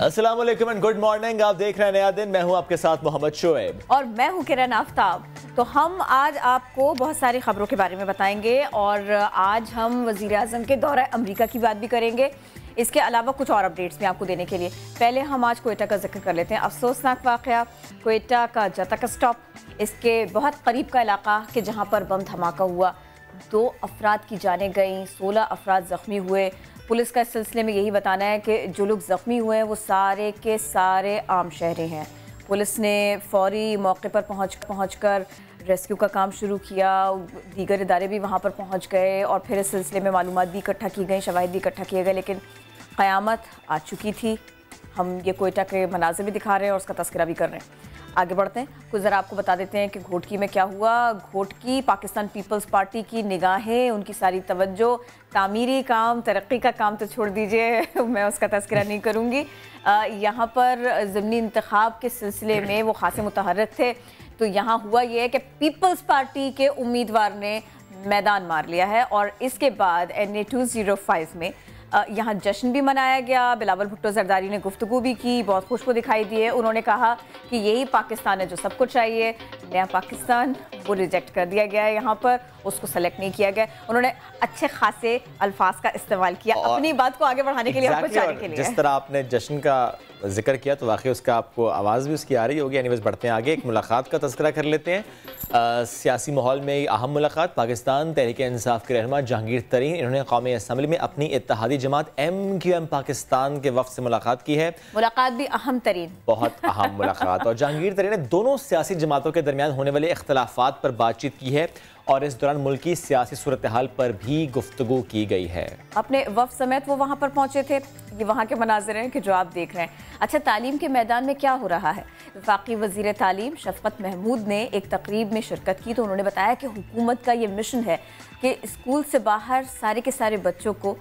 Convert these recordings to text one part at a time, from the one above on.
अस्सलाम वालेकुम and good morning. आप देख रहे हैं नया दिन। मैं हूं आपके साथ मोहम्मद शोएब और मैं हूं किरण आफ्ताब। तो हम आज आपको बहुत सारी खबरों के बारे में बताएंगे और आज हम वज़ीर आज़म के दौरे अमेरिका की बात भी करेंगे। इसके अलावा कुछ और अपडेट्स भी आपको देने के लिए पहले हम आज क्वेटा का जिक्र कर लेते हैं। अफसोसनाक वाक़या क्वेटा का जतक स्टॉप, इसके बहुत करीब का इलाका कि जहाँ पर बम धमाका हुआ, 2 अफराद की जानें गईं, 16 अफराद ज़ख्मी हुए। पुलिस का इस सिलसिले में यही बताना है कि जो लोग ज़ख्मी हुए हैं वो सारे के सारे आम शहरी हैं। पुलिस ने फौरी मौके पर पहुँच कर रेस्क्यू का काम शुरू किया। दीगर इदारे भी वहाँ पर पहुँच गए और फिर इस सिलसिले में मालूमात भी इकट्ठा की गई, शवाहिद भी इकट्ठा किए गए, लेकिन क़यामत आ चुकी थी। हम ये क्वेटा के मनाज़िर भी दिखा रहे हैं और उसका तस्करा भी कर रहे हैं। आगे बढ़ते हैं, कुछ ज़रा आपको बता देते हैं कि घोटकी में क्या हुआ। घोटकी पाकिस्तान पीपल्स पार्टी की निगाहें, उनकी सारी तवज्जो तामीरी काम, तरक्की का काम तो छोड़ दीजिए, मैं उसका तस्करा नहीं करूँगी। यहाँ पर ज़िमनी इंतखाब के सिलसिले में वो खासे मुतहर्रिक थे। तो यहाँ हुआ ये है कि पीपल्स पार्टी के उम्मीदवार ने मैदान मार लिया है और इसके बाद NA 205 में यहाँ जश्न भी मनाया गया। बिलावल भुट्टो जरदारी ने गुफ्तगू भी की, बहुत खुश को दिखाई दिए। उन्होंने कहा कि यही पाकिस्तान है जो सबको चाहिए। नया पाकिस्तान वो रिजेक्ट कर दिया गया है, यहाँ पर उसको सेलेक्ट नहीं किया गया। उन्होंने अच्छे खासे अल्फाज का इस्तेमाल किया अपनी बात को आगे बढ़ाने के लिए और पहुंचाने के लिए। जिस तरह आपने जश्न का जिक्र किया तो वाकई उसका आपको आवाज़ भी उसकी आ रही होगी। यानी बस बढ़ते हैं आगे, एक मुलाकात का तज़किरा कर लेते हैं। सियासी माहौल में अहम मुलाकात पाकिस्तान तहरीक इंसाफ के रहनुमा जहांगीर तरीन, इन्होंने कौमी असम्बली में अपनी इत्तेहादी जमात MQM पाकिस्तान के वफ़द से मुलाकात की है। मुलाकात भी अहम तरीन, बहुत अहम मुलाकात। और जहांगीर तरीन ने दोनों सियासी जमातों के दरमियान होने वाले इख्तलाफात पर बातचीत की है और इस दौरान मुल्की सियासी सूरत हाल पर भी गुफ्तगू की गई है। अपने वफ़द समेत वो वहाँ पर पहुँचे थे। ये वहाँ के मनाज़िर हैं कि जो आप देख रहे हैं। अच्छा, तालीम के मैदान में क्या हो रहा है? वफाकी वज़ीर तालीम शफ़क़त महमूद ने एक तकरीब में शिरकत की तो उन्होंने बताया कि हुकूमत का ये मिशन है कि स्कूल से बाहर सारे के सारे बच्चों को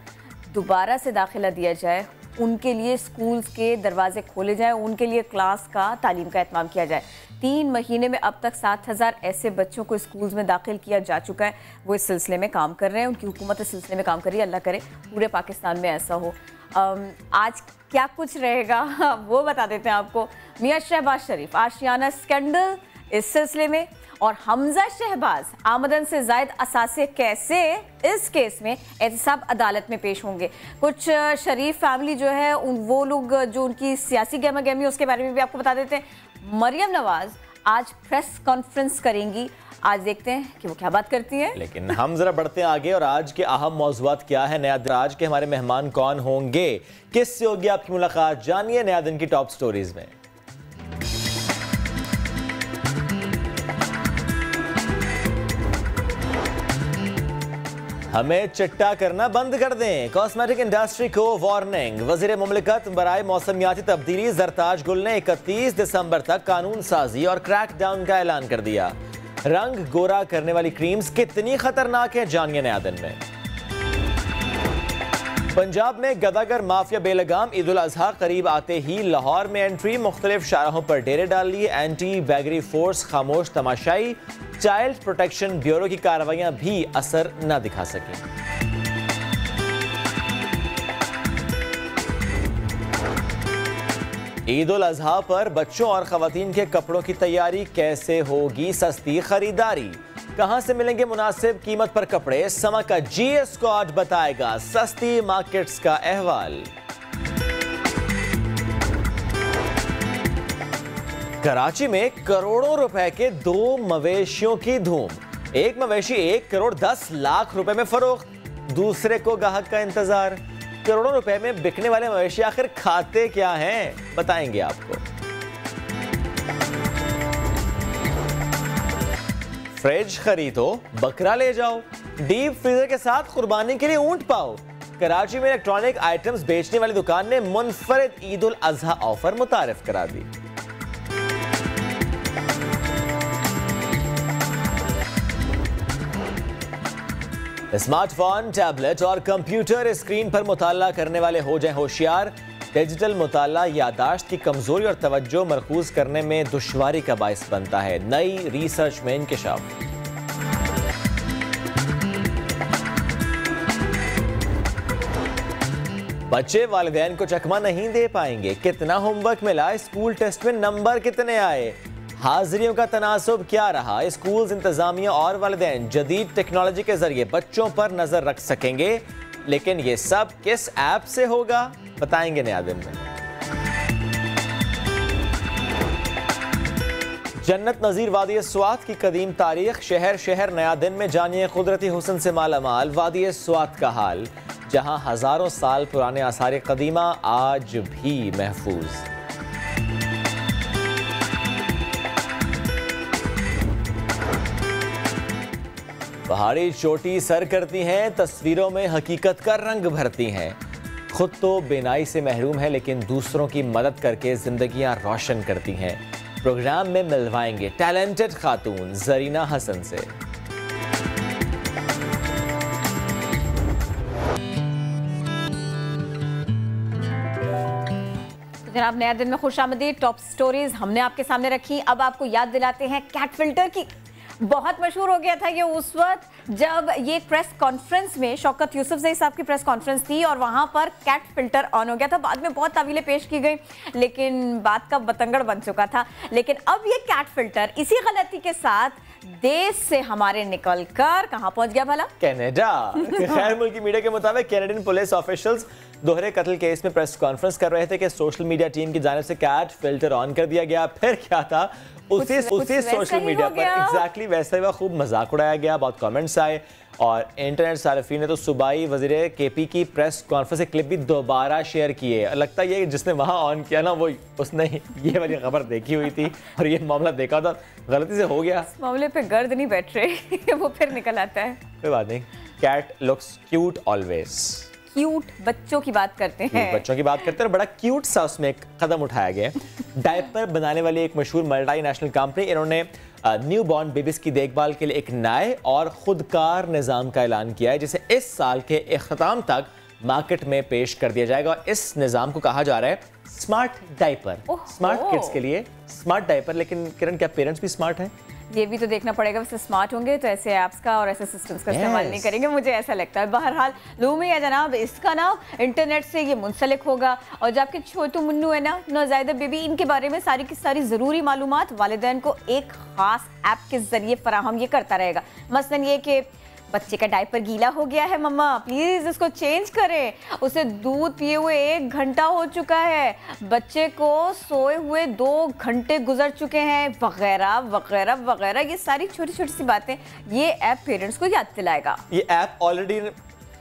दोबारा से दाखिला दिया जाए, उनके लिए स्कूल्स के दरवाजे खोले जाएं, उनके लिए क्लास का तालीम का एहतमाम किया जाए। 3 महीने में अब तक 7000 ऐसे बच्चों को स्कूल्स में दाखिल किया जा चुका है। वो इस सिलसिले में काम कर रहे हैं, उनकी हुकूमत इस सिलसिले में काम कर रही है। अल्लाह करे पूरे पाकिस्तान में ऐसा हो। आज क्या कुछ रहेगा वो बता देते हैं आपको। मियां शहबाज शरीफ आशियाना स्कैंडल इस सिलसिले में, और हमजा शहबाज आमदन से जायद असासे कैसे इस केस में एहतसाब अदालत में पेश होंगे। कुछ शरीफ फैमिली जो है वो लोग जो उनकी सियासी गहमा गहमी उसके बारे में भी आपको बता देते हैं। मरियम नवाज आज प्रेस कॉन्फ्रेंस करेंगी, आज देखते हैं कि वो क्या बात करती है। लेकिन हम जरा बढ़ते हैं आगे और आज के अहम मौज़ूआत क्या है। नया दिन, आज के हमारे मेहमान कौन होंगे, किससे होगी आपकी मुलाकात, जानिए नया दिन की टॉप स्टोरीज में। हमें चिट्टा करना बंद कर दें, कॉस्मेटिक इंडस्ट्री को वार्निंग। वज़ीर मुमलिकत बराए मौसमियाती तब्दीली जरताज गुल ने 31 दिसंबर तक कानून साजी और क्रैकडाउन का ऐलान कर दिया। रंग गोरा करने वाली क्रीम्स कितनी खतरनाक है, जानिए नया दिन में। पंजाब में गदागर माफिया बेलगाम, ईद उल अजहा करीब आते ही लाहौर में एंट्री, मुख्तलिफ शाहराहों पर डेरे डाल लिए। एंटी बैगरी फोर्स खामोश तमाशाई, चाइल्ड प्रोटेक्शन ब्यूरो की कार्रवाइयां भी असर न दिखा सकी। ईद उल अजहा पर बच्चों और खवातीन के कपड़ों की तैयारी, कैसे होगी सस्ती खरीदारी, कहां से मिलेंगे मुनासिब कीमत पर कपड़े, समा का GS स्क्वाड बताएगा सस्ती मार्केट्स का अहवाल। कराची में करोड़ों रुपए के 2 मवेशियों की धूम। एक मवेशी 1 करोड़ 10 लाख रुपए में फरोख्त, दूसरे को ग्राहक का इंतजार। करोड़ों रुपए में बिकने वाले मवेशी आखिर खाते क्या हैं, बताएंगे आपको। फ्रिज खरीदो बकरा ले जाओ, डीप फ्रीजर के साथ कुर्बानी के लिए ऊंट पाओ। कराची में इलेक्ट्रॉनिक आइटम्स बेचने वाली दुकान ने मुनफरिद ईद उल अजहा ऑफर मुतारिफ करा दी। स्मार्टफोन, टैबलेट और कंप्यूटर स्क्रीन पर मुताला करने वाले हो जाएं होशियार। डिजिटल मुताला यादाश्त की कमजोरी और तवज्जो मरकूज करने में दुश्वारी का बायस बनता है, नई रिसर्च में इंकशाफ। बच्चे वालिदैन को चकमा नहीं दे पाएंगे, कितना होमवर्क मिला, स्कूल टेस्ट में नंबर कितने आए, हाजिरियों का तनासुब क्या रहा। स्कूल इंतजामिया और वालिदैन जदीद टेक्नोलॉजी के जरिए बच्चों पर नजर रख सकेंगे, लेकिन ये सब किस ऐप से होगा, बताएंगे नया दिन में। जन्नत नज़ीर वादी स्वात की कदीम तारीख, शहर शहर नया दिन में जानिए कुदरती हुस्न से मालामाल वादी स्वात का हाल, जहां हजारों साल पुराने आसार कदीमा आज भी महफूज। पहाड़ी चोटी सर करती हैं, तस्वीरों में हकीकत का रंग भरती हैं। खुद तो बेनाई से महरूम है, लेकिन दूसरों की मदद करके जिंदगियां रोशन करती हैं। प्रोग्राम में मिलवाएंगे टैलेंटेड खातून जरीना हसन से। जनाब नया दिन में खुशामदीद। टॉप स्टोरीज हमने आपके सामने रखी। अब आपको याद दिलाते हैं कैट फिल्टर की। बहुत मशहूर हो गया था ये उस वक्त जब ये प्रेस कॉन्फ्रेंस में शौकत यूसुफजई साहब की प्रेस कॉन्फ्रेंस थी और वहां पर कैट फिल्टर ऑन हो गया था। बाद में बहुत तावीलें पेश की गई, लेकिन बात का बतंगड़ बन चुका था। लेकिन अब ये कैट फिल्टर इसी गलती के साथ देश से हमारे निकलकर कहां पहुंच गया भला? कनाडा। खैर मुल्की मीडिया के मुताबिक कैनेडियन पुलिस ऑफिशियल्स दोहरे कत्ल केस में प्रेस कॉन्फ्रेंस कर रहे थे कि सोशल मीडिया टीम की जानिब से कैट फिल्टर ऑन कर दिया गया। फिर क्या था, उसी सोशल मीडिया पर एग्जैक्टली वैसा ही खूब मजाक उड़ाया गया, बहुत कमेंट्स आए और इंटरनेट सार्फिन ने तो सूबाई वजीर केपी की प्रेस कॉन्फ्रेंस क्लिप भी दोबारा शेयर किए। लगता है जिसने वहां ऑन किया ना, वो उसने ये वाली खबर देखी हुई थी और ये मामला देखा था, गलती से हो गया। इस मामले पे गर्द नहीं बैठ रहे वो फिर निकल आता है। कोई बात नहीं, cat looks cute always. Cute बच्चों की बात करते हैं, बच्चों की बात करते हैं। बड़ा क्यूट सा उसमें एक कदम उठाया गया है। डायपर बनाने वाली एक मशहूर मल्टीनेशनल कंपनी, इन्होंने न्यू बॉर्न बेबीज की देखभाल के लिए एक नए और खुदकार निज़ाम का ऐलान किया है, जिसे इस साल के इख्तिताम तक मार्केट में पेश कर दिया जाएगा। और इस निज़ाम को कहा जा रहा है स्मार्ट डायपर। स्मार्ट किड्स के लिए स्मार्ट डायपर। लेकिन किरण, क्या पेरेंट्स भी स्मार्ट हैं? ये भी तो देखना पड़ेगा। वैसे स्मार्ट होंगे तो ऐसे ऐप्स का और ऐसे सिस्टम्स का इस्तेमाल नहीं करेंगे, मुझे ऐसा लगता है। बहरहाल लूमी है जनाब, इसका ना इंटरनेट से ये मुंसलिक होगा और जब आपके छोटू मुन्नू है ना, नौज़ायदा बेबी, इनके बारे में सारी की सारी ज़रूरी मालूमात वालिदैन को एक ख़ास ऐप के ज़रिए फराहम ये करता रहेगा। मसलन ये कि बच्चे का डायपर गीला हो गया है, मम्मा प्लीज इसको चेंज करें, उसे दूध पिए हुए 1 घंटा हो चुका है, बच्चे को सोए हुए 2 घंटे गुजर चुके हैं, वगैरह वगैरह वगैरह। ये सारी छोटी छोटी सी बातें ये ऐप पेरेंट्स को याद दिलाएगा। ये ऐप ऑलरेडी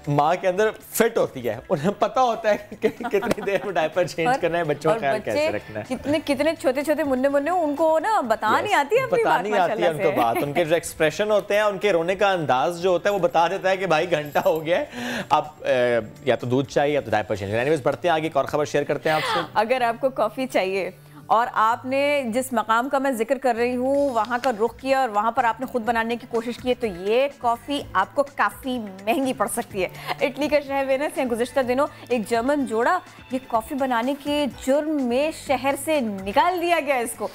माँ के अंदर फिट होती है, उन्हें पता होता है कि कितनी देर में डायपर चेंज करना है, बच्चों का ख्याल कैसे रखना है। कितने छोटे छोटे मुन्ने मुन्ने उनको ना बता नहीं आती है अपनी बात, नहीं आती है उनको बात। उनके जो एक्सप्रेशन होते हैं, उनके रोने का अंदाज जो होता है, वो बता देता है कि भाई घंटा हो गया है, अब या तो दूध चाहिए या तो डायपर चेंज। एनीवेज बढ़ते हैं आगे, एक और खबर शेयर करते हैं आपसे। अगर आपको कॉफी चाहिए और आपने जिस मकाम का मैं जिक्र कर रही हूँ वहाँ का रुख किया और वहाँ पर आपने खुद बनाने की कोशिश की है, तो ये कॉफ़ी आपको काफ़ी महंगी पड़ सकती है। इटली का शहर वेनिस में गुज़िश्ता दिनों एक जर्मन जोड़ा ये कॉफ़ी बनाने के जुर्म में शहर से निकाल दिया गया इसको।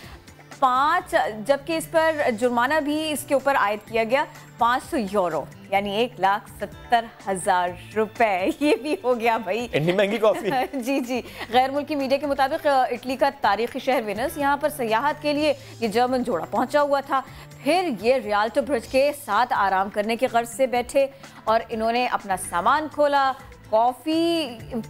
5, जबकि इस पर जुर्माना भी इसके ऊपर आयद किया गया 500 यूरो, यानी 1,70,000 रुपए। ये भी हो गया भाई, इतनी महंगी कॉफी। जी जी। गैर मुल्की मीडिया के मुताबिक इटली का तारीखी शहर वेनिस, यहाँ पर सयाहत के लिए ये जर्मन जोड़ा पहुंचा हुआ था। फिर ये रियाल्टो ब्रिज के साथ आराम करने की गर्ज से बैठे और इन्होंने अपना सामान खोला, कॉफ़ी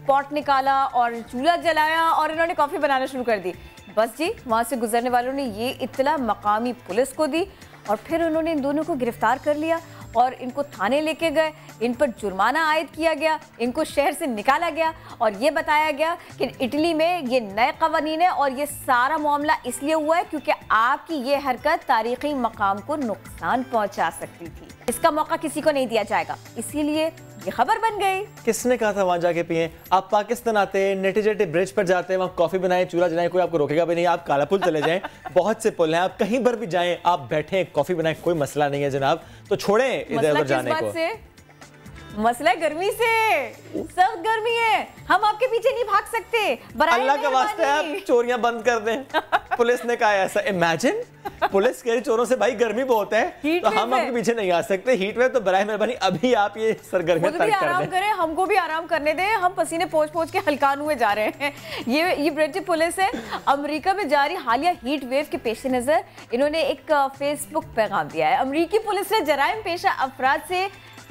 पॉट निकाला और चूल्हा जलाया और इन्होंने कॉफ़ी बनाना शुरू कर दी। बस जी, वहाँ से गुजरने वालों ने ये इत्तला मकामी पुलिस को दी और फिर उन्होंने इन दोनों को गिरफ्तार कर लिया और इनको थाने लेके गए। इन पर जुर्माना आयद किया गया, इनको शहर से निकाला गया और ये बताया गया कि इटली में ये नए कवानीन है और ये सारा मामला इसलिए हुआ है क्योंकि आपकी ये हरकत तारीखी मकाम को नुकसान पहुंचा सकती थी। इसका मौका किसी को नहीं दिया जाएगा, इसीलिए ये खबर बन गई। किसने कहा था वहां जाके पिए? आप पाकिस्तान आते हैं, नेटिजेटी ब्रिज पर जाते हैं, वहाँ कॉफी बनाए, चूल्हा जलाएं, कोई आपको रोकेगा भी नहीं। आप काला पुल चले जाएं, बहुत से पुल हैं, आप कहीं पर भी जाएं, आप बैठे कॉफी बनाएं, कोई मसला नहीं है जनाब। तो छोड़ें इधर उधर जाने को। मसला गर्मी से, सख्त गर्मी है, हम आपके पीछे नहीं भाग सकते। अल्लाह का वास्ते आप चोरियां बंद कर दें। पुलिस ने कहा ऐसा। इमेजिन पुलिस कह रही चोरों से भाई गर्मी बहुत है तो हम आपके पीछे नहीं आ सकते, हीट वेव तो बराए मेहरबानी अभी आप ये सरगर्मियां तर्क कर दें। करें, हमको भी आराम करने दें, हम पसीने पोंछ के हल्कान हुए जा रहे हैं। ये ब्रिटिश पुलिस है। अमेरिका में जारी हालिया हीट वेव के पेश नजर इन्होंने एक फेसबुक पैगाम दिया है। अमेरिकी पुलिस ने जराइम पेशा अफराद से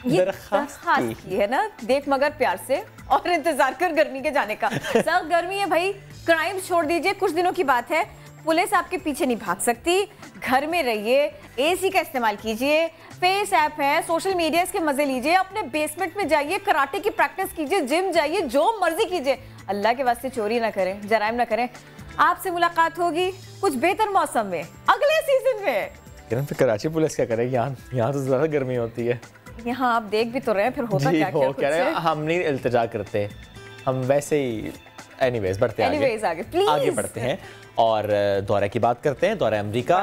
ये दरखास्त की है ना, देख मगर प्यार से और इंतजार कर गर्मी के जाने का। सख्त गर्मी है भाई, क्राइम छोड़ दीजिए, कुछ दिनों की बात है, पुलिस आपके पीछे नहीं भाग सकती, घर में रहिए, एसी का इस्तेमाल कीजिए, फेस ऐप है, सोशल मीडिया के मजे लीजिए, अपने बेसमेंट में जाइए, कराटे की प्रैक्टिस कीजिए, जिम जाइए, जो मर्जी कीजिए, अल्लाह के वास्ते चोरी ना करें, जराइम ना करें। आपसे मुलाकात होगी कुछ बेहतर मौसम में, अगले सीजन में। कराची पुलिस क्या करेगी, यहाँ तो ज्यादा गर्मी होती है। यहाँ आप देख भी तो रहे हैं, फिर होता क्या कह रहे हैं, हम नहीं इल्तिजा करते, हम वैसे ही एनीवेज बढ़ते हैं, आगे बढ़ते हैं और दौरे की बात करते हैं। दौरा अमेरिका,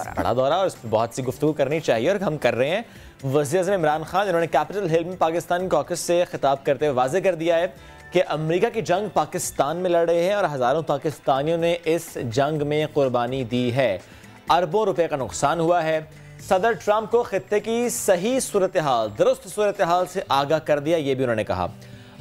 बड़ा दौरा और इस पर बहुत सी गुफ्तगू करनी चाहिए और हम कर रहे हैं। वज़ीर-ए-आज़म इमरान खान इन्होंने कैपिटल हिल में पाकिस्तानी कॉकस से खिताब करते हुए वाज़ेह कर दिया है कि अमेरिका की जंग पाकिस्तान में लड़ रहे हैं और हज़ारों पाकिस्तानियों ने इस जंग में कुर्बानी दी है, अरबों रुपए का नुकसान हुआ है। सदर ट्रंप को खित्ते की सही सूरत हाल, दुरुस्त सूरत हाल से आगाह कर दिया, ये भी उन्होंने कहा।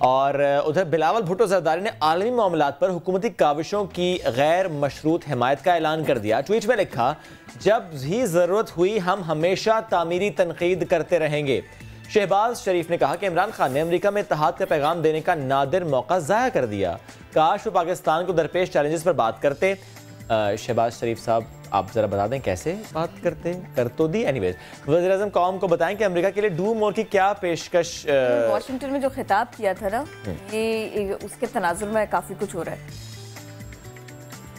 और उधर बिलावल भुट्टो जरदारी ने आलमी मामलात पर हुकूमती काविशों की गैर मशरूत हिमायत का ऐलान कर दिया। ट्वीट में लिखा, जब भी ज़रूरत हुई हम हमेशा तामीरी तनकीद करते रहेंगे। शहबाज शरीफ ने कहा कि इमरान खान ने अमेरिका में इत्तेहाद का पैगाम देने का नादिर मौका ज़ाया कर दिया, काश वो पाकिस्तान को दरपेश चैलेंजेस पर बात करते। शहबाज शरीफ साहब आप जरा बता दें कैसे बात करते, कर तो दी। एनीवेज, वज़ीर-ए-आज़म कौम को बताएं कि अमेरिका के लिए डू मोर की क्या पेशकश। वॉशिंगटन में जो खिताब किया था ना, ये उसके तनाजुर में काफी कुछ हो रहा है।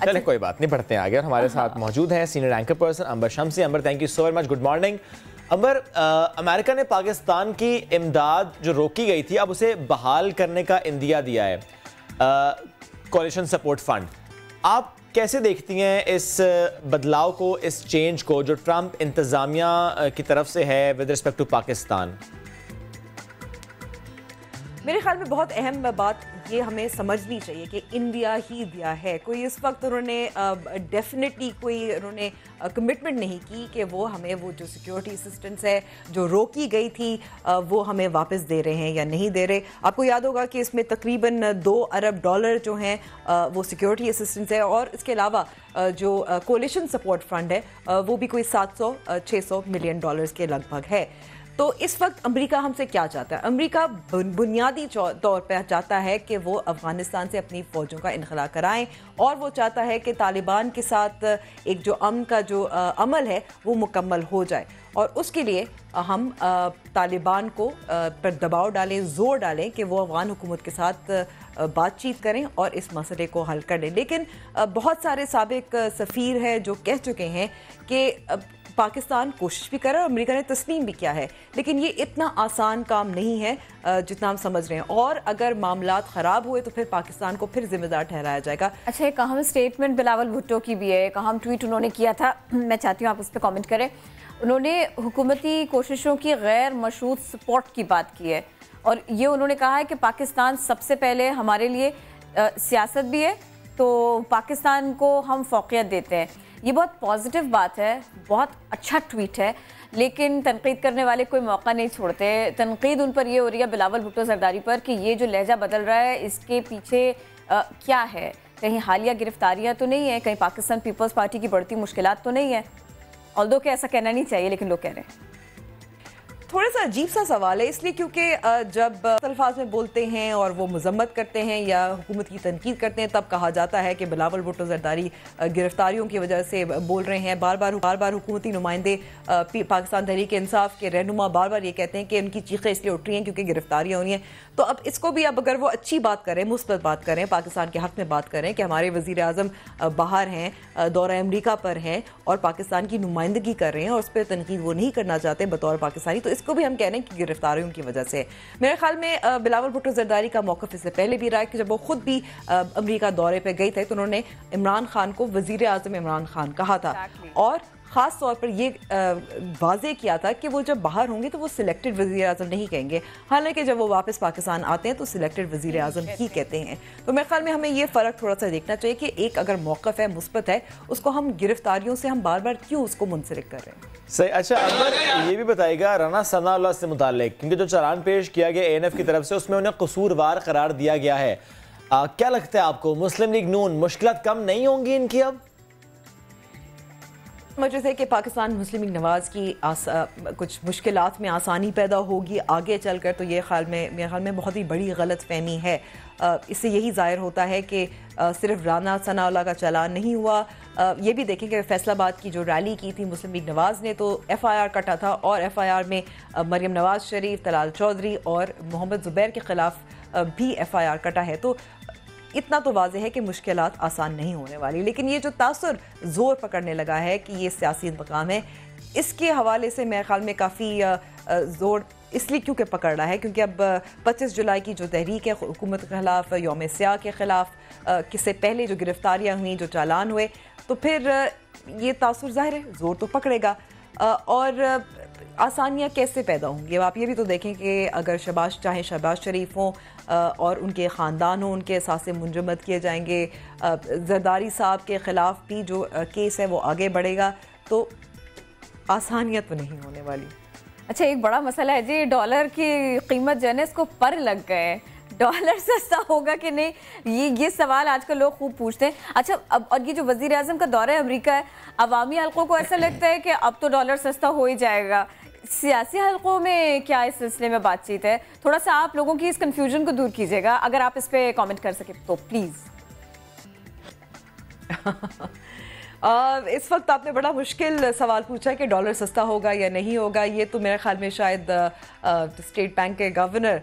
चलें कोई बात नहीं, बढ़ते हैं आगे और हमारे साथ मौजूद हैं senior anchor person Amber Shamsi. Amber, thank you so very much, good morning. Amber, America ने पाकिस्तान की इमदाद जो रोकी गई थी अब उसे बहाल करने का इंदिया दिया है, कोalition सपोर्ट फंड। आप कैसे देखती हैं इस बदलाव को, इस चेंज को जो ट्रंप इंतजामिया की तरफ से है विद रिस्पेक्ट टू पाकिस्तान? मेरे ख्याल में बहुत अहम बात ये हमें समझनी चाहिए कि इंडिया ही दिया है, कोई इस वक्त उन्होंने डेफिनेटली कोई उन्होंने कमिटमेंट नहीं की कि वो हमें वो जो सिक्योरिटी असिस्टेंस है जो रोकी गई थी वो हमें वापस दे रहे हैं या नहीं दे रहे। आपको याद होगा कि इसमें तकरीबन $2 अरब जो हैं वो सिक्योरिटी असिस्टेंस है और इसके अलावा जो कोलिशन सपोर्ट फंड है वो भी कोई $700-600 मिलियन के लगभग है। तो इस वक्त अमेरिका हमसे क्या चाहता है? अमेरिका बुनियादी तौर पर चाहता है कि वो अफगानिस्तान से अपनी फ़ौजों का इनखला कराएं और वो चाहता है कि तालिबान के साथ एक जो अमन का जो अमल है वो मुकम्मल हो जाए और उसके लिए हम तालिबान को पर दबाव डालें, ज़ोर डालें कि वो अफगान हुकूमत के साथ बातचीत करें और इस मसले को हल कर लें। लेकिन बहुत सारे साबिक सफ़ीर हैं जो कह चुके हैं कि पाकिस्तान कोशिश भी कर रहा है और अमेरिका ने तस्लीम भी किया है, लेकिन ये इतना आसान काम नहीं है जितना हम समझ रहे हैं और अगर मामलात ख़राब हुए तो फिर पाकिस्तान को फिर जिम्मेदार ठहराया जाएगा। अच्छा, एक अहम स्टेटमेंट बिलावल भुट्टो की भी है, एक अहम ट्वीट उन्होंने किया था, मैं चाहती हूँ आप उस पर कॉमेंट करें। उन्होंने हुकूमती कोशिशों की गैर मशरूत सपोर्ट की बात की है और ये उन्होंने कहा है कि पाकिस्तान सबसे पहले हमारे लिए सियासत भी है, तो पाकिस्तान को हम फ़ौक़ियत देते हैं। ये बहुत पॉजिटिव बात है, बहुत अच्छा ट्वीट है, लेकिन तनकीद करने वाले कोई मौका नहीं छोड़ते। तनकीद उन पर ये हो रही है बिलावल भुट्टो जरदारी पर कि ये जो लहजा बदल रहा है इसके पीछे क्या है, कहीं हालिया गिरफ्तारियां तो नहीं है, कहीं पाकिस्तान पीपल्स पार्टी की बढ़ती मुश्किलात तो नहीं है। ऑल्दो कि ऐसा कहना नहीं चाहिए लेकिन लोग कह रहे हैं। थोड़ा सा अजीब सा सवाल है इसलिए क्योंकि जब अल्फाज में बोलते हैं और वो मजम्मत करते हैं या हुकूमत की तनकीद करते हैं तब कहा जाता है कि बिलावल भुट्टो जरदारी गिरफ्तारियों की वजह से बोल रहे हैं। बार बार हुकूमती नुमाइंदे पाकिस्तान तहरीक इंसाफ के रहनुमा बार बार ये कहते हैं कि उनकी चीखें इसलिए उठ रही हैं क्योंकि गिरफ्तारियाँ हो रही हैं। तो अब इसको भी अब अगर वो अच्छी बात करें, मुस्बत बात करें, पाकिस्तान के हक़ में बात करें कि हमारे वज़ीर-ए-आज़म बाहर हैं, दौरा अमेरिका पर हैं और पाकिस्तान की नुमाइंदगी कर रहे हैं और उस पर तनकीद वो नहीं करना चाहते बतौर पाकिस्तानी, तो इसको भी हम कह रहे हैं कि गिरफ्तारियों की वजह से। मेरे ख्याल में बिलावल भुट्टो जरदारी का मौक़िफ़ इससे पहले भी रहा है कि जब वो खुद भी अमेरिका दौरे पर गए थे तो उन्होंने इमरान खान को वज़ीर-ए-आज़म इमरान खान कहा था और ख़ास तौर पर ये वाज़े किया था कि वो जब बाहर होंगे तो वो सिलेक्टेड वज़ीर-ए-आज़म नहीं कहेंगे, हालांकि जब वो वापस पाकिस्तान आते हैं तो सिलेक्टेड वज़ीर-ए-आज़म ही कहते हैं। तो मेरे ख्याल में हमें ये फ़र्क थोड़ा सा देखना चाहिए कि एक अगर मौक़िफ़ है, मुस्बत है, उसको हम गिरफ्तारियों से हम बार बार क्यों उसको मुंसलिक कर रहे हैं। सही। अच्छा, अगर ये भी बताइएगा राना सनाउल्लाह से मुताल्लिक, क्योंकि जो चालान पेश किया गया ANF की तरफ से उसमें उन्हें कसूरवार करार दिया गया है, क्या लगता है आपको मुस्लिम लीग नून मुश्किलात कम नहीं होंगी इनकी? अब वजह से कि पाकिस्तान मुस्लिम लीग नवाज़ की कुछ मुश्किलात में आसानी पैदा होगी आगे चलकर, तो ये मेरे ख्याल में बहुत ही बड़ी गलत फहमी है। इससे यही ज़ाहिर होता है कि सिर्फ राना सनाउल्लाह का चालान नहीं हुआ। ये भी देखें कि फैसलाबाद की जो रैली की थी मुस्लिम लीग नवाज़ ने, तो FIR कटा था और FIR में मरियम नवाज शरीफ, तलाल चौधरी और मोहम्मद ज़ुबैर के ख़िलाफ़ भी FIR कटा है। तो इतना तो वाज़ेह है कि मुश्किलात आसान नहीं होने वाली, लेकिन ये जो तासुर ज़ोर पकड़ने लगा है कि ये सियासी इंतकाम है, इसके हवाले से मेरे ख्याल में काफ़ी ज़ोर इसलिए क्योंकि पकड़ रहा है क्योंकि अब 25 जुलाई की जो तहरीक है हुकूमत के ख़िलाफ़, यौम स्याह के ख़िलाफ़, किससे पहले जो गिरफ्तारियाँ हुई, जो चालान हुए, तो फिर ये तासुर ज़ाहिर है ज़ोर तो पकड़ेगा। और आसानियाँ कैसे पैदा होंगी, अब आप ये भी तो देखें कि अगर शहबाज शरीफ हों और उनके ख़ानदान हों, उनके एहसास मुंजमद किए जाएंगे, जरदारी साहब के ख़िलाफ़ भी जो केस है वो आगे बढ़ेगा, तो आसानियत तो नहीं होने वाली। अच्छा, एक बड़ा मसला है जी, डॉलर की कीमत जो है ना इसको पर लग गए, डॉलर सस्ता होगा कि नहीं, ये सवाल आजकल लोग खूब पूछते हैं। अच्छा, अब और ये जो वज़ीर आज़म का दौरा अमेरिका है, अवामी हल्कों को ऐसा लगता है कि अब तो डॉलर सस्ता हो ही जाएगा, सियासी हल्कों में क्या इस सिलसिले में बातचीत है? थोड़ा सा आप लोगों की इस कंफ्यूजन को दूर कीजिएगा, अगर आप इस पर कॉमेंट कर सके तो प्लीज़। इस वक्त आपने बड़ा मुश्किल सवाल पूछा है कि डॉलर सस्ता होगा या नहीं होगा। ये तो मेरे ख्याल में शायद स्टेट बैंक के गवर्नर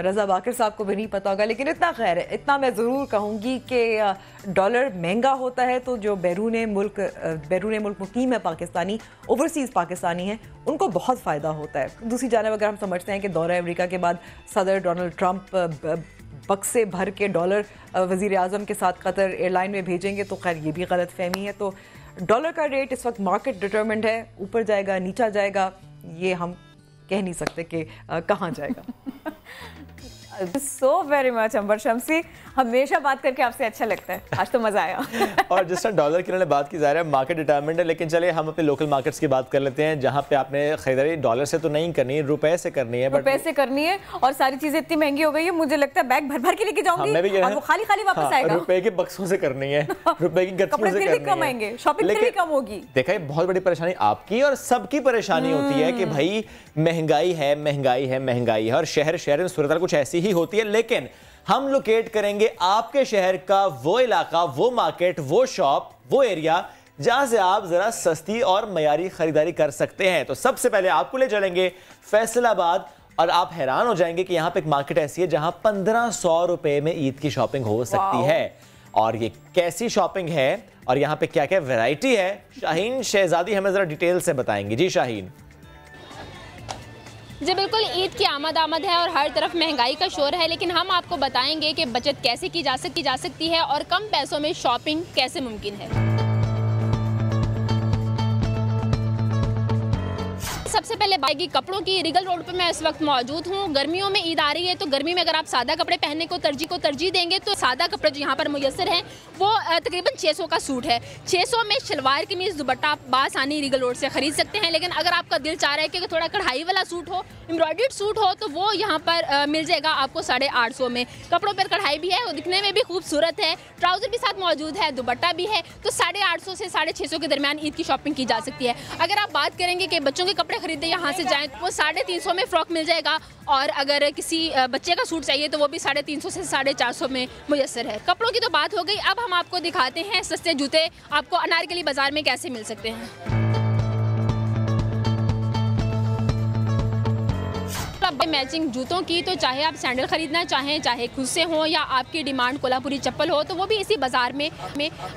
रज़ा बाकर साहब को भी नहीं पता होगा, लेकिन इतना खैर है, इतना मैं ज़रूर कहूँगी कि डॉलर महंगा होता है तो जो बैरून मुल्क मुकीम है पाकिस्तानी, ओवरसीज़ पाकिस्तानी हैं, उनको बहुत फ़ायदा होता है। दूसरी जानिब अगर हम समझते हैं कि दौरा अमेरिका के बाद सदर डोनाल्ड ट्रंप बक्से भर के डॉलर वज़ीर आज़म के साथ कतर एयरलाइन में भेजेंगे, तो खैर ये भी गलत फहमी है। तो डॉलर का रेट इस वक्त मार्केट डिटरमिन्ड है, ऊपर जाएगा नीचा जाएगा, ये हम कह नहीं सकते कि कहाँ जाएगा। सो वेरी मच अंबर शम्सी, हमेशा बात करके आपसे अच्छा लगता है, आज तो मजा आया। और जिस तरह डॉलर की उन्होंने बात की, ज़ाहिर है मार्केट डिटरमिनेंट है, लेकिन चलिए हम अपने लोकल मार्केट्स की बात कर लेते हैं, जहाँ पे आपने खरीदारी डॉलर से तो नहीं करनी है, रुपए से करनी है। रुपए से करनी है, और सारी चीजें इतनी महंगी हो गई है, मुझे लगता है बैग भर भर के लेके जाऊंगी और वो खाली खाली वापस आएगा। रुपए के बक्सों से करनी है, रुपए की गठरियों से करनी है, शॉपिंग भी कम होगी। देखा, बहुत बड़ी परेशानी आपकी और सबकी परेशानी होती है कि भाई महंगाई है, महंगाई है, महंगाई है, और शहर में सूरत कुछ ऐसी ही होती है। लेकिन हम लोकेट करेंगे आपके शहर का वो इलाका, वो मार्केट, वो शॉप, वो एरिया जहां से आप जरा सस्ती और मयारी खरीदारी कर सकते हैं। तो सबसे पहले आपको ले चलेंगे फैसलाबाद, और आप हैरान हो जाएंगे कि यहां पे एक मार्केट ऐसी है जहां 1500 रुपए में ईद की शॉपिंग हो सकती है। और ये कैसी शॉपिंग है और यहाँ पे क्या क्या वैरायटी है, शाहीन शहजादी हमें जरा डिटेल से बताएंगे। जी शाहीन। जी बिल्कुल, ईद की आमद है और हर तरफ महंगाई का शोर है, लेकिन हम आपको बताएंगे कि बचत कैसे की जा सकती है और कम पैसों में शॉपिंग कैसे मुमकिन है। सबसे पहले बाइकी कपड़ों की रिगल रोड पे मैं इस वक्त मौजूद हूँ। गर्मियों में ईद आ रही है, तो गर्मी में अगर आप सादा कपड़े पहनने को तरजीह देंगे, तो सादा कपड़े जो यहाँ पर मुयस्सर हैं वो तकरीबन 600 का सूट है। 600 में शलवार कमीज दुपट्टा आप बासानी रिगल रोड से खरीद सकते हैं। लेकिन अगर आपका दिल चाह रहा है कि थोड़ा कढ़ाई वाला सूट हो, एम्ब्रॉयडर्ड सूट हो, तो वो यहाँ पर मिल जाएगा आपको 850 में। कपड़ों पर कढ़ाई भी है, वो दिखने में भी खूबसूरत है, ट्राउजर भी साथ मौजूद है, दुपट्टा भी है, तो 850 से 650 के दरमियान ईद की शॉपिंग की जा सकती है। अगर आप बात करेंगे कि बच्चों के कपड़े खरीदे यहाँ से जाएं, तो वो 350 में फ्रॉक मिल जाएगा, और अगर किसी बच्चे का सूट चाहिए तो वो भी 350 से 450 में मुयस्सर है। कपड़ों की तो बात हो गई, अब हम आपको दिखाते हैं सस्ते जूते आपको अनारकली बाजार में कैसे मिल सकते हैं। मैचिंग जूतों की, तो चाहे आप सैंडल खरीदना चाहें, चाहे खुद से हो या आपकी डिमांड कोल्हापुरी चप्पल हो, तो वो भी इसी बाजार में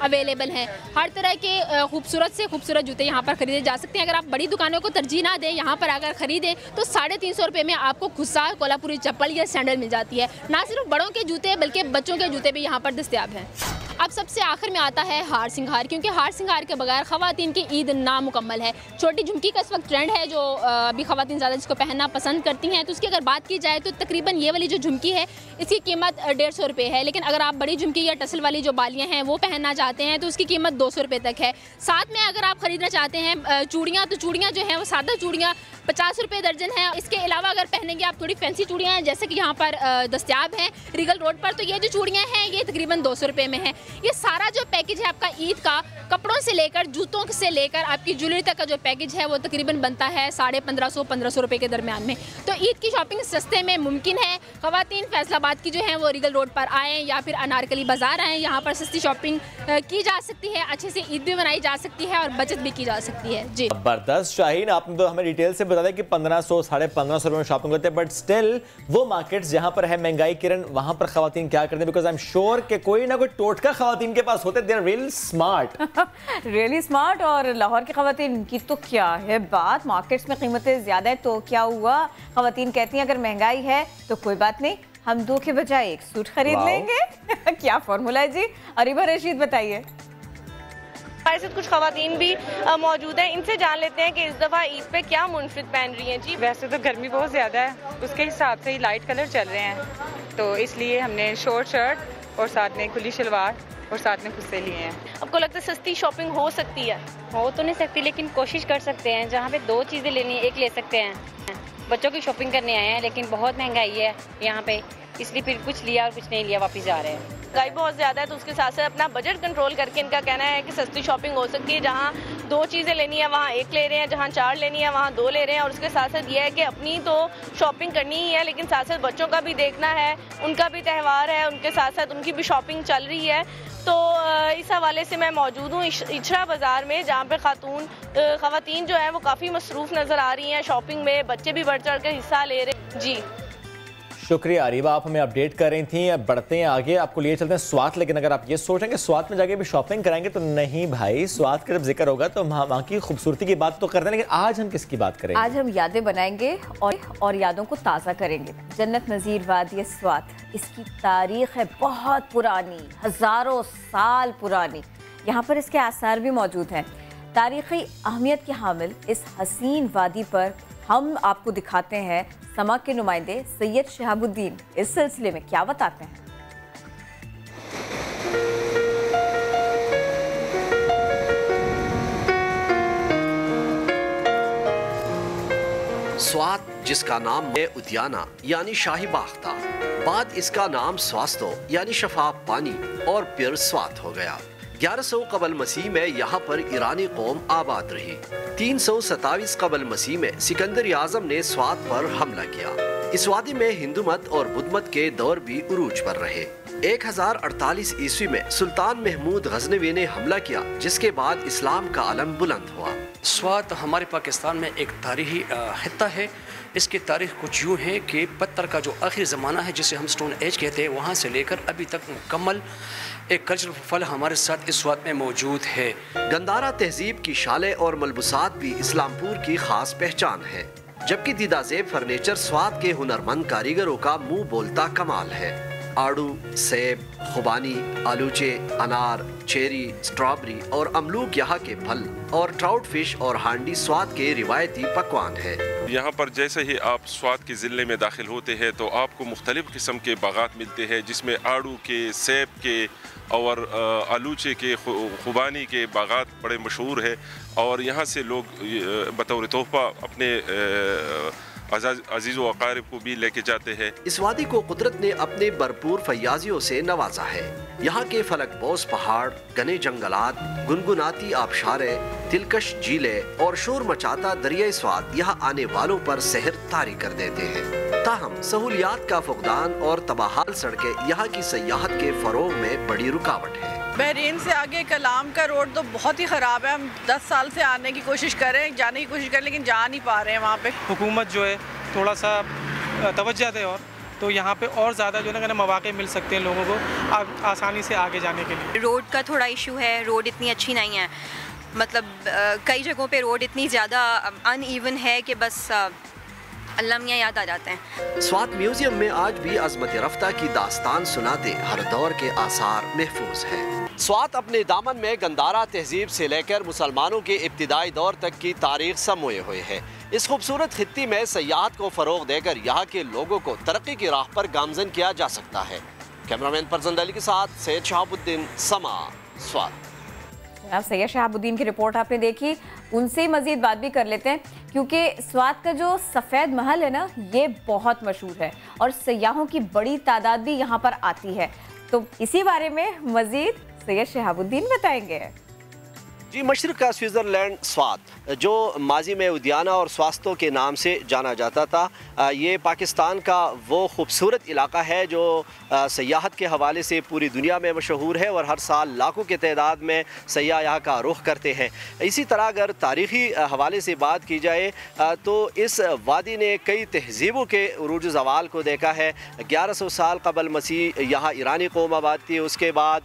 अवेलेबल हैं। हर तरह के खूबसूरत से खूबसूरत जूते यहाँ पर खरीदे जा सकते हैं। अगर आप बड़ी दुकानों को तरजीह ना दें, यहाँ पर अगर खरीदें तो 350 रुपये में आपको खुद सा कोल्हापुरी चप्पल या सैंडल मिल जाती है। ना सिर्फ बड़ों के जूते बल्कि बच्चों के जूते भी यहाँ पर दस्तयाब हैं। अब सबसे आखिर में आता है हार सिंगार, क्योंकि हार सिंगार के बगैर ख़वातीन की ईद नामुकम्मल है। छोटी झुमकी का इस वक्त ट्रेंड है जो अभी ख़वातीन ज़्यादा जिसको पहनना पसंद करती हैं। तो उसकी अगर बात की जाए तो तकरीबन ये वाली जो झुमकी है इसकी कीमत 150 रुपये है, लेकिन अगर आप बड़ी झुमकी या टसल वाली जो बालियाँ हैं वो पहनना चाहते हैं तो उसकी कीमत 200 रुपये तक है। साथ में अगर आप ख़रीदना चाहते हैं चूड़ियाँ, तो चूड़ियाँ जो हैं वो सादा चूड़ियाँ 50 रुपये दर्जन है। इसके अलावा अगर पहनेंगे आप थोड़ी फैंसी चूड़ियाँ हैं जैसे कि यहाँ पर दस्तियाब हैं रीगल रोड पर, तो ये जो चूड़ियाँ हैं ये तकरीबन 200 रुपये में है। ये सारा जो पैकेज है आपका ईद का, कपड़ों से लेकर जूतों से लेकर आपकी ज्वेलरी तक का जो पैकेज है वो तकरीबन बनता है 1550-1500 रुपये के दरमियान में। तो ईद की शॉपिंग सस्ते में मुमकिन है। ख़वातीन फैसलाबाद की जो है वो रीगल रोड पर आएँ या फिर अनारकली बाज़ार आएँ, यहाँ पर सस्ती शॉपिंग की जा सकती है, अच्छे से ईद भी मनाई जा सकती है और बचत भी की जा सकती है। जी जबरदस्त शाहीन, आपने तो हमें डिटेल से बता दिया कि 1500-1550 रुपये में शॉपिंग करते हैं, बट स्टिल वो मार्केट्स जहाँ पर है महंगाई किरण, वहाँ पर ख़वातीन क्या करते हैं? बिकॉज आई एम श्योर कि कोई ना कोई टोटका ख़वातीन के पास होते, they are really smart. Really smart. और लाहौर की ख़वातीन की तो क्या है बात, मार्केट्स में कीमतें ज़्यादा है तो क्या हुआ, ख़वातीन कहती हैं अगर महंगाई है तो कोई बात नहीं, हम 2 के बजाय 1 सूट खरीद लेंगे। क्या फॉर्मूला है जी, अरीबा रशीद बताइए। हमारे साथ कुछ ख़वातीन भी मौजूद हैं, इनसे जान लेते हैं कि इस दफ़ा ईद पे क्या मुनफिद पहन रही हैं। जी वैसे तो गर्मी बहुत ज़्यादा है, उसके हिसाब से ही लाइट कलर चल रहे हैं, तो इसलिए हमने शॉर्ट शर्ट और साथ में खुली शलवार और साथ में खुद से लिए हैं। आपको लगता है सस्ती शॉपिंग हो सकती है? हो तो नहीं सकती, लेकिन कोशिश कर सकते हैं। जहाँ पे 2 चीज़ें लेनी है 1 ले सकते हैं। बच्चों की शॉपिंग करने आए हैं, लेकिन बहुत महंगाई है यहाँ पे, इसलिए फिर कुछ लिया और कुछ नहीं लिया, वापस जा रहे हैं। महंगाई बहुत ज़्यादा है तो उसके साथ साथ अपना बजट कंट्रोल करके इनका कहना है कि सस्ती शॉपिंग हो सकती है। जहाँ 2 चीज़ें लेनी है वहाँ 1 ले रहे हैं, जहाँ 4 लेनी है वहाँ 2 ले रहे हैं। और उसके साथ साथ ये है कि अपनी तो शॉपिंग करनी ही है, लेकिन साथ साथ बच्चों का भी देखना है, उनका भी त्यौहार है, उनके साथ साथ उनकी भी शॉपिंग चल रही है। तो इस हवाले से मैं मौजूद हूँ इचरा बाज़ार में, जहाँ पे ख़वातीन जो है वो काफ़ी मसरूफ़ नज़र आ रही हैं शॉपिंग में, बच्चे भी बढ़ चढ़ कर हिस्सा ले रहे हैं। जी शुक्रिया अरीबा, आप हमें अपडेट कर रही थी। अब बढ़ते हैं आगे, आपको लिए चलते हैं स्वात। लेकिन अगर आप ये सोच रहे हैं कि स्वात में जाके भी शॉपिंग कराएंगे तो नहीं भाई, स्वात का जब जिक्र होगा तो वहाँ की खूबसूरती की बात तो करते हैं, लेकिन आज हम किसकी बात करेंगे? आज हम यादें बनाएंगे और यादों को ताज़ा करेंगे। जन्नत नज़ीर वादी स्वात, इसकी तारीख है बहुत पुरानी, हज़ारों साल पुरानी। यहाँ पर इसके आसार भी मौजूद हैं। तारीख़ी अहमियत के हामिल इस हसीन वादी पर हम आपको दिखाते हैं समा के नुमाइंदे सैयद शहाबुद्दीन इस सिलसिले में क्या बताते हैं। स्वात, जिसका नाम उद्याना यानी शाही बाग था, बाद इसका नाम स्वास्तो यानी शफाफ पानी और फिर स्वात हो गया। 1100 कबल मसीह में यहाँ पर ईरानी कौम आबाद रही। 327 कबल मसीह में सिकंदर आज़म ने स्वात पर हमला किया। इस वादी में हिंदू मत और बुद्ध मत के दौर भी उरूज पर रहे। 1048 ईस्वी में सुल्तान महमूद गजनवी ने हमला किया, जिसके बाद इस्लाम का आलम बुलंद हुआ। स्वात हमारे पाकिस्तान में एक तारीखी खित्ता है। इसकी तारीख कुछ यूँ है कि पत्थर का जो आखिरी ज़माना है जिसे हम स्टोन एज कहते हैं, वहाँ से लेकर अभी तक मुकम्मल एक कल्चरल फल हमारे साथ इस स्वात में मौजूद है। गंदारा तहजीब की शाले और मलबूसात भी इस्लामपुर की खास पहचान है, जबकि दीदाजेब फर्नीचर स्वात के हुनरमंद कारीगरों का मुंह बोलता कमाल है। आड़ू, सेब, खुबानी, आलूचे, अनार, चेरी, स्ट्रॉबेरी और अमलूक यहाँ के फल और ट्राउट फिश और हांडी स्वात के रिवायती पकवान है। यहाँ पर जैसे ही आप स्वात के ज़िले में दाखिल होते हैं तो आपको मुख्तलिफ़ किस्म के बागात मिलते हैं, जिसमें आड़ू के, सेब के और आलूचे के, खुबानी के बागात बड़े मशहूर है। और यहाँ से लोग बतौर तोहफ़ा अपने अजीज़ व अक़ारिब को भी लेके जाते हैं। इस वादी को कुदरत ने अपने भरपूर फयाजियों से नवाजा है। यहाँ के फलकबोस पहाड़, घने जंगलात, गुनगुनाती आबशारें, दिलकश झीलें और शोर मचाता दरिया स्वात यहाँ आने वालों पर सहर तारी कर देते हैं। ताहम सहूलियात का फुकदान और तबाहाल सड़कें यहाँ की सयाहत के फरोग में बड़ी रुकावट है। बहरीन से आगे कलाम का रोड तो बहुत ही ख़राब है। हम 10 साल से आने की कोशिश कर रहे हैं, जाने की कोशिश कर रहे हैं, लेकिन जा नहीं पा रहे हैं। वहाँ पे हुकूमत जो है थोड़ा सा तवज्जो दे, और तो यहाँ पे और ज़्यादा जो है ना मौक़े मिल सकते हैं लोगों को आसानी से आगे जाने के लिए। रोड का थोड़ा इशू है, रोड इतनी अच्छी नहीं है। मतलब कई जगहों पे रोड इतनी ज़्यादा अनइवन है कि बस अल्लाह मियाँ याद आ जाते हैं। स्वात म्यूजियम में आज भी अजमत रफ्ता की दास्तान सुनाते हर दौर के आसार महफूज हैं। स्वात अपने दामन में गंदारा तहजीब से लेकर मुसलमानों के इब्तिदाई दौर तक की तारीख समोए हुए है। इस खूबसूरत खित्ती में सयाहत को फ़रोग देकर यहाँ के लोगों को तरक्की की राह पर गामजन किया जा सकता है। कैमरामैन फरजंद अली के साथ सैयद शहाबुद्दीन, समा, स्वात। अब सैयद शहाबुद्दीन की रिपोर्ट आपने देखी, उनसे मजीद बात भी कर लेते हैं क्योंकि स्वात का जो सफ़ेद महल है ना, ये बहुत मशहूर है और सयाहों की बड़ी तादाद भी यहाँ पर आती है। तो इसी बारे में मजीद सैयद शहाबुद्दीन बताएंगे। जी, मशरक़ का स्विट्ज़रलैंड स्वात, जो माजी में उद्याना और स्वास्थ्य के नाम से जाना जाता था, ये पाकिस्तान का वो खूबसूरत इलाका है जो सयाहत के हवाले से पूरी दुनिया में मशहूर है और हर साल लाखों के तादाद में सयाह यहाँ का रुख करते हैं। इसी तरह अगर तारीख़ी हवाले से बात की जाए तो इस वादी ने कई तहजीबों के उरूज ज़वाल को देखा है। 1100 साल कबल मसीह यहाँ ईरानी कौम आबाद थी। उसके बाद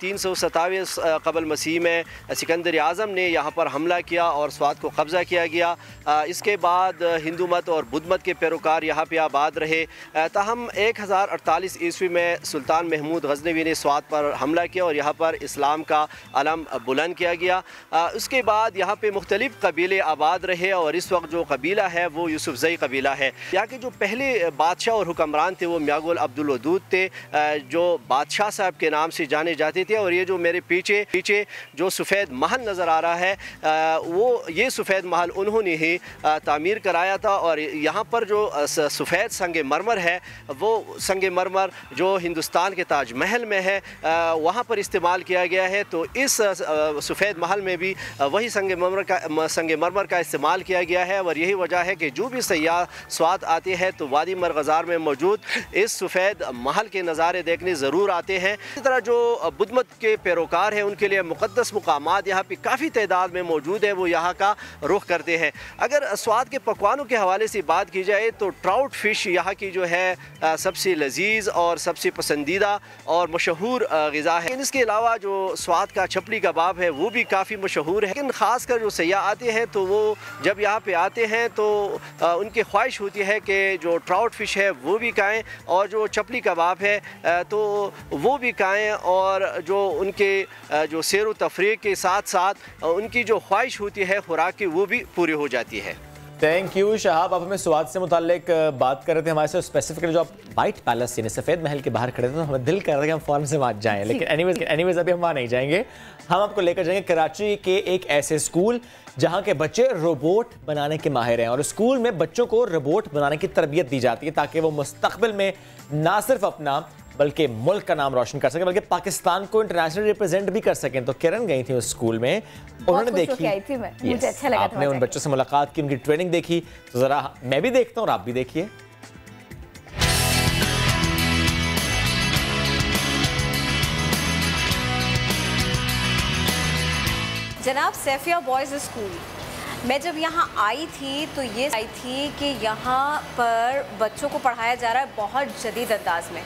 327 कबल मसीह में सिकंदर आज़म ने यहाँ पर हमला किया और स्वात को कब्ज़ा किया गया। इसके बाद हिंदू मत और बुद्ध मत के पैरोकार यहाँ पे आबाद रहे। ताहम 1048 ईस्वी में सुल्तान महमूद गज़नवी ने स्वात पर हमला किया और यहाँ पर इस्लाम का अलम बुलंद किया गया। उसके बाद यहाँ पे मुख्तलिफ़ कबीले आबाद रहे और इस वक्त जो कबीला है वो यूसुफ़ज़ई कबीला है। यहाँ के जो पहले बादशाह और हुक्मरान थे वो मियागुल अब्दुल वदूद थे, जो बादशाह साहब के नाम से जाने जाते थे। और ये जो मेरे पीछे जो सफ़ेद महल नज़र आ रहा है, वो ये सफ़ेद महल उन्होंने ही तामीर कराया था। और यहाँ पर जो सफ़ेद संग मरमर है, वो संग मरमर जो हिंदुस्तान के ताज महल में है वहाँ पर इस्तेमाल किया गया है। तो इस सफ़ेद महल में भी वही संग मरमर का इस्तेमाल किया गया है। और यही वजह है कि जो भी सयाह स्वात आते हैं तो वादी मरगज़ार में मौजूद इस सफ़ेद महल के नज़ारे देखने ज़रूर आते हैं। इसी तरह जो बुद्ध मत के पैरोकार हैं उनके लिए मुक़द्दस मुकामात यहाँ पे काफ़ी तादाद में मौजूद है, वो यहाँ का रुख करते हैं। अगर स्वात के पकवानों के हवाले से बात की जाए तो ट्राउट फ़िश यहाँ की जो है सबसे लजीज और सबसे पसंदीदा और मशहूर ग़िज़ा है। इसके अलावा जो स्वात का छपली कबाब है वो भी काफ़ी मशहूर है। लेकिन ख़ासकर जो सयाह आते हैं तो वो जब यहाँ पे आते हैं तो उनकी ख्वाहिश होती है कि जो ट्राउट फ़िश है वो भी खाएँ और जो छपली कबाब है तो वो भी खाएँ। और जो उनके जो सैर व तफरीह के साथ साथ उनकी जो ख्वाहिश होती है खुराक की वो भी पूरी हो जाती है। Thank you Shahab. आप हमें स्वात से मुताल्लिक बात कर रहे थे, हमारे से स्पेसिफिकली जो आप वाइट पैलेस यानी सफ़ेद महल के बाहर खड़े थे तो हमें दिल कर रहा था कि हम फ़ौरन से वहाँ जाएँ, लेकिन एनीवेज अभी हम वहाँ नहीं जाएंगे। हम आपको लेकर जाएंगे कराची के एक ऐसे स्कूल जहाँ के बच्चे रोबोट बनाने के माहिर हैं और स्कूल में बच्चों को रोबोट बनाने की तरबियत दी जाती है ताकि वो मुस्तक़बिल में ना सिर्फ अपना बल्कि मुल्क का नाम रोशन कर सकें, बल्कि पाकिस्तान को इंटरनेशनल रिप्रेजेंट भी कर सकें। तो किरण गई थी उस स्कूल में, उन्होंने देखी, मुझे अच्छा लगा, आपने उन बच्चों से मुलाकात की, उनकी ट्रेनिंग देखी, तो ज़रा मैं भी देखता हूँ और आप भी देखिए। जनाब सैफिया बॉयज़ स्कूल, मैं जब यहाँ आई थी तो ये आई थी कि यहाँ पर बच्चों को पढ़ाया जा रहा है बहुत जदीद अंदाज में।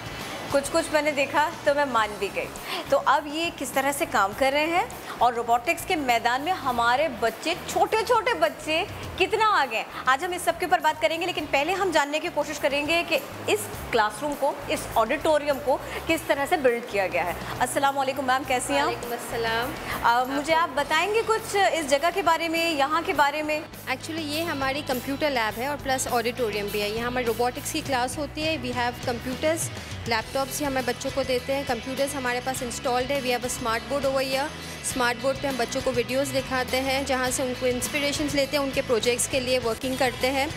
कुछ मैंने देखा तो मैं मान भी गई। तो अब ये किस तरह से काम कर रहे हैं और रोबोटिक्स के मैदान में हमारे बच्चे, छोटे बच्चे कितना आगे हैं, आज हम इस सब के ऊपर बात करेंगे। लेकिन पहले हम जानने की कोशिश करेंगे कि इस क्लासरूम को, इस ऑडिटोरियम को किस तरह से बिल्ड किया गया है। अस्सलाम वालेकुम मैम, कैसी हैं आप? वालेकुम अस्सलाम। मुझे आप बताएंगे कुछ इस जगह के बारे में, यहाँ के बारे में? एक्चुअली ये हमारी कंप्यूटर लैब है और प्लस ऑडिटोरियम भी है। यहाँ हमारी रोबोटिक्स की क्लास होती है। वी हैव कंप्यूटर्स, लैपटॉप्स ही हमें बच्चों को देते हैं। कंप्यूटर्स हमारे पास इंस्टॉल्ड है। We have a smart board over here. Smart board पे हम बच्चों को वीडियोस दिखाते हैं जहाँ से उनको इंस्पिरेशंस लेते हैं, उनके प्रोजेक्ट्स के लिए वर्किंग करते हैं।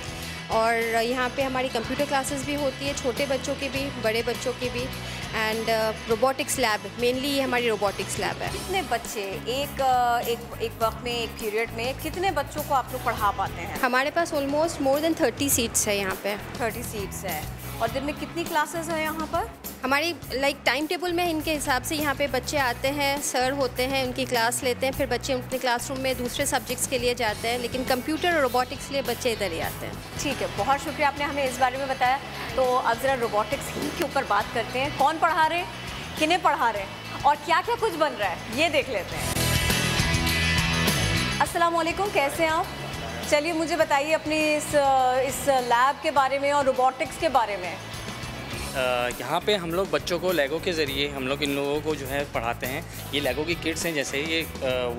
और यहाँ पे हमारी कंप्यूटर क्लासेस भी होती है, छोटे बच्चों की भी, बड़े बच्चों की भी। एंड रोबोटिक्स लैब, मेनली ये हमारी रोबोटिक्स लैब है। कितने बच्चे एक वक्त में, एक पीरियड में कितने बच्चों को आप लोग पढ़ा पाते हैं? हमारे पास ऑलमोस्ट मोर देन 30 सीट्स है यहाँ पे। 30 सीट्स है। और दिन में कितनी क्लासेस हैं यहाँ पर? हमारी टाइम टेबल में इनके हिसाब से यहाँ पे बच्चे आते हैं, सर होते हैं, उनकी क्लास लेते हैं, फिर बच्चे अपने क्लासरूम में दूसरे सब्जेक्ट्स के लिए जाते हैं। लेकिन कंप्यूटर और रोबोटिक्स के लिए बच्चे इधर ही आते हैं। ठीक है, बहुत शुक्रिया, आपने हमें इस बारे में बताया। तो अब ज़रा रोबोटिक्स ही के ऊपर बात करते हैं। कौन पढ़ा रहे, किन्हें पढ़ा रहे और क्या क्या कुछ बन रहा है, ये देख लेते हैं। अस्सलाम वालेकुम, कैसे हैं आप? चलिए मुझे बताइए अपनी इस लैब के बारे में और रोबोटिक्स के बारे में। यहाँ पे हम लोग बच्चों को लेगो के ज़रिए हम लोग इन लोगों को जो है पढ़ाते हैं। ये लेगो की किट्स हैं, जैसे ये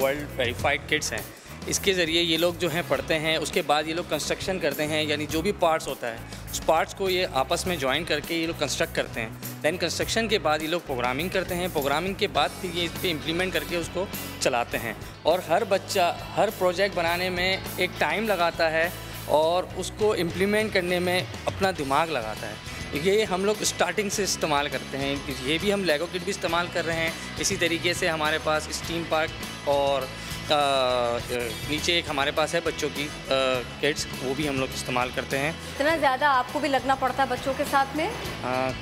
वर्ल्ड वेरीफाइड किट्स हैं। इसके ज़रिए ये लोग जो हैं पढ़ते हैं। उसके बाद ये लोग कंस्ट्रक्शन करते हैं, यानी जो भी पार्ट्स होता है उस पार्ट्स को ये आपस में ज्वाइन करके ये लोग कंस्ट्रक्ट करते हैं। दैन कंस्ट्रक्शन के बाद ये लोग प्रोग्रामिंग करते हैं। प्रोग्रामिंग के बाद फिर ये इस पर इम्प्लीमेंट करके उसको चलाते हैं। और हर बच्चा हर प्रोजेक्ट बनाने में एक टाइम लगाता है और उसको इम्प्लीमेंट करने में अपना दिमाग लगाता है। ये हम लोग स्टार्टिंग से इस्तेमाल करते हैं। ये भी हम लेगो किट भी इस्तेमाल कर रहे हैं। इसी तरीके से हमारे पास स्टीम पार्क और नीचे एक हमारे पास है बच्चों की किट्स, वो भी हम लोग इस्तेमाल करते हैं। इतना ज़्यादा आपको भी लगना पड़ता है बच्चों के साथ में?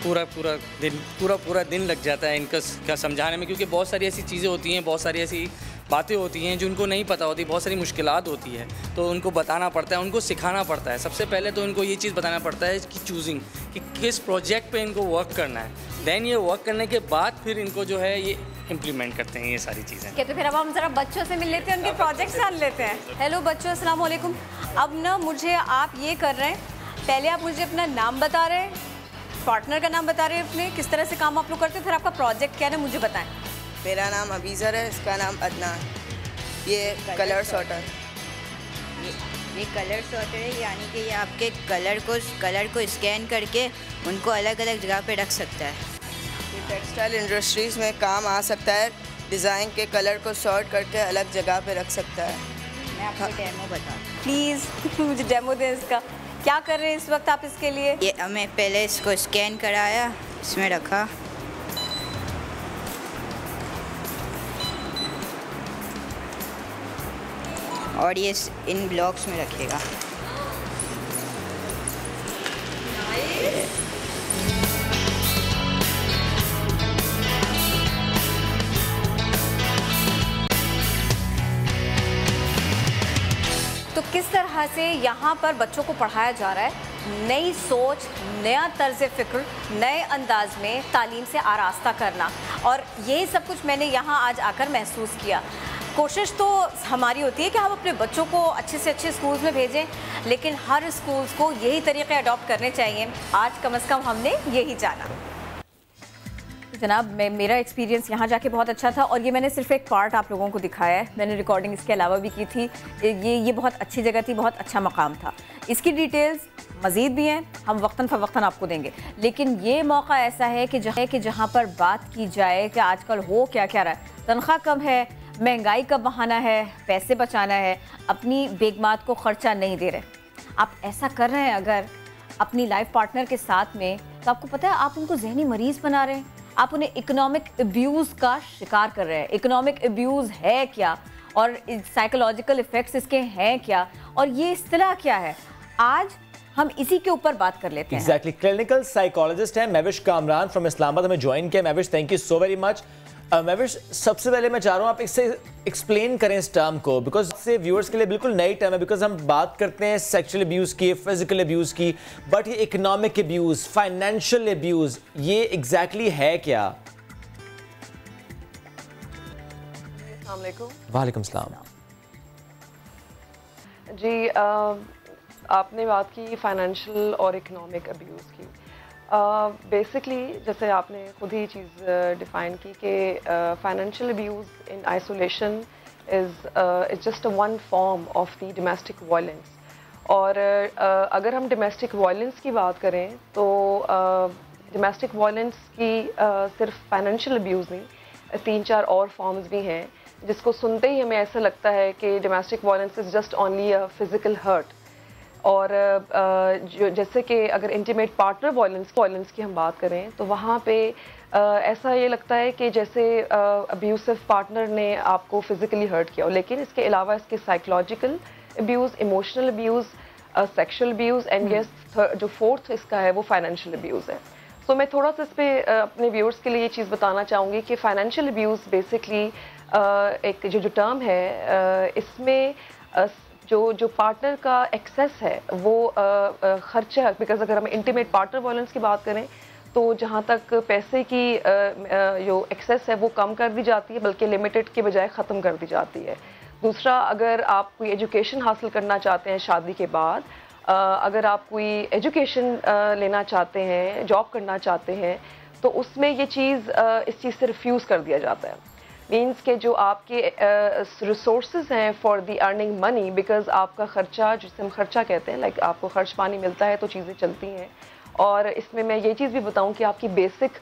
पूरा दिन लग जाता है इनका समझाने में, क्योंकि बहुत सारी ऐसी चीज़ें होती हैं, बहुत सारी ऐसी बातें होती हैं जो उनको नहीं पता होती, बहुत सारी मुश्किलात होती है, तो उनको बताना पड़ता है, उनको सिखाना पड़ता है। सबसे पहले तो इनको ये चीज़ बताना पड़ता है कि चूजिंग कि किस प्रोजेक्ट पे इनको वर्क करना है। दैन ये वर्क करने के बाद फिर इनको जो है ये इम्प्लीमेंट करते हैं ये सारी चीज़ें। तो फिर अब हम ज़रा बच्चों से मिल लेते हैं, उनके प्रोजेक्ट जान लेते हैं। हेलो बच्चों, अस्सलाम वालेकुम। अब ना मुझे आप ये कर रहे हैं, पहले आप मुझे अपना नाम बता रहे हैं, पार्टनर का नाम बता रहे हैं अपने, किस तरह से काम आप लोग करते हैं, फिर आपका प्रोजेक्ट क्या है मुझे बताएं। मेरा नाम अबीज़र है, इसका नाम अदनान। ये कलर सॉर्टर, ये कलर सॉर्टर है, यानी कि ये आपके कलर को स्कैन करके उनको अलग अलग जगह पे रख सकता है। ये टेक्सटाइल इंडस्ट्रीज़ में काम आ सकता है। डिज़ाइन के कलर को सॉर्ट करके अलग जगह पे रख सकता है। मैं आपको डेमो बताऊँ प्लीज़ मुझे डेमो दें इसका। क्या कर रहे हैं इस वक्त आप इसके लिए? ये हमें पहले इसको स्कैन कराया, इसमें रखा, और ये इन ब्लॉक्स में रखेगा। तो किस तरह से यहाँ पर बच्चों को पढ़ाया जा रहा है, नई सोच, नया तर्ज फ़िक्र, नए अंदाज में तालीम से आरास्ता करना, और यही सब कुछ मैंने यहाँ आज आकर महसूस किया। कोशिश तो हमारी होती है कि हम अपने बच्चों को अच्छे से अच्छे स्कूल्स में भेजें, लेकिन हर स्कूल्स को यही तरीक़े अडॉप्ट करने चाहिए। आज कम से कम हमने यही जाना। जनाब, मेरा एक्सपीरियंस यहाँ जाके बहुत अच्छा था, और ये मैंने सिर्फ एक पार्ट आप लोगों को दिखाया है, मैंने रिकॉर्डिंग इसके अलावा भी की थी। ये बहुत अच्छी जगह थी, बहुत अच्छा मकाम था। इसकी डिटेल्स मज़ीद भी हैं, हम वक्तन फ़वक्तन आपको देंगे, लेकिन ये मौका ऐसा है कि जहाँ पर बात की जाए कि आजकल हो क्या क्या रहा है। तनख्वाह कम है, महंगाई का बहाना है, पैसे बचाना है, अपनी बेगमात को ख़र्चा नहीं दे रहे। आप ऐसा कर रहे हैं अगर अपनी लाइफ पार्टनर के साथ में, तो आपको पता है आप उनको जहनी मरीज़ बना रहे हैं, आप उन्हें इकोनॉमिक अब्यूज़ का शिकार कर रहे हैं। इकोनॉमिक अब्यूज़ है क्या, और साइकोलॉजिकल इफ़ेक्ट्स इसके हैं क्या, और ये इस्तिलाह क्या है, आज हम इसी के ऊपर बात कर लेते हैं। एग्जैक्टली। क्लिनिकल साइकोलॉजिस्ट हैं महविश कामरान फ्रॉम इस्लामाबाद, हमें ज्वाइन किया। Mahvish, thank you so very much. Mahvish, सबसे पहले मैं चाह रहा हूँ आप इससे एक्सप्लेन करें इस टर्म को, बिकॉज इससे व्यूअर्स के लिए बिल्कुल नई टर्म है। बिकॉज हम बात करते हैं सेक्सुअल अब्यूज़ की, फिजिकल अब्यूज़ की, बट ये इकोनॉमिक अब्यूज़, फाइनेंशियल अब्यूज़, ये एग्जैक्टली है क्या? वालेकुम सलाम जी। आपने बात की फाइनेंशियल और इकोनॉमिक अब्यूज़ की। बेसिकली जैसे आपने खुद ही चीज़ डिफ़ाइन की कि financial abuse in isolation is just one form of the domestic violence. और अगर हम डोमेस्टिक वायलेंस की बात करें तो डोमेस्टिक वायलेंस की सिर्फ फाइनेंशियल अब्यूज़ नहीं, 3-4 और फॉर्म्स भी हैं, जिसको सुनते ही हमें ऐसा लगता है कि domestic violence is just only a physical hurt. और जो जैसे कि अगर इंटीमेट पार्टनर वायलेंस की हम बात करें तो वहाँ पे ऐसा ये लगता है कि जैसे अब्यूसिव पार्टनर ने आपको फिज़िकली हर्ट किया हो, लेकिन इसके अलावा इसके psychological abuse, emotional abuse, sexual abuse, and yes जो फोर्थ इसका है वो फाइनेंशियल अब्यूज़ है। सो मैं थोड़ा सा इस पर अपने व्यूअर्स के लिए ये चीज़ बताना चाहूँगी कि फाइनेंशियल अब्यूज़ बेसिकली एक जो टर्म है, इसमें जो पार्टनर का एक्सेस है वो खर्चा, बिकॉज अगर हम इंटीमेट पार्टनर वायलेंस की बात करें तो जहाँ तक पैसे की जो एक्सेस है वो कम कर दी जाती है, बल्कि लिमिटेड के बजाय ख़त्म कर दी जाती है। दूसरा, अगर आप कोई एजुकेशन हासिल करना चाहते हैं शादी के बाद, अगर आप कोई एजुकेशन लेना चाहते हैं, जॉब करना चाहते हैं, तो उसमें ये चीज़ इस चीज़ से रिफ्यूज़ कर दिया जाता है। मीन्स के जो आपके रिसोर्सेज हैं for the earning money, because आपका ख़र्चा, जिसे हम ख़र्चा कहते हैं, लाइक आपको खर्च पानी मिलता है तो चीज़ें चलती हैं। और इसमें मैं ये चीज़ भी बताऊं कि आपकी बेसिक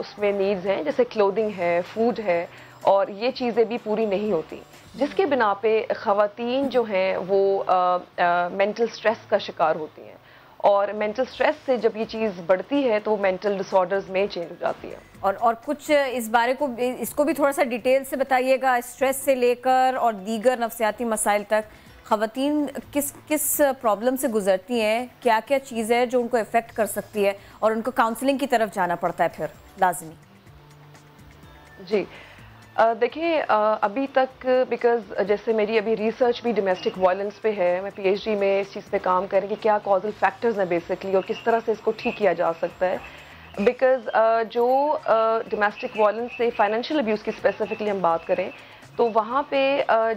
उसमें नीड्स हैं, जैसे क्लोथिंग है, फूड है, और ये चीज़ें भी पूरी नहीं होती, जिसके बिना पे ख़वातीन जो हैं वो मेंटल स्ट्रेस का शिकार होती हैं। और मेंटल स्ट्रेस से जब ये चीज़ बढ़ती है तो मेंटल डिसऑर्डर्स में चेंज हो जाती है। और कुछ इस बारे को, इसको भी थोड़ा सा डिटेल से बताइएगा, स्ट्रेस से लेकर और दीगर नफ्सियाती मसाइल तक ख़वातीन किस किस प्रॉब्लम से गुजरती हैं, क्या क्या चीज़ है जो उनको इफ़ेक्ट कर सकती है और उनको काउंसलिंग की तरफ जाना पड़ता है फिर लाजमी? जी देखिए, अभी तक बिकॉज जैसे मेरी अभी रिसर्च भी डोमेस्टिक वायलेंस पे है, मैं पीएचडी में इस चीज़ पे काम कर रही हूँ कि क्या कॉजल फैक्टर्स हैं बेसिकली और किस तरह से इसको ठीक किया जा सकता है। बिकॉज जो डोमेस्टिक वायलेंस से फाइनेंशियल अब्यूज़ की स्पेसिफिकली हम बात करें तो वहाँ पे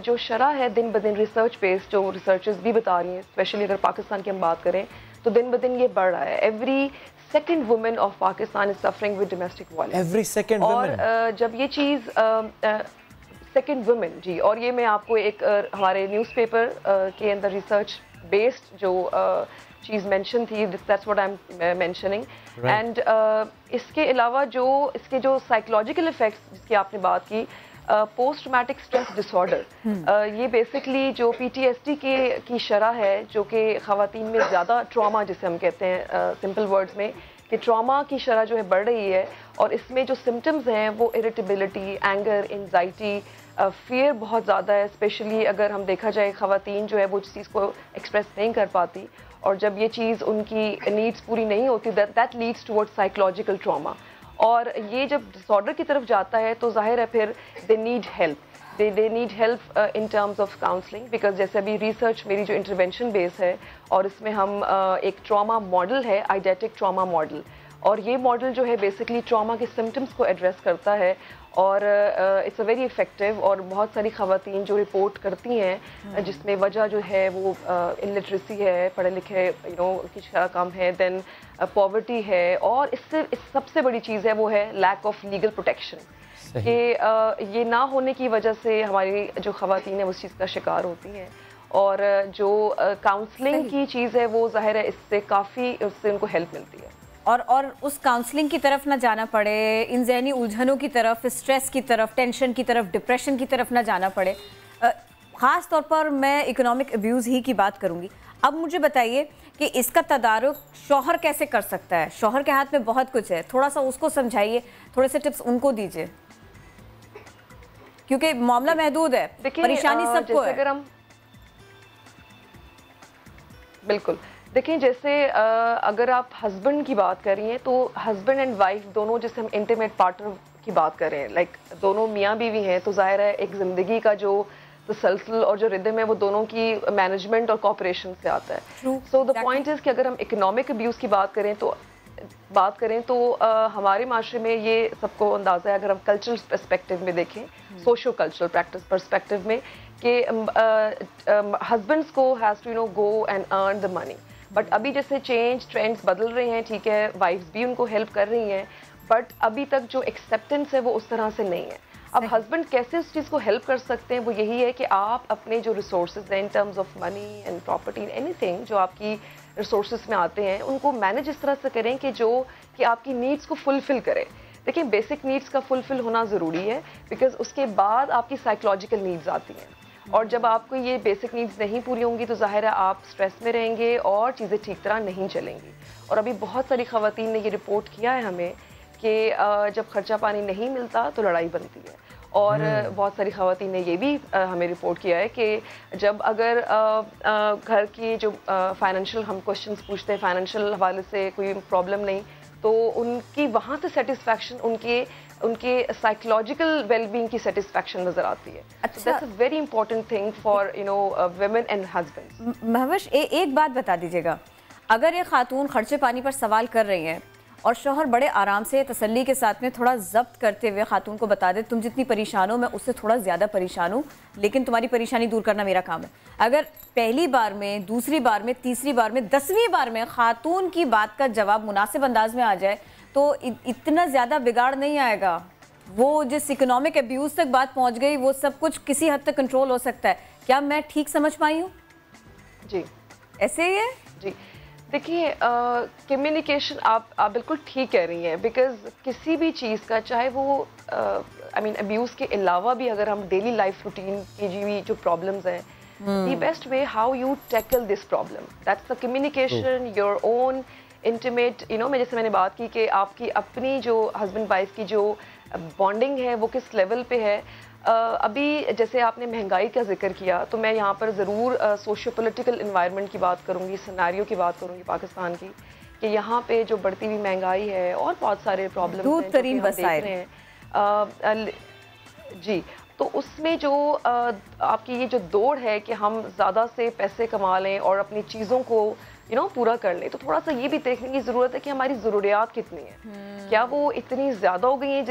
जो शरह है दिन ब दिन रिसर्च बेस्ड, जो रिसर्चर्स भी बता रही हैं, स्पेशली अगर पाकिस्तान की हम बात करें तो दिन ब दिन ये बढ़ रहा है। Every second women of Pakistan is suffering with domestic violence. Every second women. और जब ये चीज़ सेकेंड वुमेन, जी, और ये मैं आपको एक हमारे न्यूज़पेपर के अंदर रिसर्च बेस्ड जो चीज़ मेंशन थी, that's what I am mentioning. And इसके अलावा जो इसके जो साइकोलॉजिकल इफेक्ट्स जिसकी आपने बात की, पोस्ट ट्रॉमेटिक स्ट्रेस डिसऑर्डर, ये बेसिकली जो PTSD की शरह है, जो कि ख़वातीन में ज़्यादा ट्रॉमा जिसे हम कहते हैं सिंपल वर्ड्स में, कि ट्रॉमा की शरह जो है बढ़ रही है। और इसमें जो सिम्टम्स हैं वो इरिटेबिलिटी, एंगर, एंजाइटी, फियर बहुत ज़्यादा है। स्पेशली अगर हम देखा जाए ख़वातीन जो है वो चीज़ को एक्सप्रेस नहीं कर पाती, और जब ये चीज़ उनकी नीड्स पूरी नहीं होती, that leads towards psychological trauma. और ये जब डिसऑर्डर की तरफ जाता है तो जाहिर है फिर they need help, they need help in terms of counselling. Because जैसे अभी रिसर्च मेरी जो इंटरवेंशन बेस है और इसमें हम एक ट्रॉमा मॉडल है, आइडेटिक ट्रॉमा मॉडल, और ये मॉडल जो है बेसिकली ट्रॉमा के सिम्टम्स को एड्रेस करता है। और इट्स अ वेरी इफेक्टिव। और बहुत सारी ख़वातीन जो रिपोर्ट करती हैं जिसमें वजह जो है वो इलिटरेसी है, पढ़े लिखे की कम है, देन पॉवर्टी है, और इससे सबसे बड़ी चीज़ है वो है लैक ऑफ लीगल प्रोटेक्शन, कि ये ना होने की वजह से हमारी जो ख़वातीन है उस चीज़ का शिकार होती हैं। और जो काउंसलिंग की चीज़ है वो ज़ाहिर है इससे काफ़ी, उससे उनको हेल्प मिलती है। और उस काउंसलिंग की तरफ ना जाना पड़े, इन ज़हनी उलझनों की तरफ, स्ट्रेस की तरफ, टेंशन की तरफ, डिप्रेशन की तरफ ना जाना पड़े। ख़ास तौर पर मैं इकोनॉमिक अब्यूज़ ही की बात करूँगी। अब मुझे बताइए कि इसका तदारुक शौहर कैसे कर सकता है? शौहर के हाथ में बहुत कुछ है, थोड़ा सा उसको समझाइए, थोड़े से टिप्स उनको दीजिए, क्योंकि मामला महदूद है, परेशानी सबको है। अगर हम बिल्कुल देखिए, जैसे अगर आप हस्बैंड की बात कर रही हैं तो हस्बैंड एंड वाइफ दोनों, जैसे हम इंटीमेट पार्टनर की बात करें, लाइक दोनों मियाँ बीवी हैं, तो जाहिर है एक ज़िंदगी का जो तसलसल और जो रिदम है वो दोनों की मैनेजमेंट और कॉपरेशन से आता है। सो द पॉइंट इज़ कि अगर हम इकोनॉमिक अब्यूज़ की बात करें तो हमारे माशरे में ये सबको अंदाज़ा है, अगर हम कल्चरल पर्सपेक्टिव में देखें, सोशो कल्चरल प्रैक्टिस पर्सपेक्टिव में, कि हस्बैंड्स को has to go and earn the money. But अभी जैसे ट्रेंड्स बदल रहे हैं, ठीक है, वाइफ्स भी उनको हेल्प कर रही हैं, बट अभी तक जो एक्सेप्टेंस है वो उस तरह से नहीं है। अब हस्बैंड कैसे उस चीज़ को हेल्प कर सकते हैं, वो यही है कि आप अपने जो रिसोर्सेज हैं in terms of money and property, anything जो आपकी रिसोर्सेज में आते हैं, उनको मैनेज इस तरह से करें कि आपकी नीड्स को फुलफिल करें। देखिए, बेसिक नीड्स का फुलफिल होना ज़रूरी है, बिकॉज उसके बाद आपकी साइकोलॉजिकल नीड्स आती हैं। और जब आपको ये बेसिक नीड्स नहीं पूरी होंगी तो जाहिर है आप स्ट्रेस में रहेंगे और चीज़ें ठीक तरह नहीं चलेंगी। और अभी बहुत सारी ख़वातीन ने ये रिपोर्ट किया है हमें कि जब खर्चा पानी नहीं मिलता तो लड़ाई बनती है। और बहुत सारी ख़वातीन ने ये भी हमें रिपोर्ट किया है कि जब अगर घर की जो फाइनेंशियल हम क्वेश्चंस पूछते हैं, फाइनेंशियल हवाले से कोई प्रॉब्लम नहीं, तो उनकी वहाँ से सेटिस्फैक्शन उनके साइकोलॉजिकल वेलबींग की सेटिस्फैक्शन नजर आती है। अच्छा, that's a very important thing for women and husbands. Mahvish, एक बात बता दीजिएगा, अगर ये खातून खर्चे पानी पर सवाल कर रही हैं और शौहर बड़े आराम से तसल्ली के साथ में थोड़ा जब्त करते हुए खातून को बता दे, तुम जितनी परेशान हो मैं उससे थोड़ा ज़्यादा परेशान हूँ, लेकिन तुम्हारी परेशानी दूर करना मेरा काम है। अगर पहली बार में, दूसरी बार में, तीसरी बार में, 10वीं बार में खातून की बात का जवाब मुनासिब अंदाज में आ जाए तो इतना ज़्यादा बिगाड़ नहीं आएगा। वो जिस इकोनॉमिक अब्यूज़ तक बात पहुँच गई वो सब कुछ किसी हद तक कंट्रोल हो सकता है। क्या मैं ठीक समझ पाई हूँ? जी ऐसे ही है जी। देखिए कम्युनिकेशन आप बिल्कुल ठीक कह रही हैं, बिकॉज किसी भी चीज़ का चाहे वो आई मीन अब्यूज़ के अलावा भी अगर हम डेली लाइफ रूटीन की जी जो प्रॉब्लम्स हैं, the best way how you tackle this problem, that's the communication, your own intimate, you know, जैसे मैंने बात की कि आपकी अपनी जो हस्बैंड वाइफ की जो बॉन्डिंग है वो किस लेवल पे है। अभी जैसे आपने महंगाई का जिक्र किया तो मैं यहाँ पर ज़रूर सोशियो पॉलिटिकल इन्वायरमेंट की बात करूँगी, सिनेरियो की बात करूँगी पाकिस्तान की, कि यहाँ पे जो बढ़ती हुई महंगाई है और बहुत सारे प्रॉब्लम्स हैं जो हम देख रहे हैं जी, तो उसमें जो आपकी ये जो दौड़ है कि हम ज़्यादा से पैसे कमा लें और अपनी चीज़ों को पूरा कर लें, तो थोड़ा सा ये भी देखने की ज़रूरत है कि हमारी ज़रूरियात कितनी है, क्या वो इतनी ज़्यादा हो गई हैं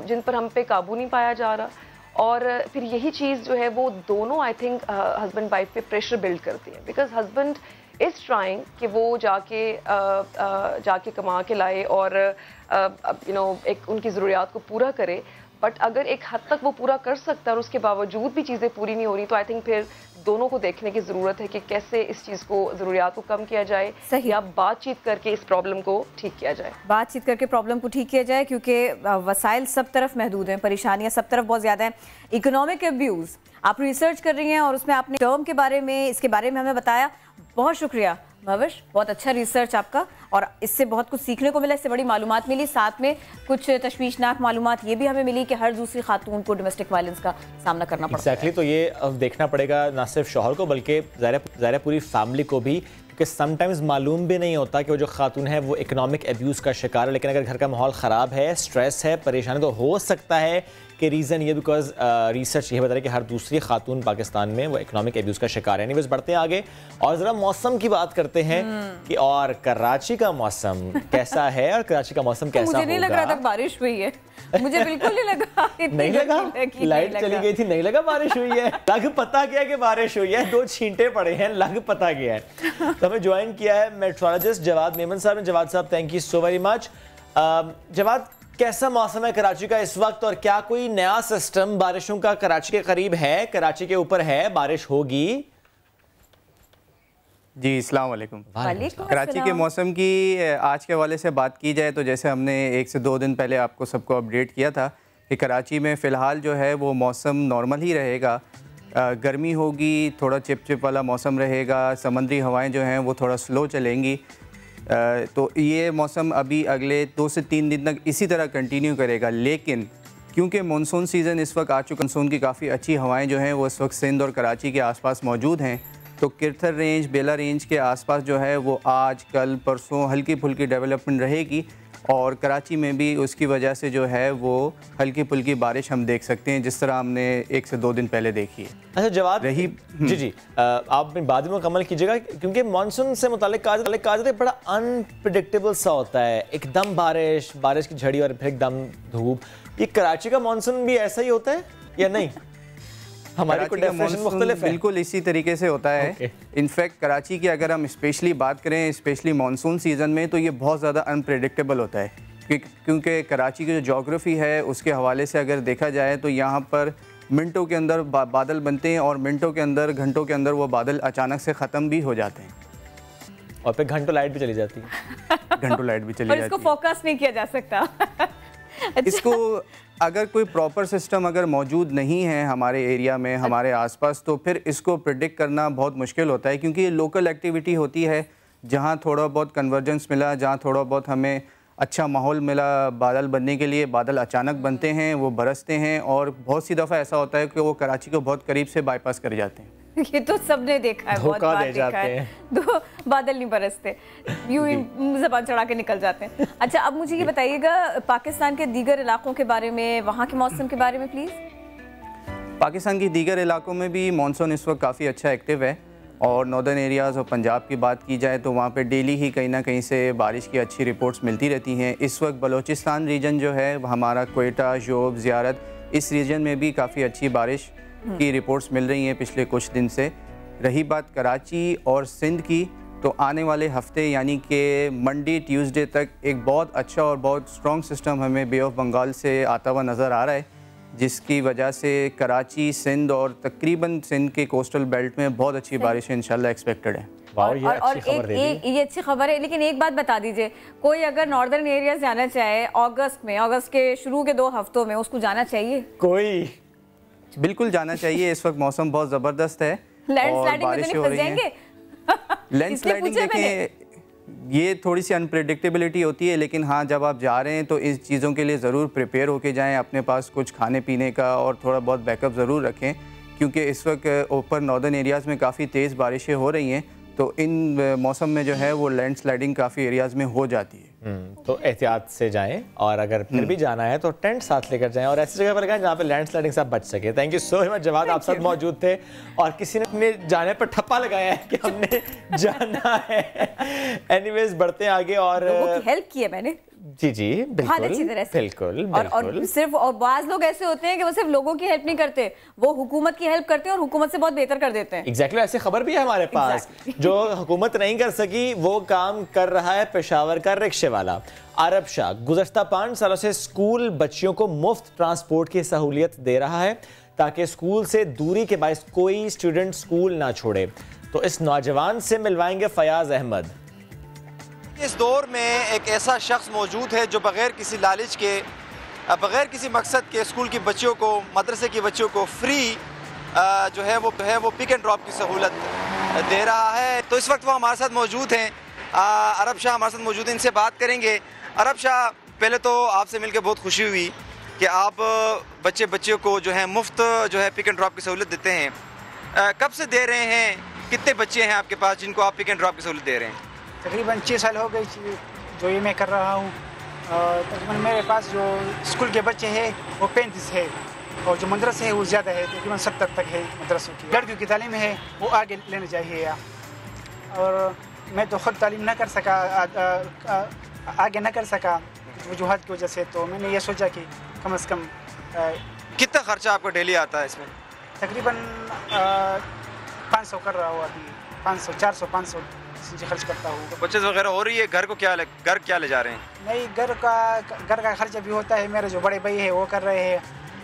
जिन पर हम पे काबू नहीं पाया जा रहा। और फिर यही चीज़ जो है वो दोनों आई थिंक हस्बैंड वाइफ पे प्रेशर बिल्ड करती है, बिकॉज हस्बैंड इज़ ट्राइंग कि वो जाके कमा के लाए और एक उनकी ज़रूरियात को पूरा करे, बट अगर एक हद तक वो पूरा कर सकता है और उसके बावजूद भी चीज़ें पूरी नहीं हो रही, तो आई थिंक फिर दोनों को देखने की ज़रूरत है कि कैसे इस चीज़ को, ज़रूरियात को कम किया जाए या बातचीत करके इस प्रॉब्लम को ठीक किया जाए। बातचीत करके प्रॉब्लम को ठीक किया जाए, क्योंकि वसाइल सब तरफ महदूद हैं, परेशानियां सब तरफ बहुत ज़्यादा हैं। इकोनॉमिक अब्यूज़ आप रिसर्च कर रही हैं और उसमें आपने टर्म के बारे में, इसके बारे में हमें बताया, बहुत शुक्रिया भविश, बहुत अच्छा रिसर्च आपका, और इससे बहुत कुछ सीखने को मिला, इससे बड़ी मालूमात मिली, साथ में कुछ तशवीशनाक मालूमात ये भी हमें मिली कि हर दूसरी खातून को डोमेस्टिक वायलेंस का सामना करना पड़ता है। तो ये अब देखना पड़ेगा ना सिर्फ शौहर को बल्कि ज़ाहिर पूरी फैमिली को भी, क्योंकि समटाइम्स मालूम भी नहीं होता कि वो जो खातून है वो इकोनॉमिक अब्यूज़ का शिकार है, लेकिन अगर घर का माहौल ख़राब है, स्ट्रेस है, परेशानी, तो हो सकता है कि रीज़न ये, बिकॉज रिसर्च ये बता रहा है कि हर दूसरी खातून पाकिस्तान में वो इकोनॉमिक अब्यूज़ का शिकार है। एनीवेज बढ़ते हैं आगे और ज़रा मौसम की बात करते हैं कि और कराची का मौसम कैसा है और कराची का मौसम कैसा होगा। मुझे नहीं लग रहा था बारिश हुई है, मुझे बिल्कुल नहीं लगा। नहीं लगा, लाइट चली गई थी, नहीं लगा बारिश हुई है। लग पता गया कि बारिश हुई है, 2 छींटे पड़े हैं, लग पता गया है। तो हमें ज्वाइन किया है metrologist Jawad Memon Sahab. Jawad Sahab, thank you so very much. Jawad, कैसा मौसम है कराची का इस वक्त और क्या कोई नया सिस्टम बारिशों का कराची के करीब है, कराची के ऊपर है, बारिश होगी? जी अस्सलाम वालेकुम। कराची के मौसम की आज के हवाले से बात की जाए तो जैसे हमने 1 से 2 दिन पहले आपको सबको अपडेट किया था कि कराची में फ़िलहाल जो है वो मौसम नॉर्मल ही रहेगा, गर्मी होगी, थोड़ा चिपचिप वाला मौसम रहेगा, समंदरी हवाएं जो हैं वो थोड़ा स्लो चलेंगी, तो ये मौसम अभी अगले 2 से 3 दिन तक इसी तरह कंटिन्यू करेगा। लेकिन क्योंकि मानसून सीज़न इस वक्त आ चुका, मानसून की काफ़ी अच्छी हवाएं जो हैं वो इस वक्त सिंध और कराची के आसपास मौजूद हैं, तो किरथर रेंज, बेला रेंज के आसपास जो है वो आज, कल, परसों हल्की फुल्की डेवलपमेंट रहेगी और कराची में भी उसकी वजह से जो है वो हल्की फुल्की बारिश हम देख सकते हैं, जिस तरह हमने 1 से 2 दिन पहले देखी है। अच्छा जवाब रही जी आप बाद में मुकम्मल कीजिएगा, क्योंकि मानसून से मुतालिक कहा जाता है बड़ा अनप्रिडिक्टेबल सा होता है, एकदम बारिश की झड़ी और फिर एकदम धूप। ये कराची का मानसून भी ऐसा ही होता है या नहीं? हमारी कोई डेफिनेशन मुख्तलिफ है? बिल्कुल इसी तरीके से होता है। इनफैक्ट कराची की अगर हम स्पेशली बात करें, स्पेशली मानसून सीज़न में, तो ये बहुत ज़्यादा अनप्रेडिक्टेबल होता है, क्योंकि कराची की जो जोग्राफ़ी है उसके हवाले से अगर देखा जाए तो यहाँ पर मिनटों के अंदर बादल बनते हैं और मिनटों के अंदर, घंटों के अंदर वो बादल अचानक से ख़त्म भी हो जाते हैं और फिर घंटों लाइट भी चली जाती है। घंटों लाइट भी चली जाती है, इसको फोकस नहीं किया जा सकता। इसको अगर कोई प्रॉपर सिस्टम अगर मौजूद नहीं है हमारे एरिया में, हमारे आसपास, तो फिर इसको प्रिडिक्ट करना बहुत मुश्किल होता है, क्योंकि ये लोकल एक्टिविटी होती है। जहाँ थोड़ा बहुत कन्वर्जेंस मिला, जहाँ थोड़ा बहुत हमें अच्छा माहौल मिला बादल बनने के लिए, बादल अचानक बनते हैं, वो बरसते हैं और बहुत सी दफ़ा ऐसा होता है कि वो कराची को बहुत करीब से बाईपास कर जाते हैं। ये तो सबने देखा है, बहुत बार देखा है। दो बादल नहीं बरसते, यूं ही ज़बान चढ़ा के निकल जाते हैं। अच्छा, अब मुझे ये बताइएगा पाकिस्तान के दीगर इलाकों के बारे में, वहाँ के मौसम के बारे में प्लीज़। पाकिस्तान के दीगर इलाकों में भी मानसून इस वक्त काफ़ी अच्छा एक्टिव है। और नॉर्दर्न एरियाज़ और पंजाब की बात की जाए तो वहाँ पे डेली ही कहीं ना कहीं से बारिश की अच्छी रिपोर्ट्स मिलती रहती हैं। इस वक्त बलूचिस्तान रीजन जो है हमारा क्वेटा, जोब, ज़ियारत, इस रीजन में भी काफ़ी अच्छी बारिश की रिपोर्ट्स मिल रही हैं पिछले कुछ दिन से। रही बात कराची और सिंध की, तो आने वाले हफ्ते यानी कि मंडे ट्यूसडे तक एक बहुत अच्छा और बहुत स्ट्रॉन्ग सिस्टम हमें बे ऑफ बंगाल से आता हुआ नज़र आ रहा है, जिसकी वजह से कराची, सिंध और तकरीबन सिंध के कोस्टल बेल्ट में बहुत अच्छी बारिश इंशाल्लाह एक्सपेक्टेड है। और ये अच्छी खबर है। लेकिन एक बात बता दीजिए, कोई अगर नॉर्दर्न एरिया जाना चाहे अगस्त के शुरू के 2 हफ्तों में, उसको जाना चाहिए? कोई बिल्कुल जाना चाहिए। इस वक्त मौसम बहुत ज़बरदस्त है और बारिश हो रही है। लैंडस्लाइडिंग देखें, ये थोड़ी सी अनप्रेडिक्टेबिलिटी होती है, लेकिन हाँ जब आप जा रहे हैं तो इस चीज़ों के लिए ज़रूर प्रिपेयर होके जाएं। अपने पास कुछ खाने पीने का और थोड़ा बहुत बैकअप ज़रूर रखें, क्योंकि इस वक्त ऊपर नॉर्दर्न एरियाज़ में काफ़ी तेज़ बारिशें हो रही हैं, तो इन मौसम में जो है वो लैंडस्लाइडिंग काफ़ी एरियाज़ में हो जाती है। तो एहतियात से जाएं, और अगर फिर भी जाना है तो टेंट साथ लेकर जाएं और ऐसी जगह पर जाएं जहाँ पे लैंडस्लाइडिंग से आप बच सके। Thank you so much Jawad, आप सब मौजूद थे और किसी ने अपने जाने पर ठप्पा लगाया है कि हमने जाना है। एनीवेज बढ़ते हैं आगे और हेल्प की है मैंने। जी जी बिल्कुल अच्छी तरह से। बिल्कुल और सिर्फ और बाज लोग ऐसे होते हैं कि वो सिर्फ लोगों की हेल्प नहीं करते, वो हुकूमत की हेल्प करते हैं और हुकूमत से बहुत बेहतर कर देते हैं। एग्जैक्टली ऐसी खबर भी है हमारे पास। जो हुकूमत नहीं कर सकी वो काम कर रहा है पेशावर का रिक्शे वाला। अरब शाह गुज़श्ता 5 सालों से स्कूल बच्चियों को मुफ्त ट्रांसपोर्ट की सहूलियत दे रहा है ताकि स्कूल से दूरी के बायस कोई स्टूडेंट स्कूल ना छोड़े। तो इस नौजवान से मिलवाएंगे फयाज अहमद। इस दौर में एक ऐसा शख्स मौजूद है जो बग़ैर किसी लालच के, बग़ैर किसी मकसद के स्कूल की बच्चियों को, मदरसे की बच्चियों को फ्री जो है वो पिक एंड ड्रॉप की सहूलत दे रहा है। तो इस वक्त वो हमारे साथ मौजूद हैं, अरब शाह हमारे साथ मौजूद हैं, इनसे बात करेंगे। अरब शाह, पहले तो आपसे मिलकर बहुत खुशी हुई कि आप बच्चियों को जो है मुफ्त जो है पिक एंड ड्रॉप की सहूलत देते हैं। कब से दे रहे हैं? कितने बच्चे हैं आपके पास जिनको आप पिक एंड ड्रॉप की सहूलत दे रहे हैं? तकरीबन 6 साल हो गई जो ये मैं कर रहा हूँ। तकरीबन मेरे पास जो स्कूल के बच्चे हैं वो 35 है और जो मदरसे है वो ज़्यादा है, तकरीबन 70 तक है मदरसों की। लड़कियों की तालीम है वो आगे लेना चाहिए। और मैं तो ख़ुद तालीम ना कर सका, आगे ना कर सका वजूहात की वजह से, तो मैंने ये सोचा कि कम से कम कितना खर्चा आपका डेली आता है इसमें? तकरीबन 500 कर रहा हूँ अभी, 500 400 500 खर्च करता हूँ। बचत वगैरह हो रही है? घर क्या ले जा रहे हैं? नहीं, घर का खर्चा भी होता है। मेरे जो बड़े भाई है वो कर रहे हैं,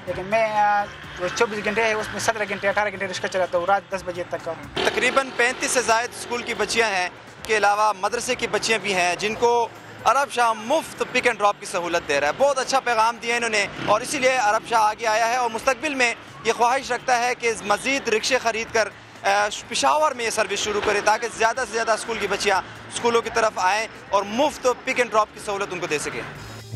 लेकिन मैं जो 24 घंटे है उसमें 17 घंटे 18 घंटे रिक्शा चलाता हूँ रात 10 बजे तक का। तकरीबन 35 से ज़ायद स्कूल की बच्चियाँ हैं, के अलावा मदरसे की बच्चियाँ भी हैं जिनको अरब शाह मुफ्त पिक एंड ड्रॉप की सहूलत दे रहा है। बहुत अच्छा पैगाम दिया इन्होंने और इसीलिए अरब शाह आगे आया है और मुस्तकबिल में ये ख्वाहिश रखता है कि मज़ीद रिक्शे ख़रीद कर पेशावर में ये सर्विस शुरू करे ताकि ज़्यादा से ज़्यादा स्कूल की बच्चियाँ स्कूलों की तरफ आएँ और मुफ्त पिक एंड ड्रॉप की सहूलत उनको दे सकें।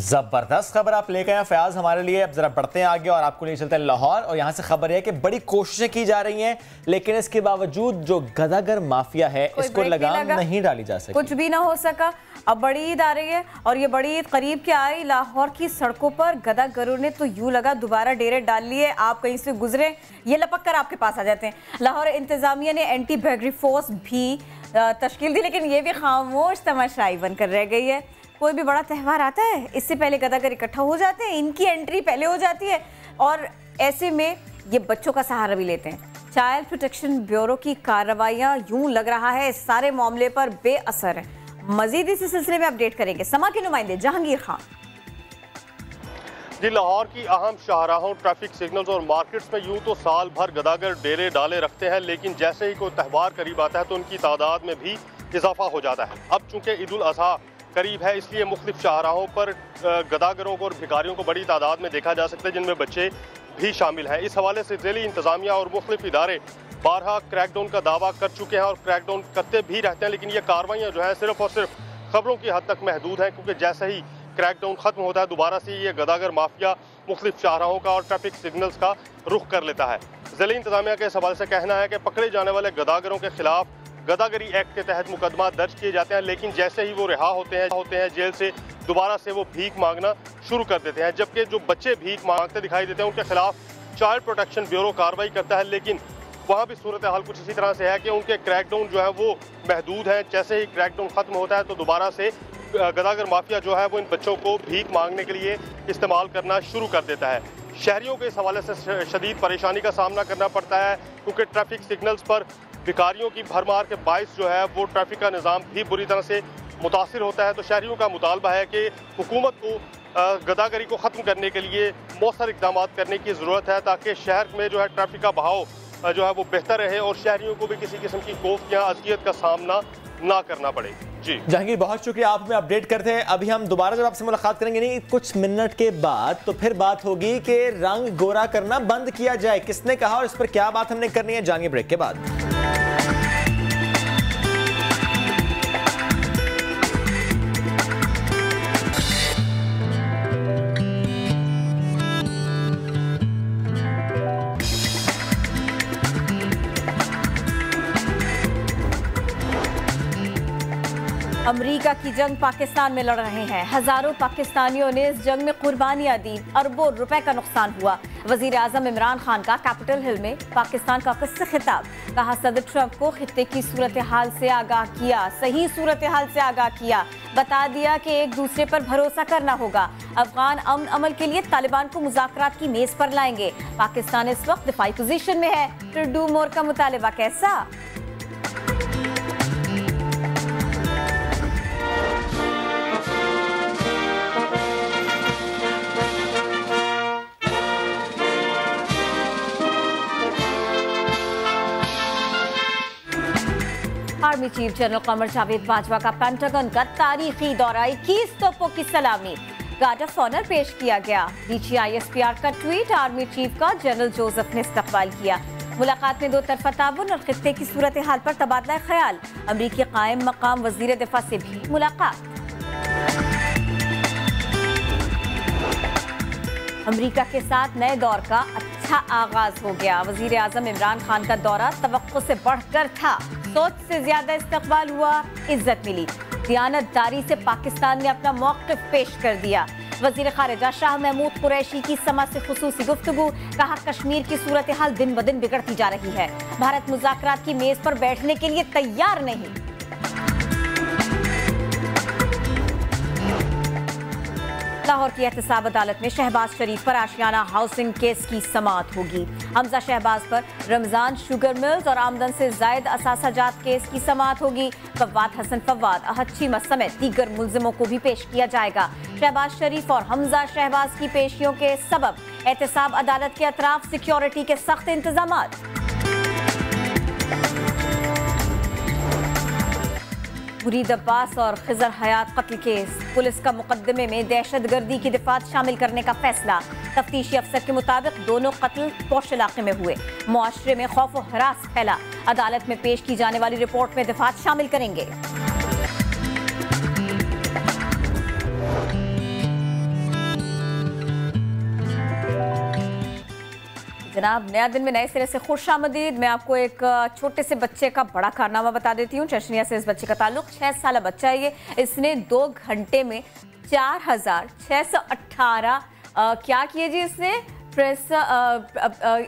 जबरदस्त खबर आप लेकर आए फयाज हमारे लिए। अब जरा बढ़ते हैं आगे और आपको लिए चलते हैं लाहौर और यहाँ से खबर है कि बड़ी कोशिशें की जा रही हैं, लेकिन इसके बावजूद जो गदागर माफिया है इसको लगाम नहीं डाली जा सकती। कुछ भी ना हो सका। अब बड़ी ईद आ रही है और ये बड़ी ईद करीब के आई। लाहौर की सड़कों पर गदागरों ने तो यूं लगा दोबारा डेरे डाल लिए, आप कहीं से गुजरे ये लपक कर आपके पास आ जाते हैं। लाहौर इंतजामिया ने एंटी बैगरी फोर्स भी तश्कील दी, लेकिन ये भी खामोश तमाशाई बनकर रह गई है। कोई भी बड़ा त्यौहार आता है इससे पहले गदागर इकट्ठा हो जाते हैं, इनकी एंट्री पहले हो जाती है और ऐसे में ये बच्चों का सहारा भी लेते हैं। चाइल्ड प्रोटेक्शन ब्यूरो की कार्रवाइयां यूं लग रहा है इस सारे मामले पर बेअसर है। मजीद इसी सिलसिले में अपडेट करेंगे समा के नुमाइंदे जहांगीर खान। जी, लाहौर की अहम शाहराहों, ट्रैफिक सिग्नल्स और मार्केट्स में यूं तो साल भर गदागर डेरे डाले रखते हैं, लेकिन जैसे ही कोई त्यौहार करीब आता है तो उनकी तादाद में भी इजाफा हो जाता है। अब चूंकि ईद उल अज़हा करीब है, इसलिए मुख्तलिफ शाहराहों पर गदागरों को और भिखारियों को बड़ी तादाद में देखा जा सकता है, जिनमें बच्चे भी शामिल हैं। इस हवाले से ज़िली इंतज़ामिया और मुख्तलिफ इदारे बारहा क्रैकडाउन का दावा कर चुके हैं और क्रैकडाउन करते भी रहते हैं, लेकिन ये कार्रवाइयाँ जो है सिर्फ और सिर्फ खबरों की हद तक महदूद हैं, क्योंकि जैसे ही क्रैकडाउन खत्म होता है दोबारा से ये गदागर माफिया मुख्तलिफ शाहराहों का और ट्रैफिक सिग्नल्स का रुख कर लेता है। ज़िली इंतज़ामिया के इस हवाले से कहना है कि पकड़े जाने वाले गदागरों के खिलाफ गदागरी एक्ट के तहत मुकदमा दर्ज किए जाते हैं, लेकिन जैसे ही वो रिहा होते हैं जेल से, दोबारा से वो भीख मांगना शुरू कर देते हैं। जबकि जो बच्चे भीख मांगते दिखाई देते हैं उनके खिलाफ चाइल्ड प्रोटेक्शन ब्यूरो कार्रवाई करता है, लेकिन वहाँ भी सूरत हाल कुछ इसी तरह से है कि उनके क्रैकडाउन जो है वो महदूद हैं। जैसे ही क्रैकडाउन ख़त्म होता है तो दोबारा से गदागर माफिया जो है वो इन बच्चों को भीख मांगने के लिए इस्तेमाल करना शुरू कर देता है। शहरियों को इस हवाले से शदीद परेशानी का सामना करना पड़ता है क्योंकि ट्रैफिक सिग्नल्स पर भिखारियों की भरमार के बायस जो है वो ट्रैफिक का निज़ाम भी बुरी तरह से मुतासिर होता है। तो शहरियों का मुतालबा है कि हुकूमत को गदागरी को ख़त्म करने के लिए मौसर इक़दाम करने की ज़रूरत है ताकि शहर में जो है ट्रैफिक का बहाव जो है वो बेहतर रहे और शहरियों को भी किसी किस्म की खौफ या अज़ियत का सामना ना करना पड़े। जी जहांगीर, बहुत शुक्रिया, आप हमें अपडेट करते हैं। अभी हम दोबारा जब आपसे मुलाकात करेंगे नहीं कुछ मिनट के बाद, तो फिर बात होगी कि रंग गोरा करना बंद किया जाए, किसने कहा और इस पर क्या बात हमने करनी है, जानिए ब्रेक के बाद। अमेरिका की जंग पाकिस्तान में लड़ रहे हैं। हजारों पाकिस्तानियों ने इस जंग में कुर्बानियां दी, अरबों रुपए का नुकसान हुआ। वजीर आजम इमरान खान का कैपिटल हिल में पाकिस्तान का किस्से खिताब, कहा सदर ट्रंप को खित्ते की सूरत हाल से आगाह किया, सही सूरत हाल से आगाह किया, बता दिया कि एक दूसरे पर भरोसा करना होगा। अफगान अमन अमल के लिए तालिबान को मुज़ाकरात की मेज पर लाएंगे। पाकिस्तान इस वक्त दिफाई पोजीशन में है, फिर डू मोर का मुतालिबा कैसा? Army chief general Qamar Javed Bajwa का पेंटागन का तारीखी दौरा, 21 तोपों की सलामी, गार्ड ऑफ ऑनर पेश किया गया। DGISPR का ट्वीट, आर्मी चीफ का जनरल जोसेफ ने इस्तकबाल किया। मुलाकात में दो तरफा ताउन और खित्ते की सूरत हाल पर तबादला ख्याल। अमरीकी कायम मकाम वजीर दिफा से भी मुलाकात। अमरीका के साथ नए दौर का अच्छा आगाज हो गया। वजीर आजम इमरान खान का दौरा तवक्को से बढ़कर था, सोच से ज्यादा इस्तकबाल हुआ, इज्जत मिली। दियानतदारी से पाकिस्तान ने अपना मौक़िफ़ पेश कर दिया। वजीर खारिजा शाह महमूद कुरैशी की समा से खुसूसी गुफ्तगू, कहा कश्मीर की सूरत हाल दिन ब दिन बिगड़ती जा रही है, भारत मुज़ाकरात की मेज पर बैठने के लिए तैयार नहीं। लाहौर की एहतसाब अदालत में शहबाज शरीफ पर आशियाना हाउसिंग केस की समाअत होगी। हमजा शहबाज पर रमजान शुगर मिल्स और आमदन से जायद असासाजात केस की समाअत होगी। फवाद हसन फवाद, अहद चीमा समेत दीगर मुल्जिमों को भी पेश किया जाएगा। शहबाज शरीफ और हमजा शहबाज की पेशियों के सबब एहतसाब अदालत के अतराफ सिक्योरिटी के सख्त इंतजामात। मुरीद अब्बास और खिजर हयात कत्ल केस, पुलिस का मुकदमे में दहशतगर्दी की दिफात शामिल करने का फैसला। तफ्तीशी अफसर के मुताबिक दोनों कत्ल पोश इलाके में हुए, मुआशरे में खौफ और हरास फैला। अदालत में पेश की जाने वाली रिपोर्ट में दिफात शामिल करेंगे। जनाब, नया दिन में नए सिरे से खुशामदीद। मैं आपको एक छोटे से बच्चे का बड़ा कारनामा बता देती हूँ। चशनिया से इस बच्चे का ताल्लुक, 6 साल बच्चा है ये। इसने 2 घंटे में 4618 क्या किए जी इसने, प्रेस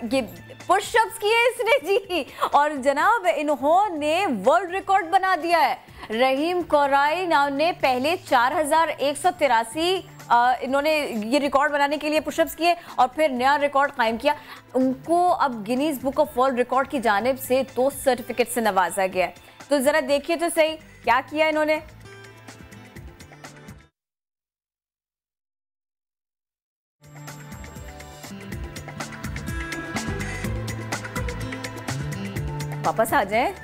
ये पुशअप्स किए इसने जी। और जनाब इन्होंने वर्ल्ड रिकॉर्ड बना दिया है। रहीम कोराई नाम ने पहले 4183 इन्होंने ये रिकॉर्ड बनाने के लिए पुशअप्स किए और फिर नया रिकॉर्ड कायम किया। उनको अब Guinness book of world record की जानिब से 2 सर्टिफिकेट से नवाजा गया है। तो जरा देखिए तो सही क्या किया इन्होंने। वापस आ जाए,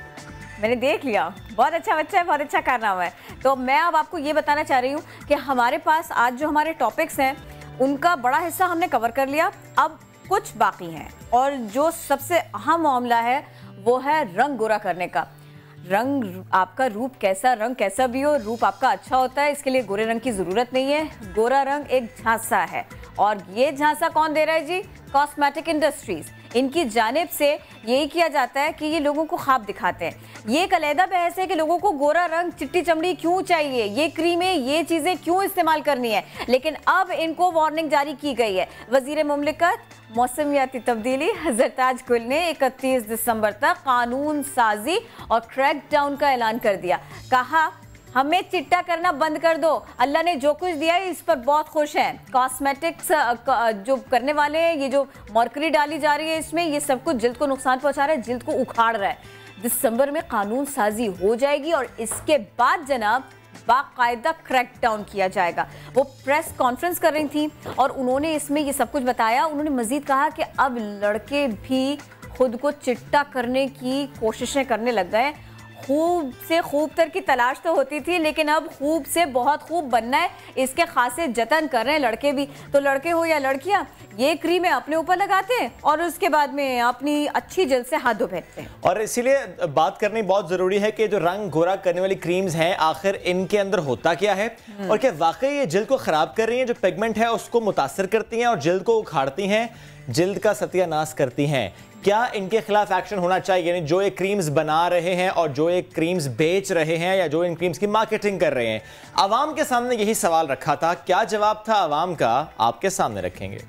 मैंने देख लिया, बहुत अच्छा बच्चा है, बहुत अच्छा कारनामा है। तो मैं अब आपको ये बताना चाह रही हूँ कि हमारे पास आज जो हमारे टॉपिक्स हैं उनका बड़ा हिस्सा हमने कवर कर लिया, अब कुछ बाकी हैं। और जो सबसे अहम मामला है वो है रंग गोरा करने का। रंग आपका रूप कैसा, रंग कैसा भी हो, रूप आपका अच्छा होता है, इसके लिए गोरे रंग की ज़रूरत नहीं है। गोरा रंग एक झांसा है और ये झांसा कौन दे रहा है जी? Cosmetic industries. इनकी जानिब से यही किया जाता है कि ये लोगों को ख्वाब दिखाते हैं। ये एक अलहदा बहस है कि लोगों को गोरा रंग, चिट्टी चमड़ी क्यों चाहिए, ये क्रीमें, ये चीज़ें क्यों इस्तेमाल करनी है। लेकिन अब इनको वार्निंग जारी की गई है। वज़ीर मुमलिकत मौसमियाती तब्दीली हज़रताज गुल ने 31 दिसंबर तक कानून साजी और क्रैकडाउन का ऐलान कर दिया। कहा हमें चिट्टा करना बंद कर दो, अल्लाह ने जो कुछ दिया है इस पर बहुत खुश हैं। कॉस्मेटिक्स जो करने वाले हैं, ये जो मरकरी डाली जा रही है इसमें, ये सब कुछ जिल्द को नुकसान पहुंचा रहा है, जिल्द को उखाड़ रहा है। दिसंबर में कानून साजी हो जाएगी और इसके बाद जनाब बाकायदा क्रैकडाउन किया जाएगा। वो प्रेस कॉन्फ्रेंस कर रही थी और उन्होंने इसमें ये सब कुछ बताया। उन्होंने मजीद कहा कि अब लड़के भी खुद को चिट्टा करने की कोशिशें करने लग गए। खूब से खूब तर की तलाश तो होती थी, लेकिन अब खूब से बहुत खूब बनना है, इसके खासे जतन कर रहे हैं लड़के भी। तो लड़के हो या लड़कियां, ये क्रीमें अपने ऊपर लगाते हैं और उसके बाद में अपनी अच्छी जल्द से हाथ धो बैठते हैं। और इसीलिए बात करनी बहुत ज़रूरी है कि जो रंग गोरा करने वाली क्रीम्स हैं, आखिर इनके अंदर होता क्या है और क्या वाकई ये जल्द को ख़राब कर रही हैं, जो पिगमेंट है उसको मुतासर करती हैं और जल्द को उखाड़ती हैं, जल्द का सत्यानाश करती हैं। क्या इनके खिलाफ एक्शन होना चाहिए? यानी जो ये क्रीम्स बना रहे हैं और जो ये क्रीम्स बेच रहे हैं या जो इन क्रीम्स की मार्केटिंग कर रहे हैं, आवाम के सामने यही सवाल रखा था। क्या जवाब था आवाम का, आपके सामने रखेंगे।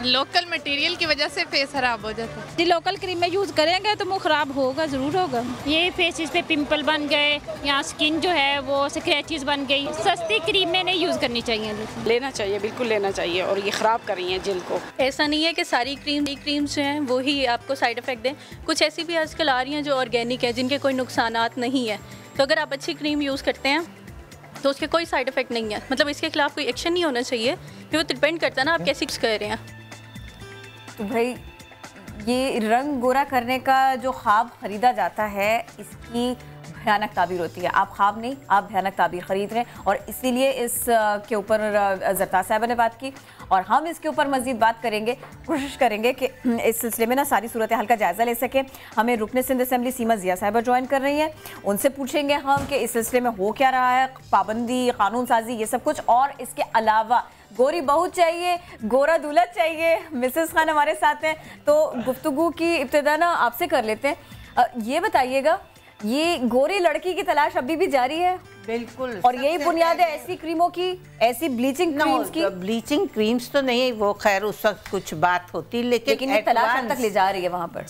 लोकल मटेरियल की वजह से फेस खराब हो जाता है। जी लोकल क्रीम में यूज़ करेंगे तो मुँह खराब होगा, ज़रूर होगा। ये फेसेस पे पिंपल बन गए, यहाँ स्किन जो है वो स्क्रैचेस बन गई। सस्ती क्रीमें नहीं यूज़ करनी चाहिए। लेना चाहिए, बिल्कुल लेना चाहिए, और ये ख़राब कर रही हैं जिल्द को। ऐसा नहीं है कि सारी क्रीम्स जो हैं वो ही आपको साइड इफ़ेक्ट दें। कुछ ऐसी भी आजकल आ रही हैं जो ऑर्गेनिक है, जिनके कोई नुकसानात नहीं है। तो अगर आप अच्छी क्रीम यूज़ करते हैं तो उसके कोई साइड इफ़ेक्ट नहीं है। मतलब इसके खिलाफ कोई एक्शन नहीं होना चाहिए, फिर वो डिपेंड करता है ना आप कैसे यूज़ कर रहे हैं। तो भाई ये रंग गोरा करने का जो ख्वाब ख़रीदा जाता है, इसकी भयानक ताबीर होती है। आप ख्वाब नहीं, आप भयानक ताबीर ख़रीद रहे हैं। और इसीलिए इस के ऊपर ज़रताज साहिबा ने बात की और हम इसके ऊपर मज़ीद बात करेंगे, कोशिश करेंगे कि इस सिलसिले में ना सारी सूरत हाल का जायज़ा ले सकें। हमें रुकने सिंध असेंबली सीमा ज़िया साहिबा ज्वाइन कर रही हैं, उनसे पूछेंगे हम कि इस सिलसिले में हो क्या रहा है, पाबंदी, कानून साजी, ये सब कुछ। और इसके अलावा गोरी बहू चाहिए, गोरा दूल्हा चाहिए। मिसेस खान हमारे साथ हैं, तो गुफ्तगू की इब्तिदा ना आपसे कर लेते हैं। ये बताइएगा, ये गोरी लड़की की तलाश अभी भी जारी है? बिल्कुल। और यही बुनियाद है ऐसी क्रीमों की, ऐसी ब्लीचिंग क्रीम्स की? ब्लीचिंग क्रीम्स तो नहीं, वो खैर उस वक्त कुछ बात होती, लेकिन ये तलाश अब तक ले जा रही है वहाँ पर।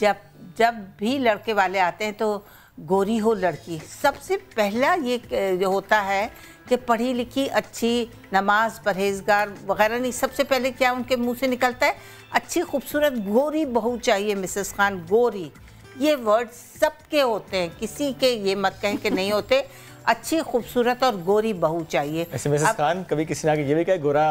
जब भी लड़के वाले आते हैं तो गोरी हो लड़की, सबसे पहला ये जो होता है कि पढ़ी लिखी, अच्छी, नमाज, परहेजगार वगैरह नहीं, सबसे पहले क्या उनके मुंह से निकलता है? अच्छी खूबसूरत गोरी बहू चाहिए मिसेस खान। गोरी, ये वर्ड सबके होते हैं, किसी के ये मत कहें कि नहीं होते। अच्छी खूबसूरत और गोरी बहू चाहिए। ऐसे मिसेस खान कभी किसी ने आके ये भी कहा गोरा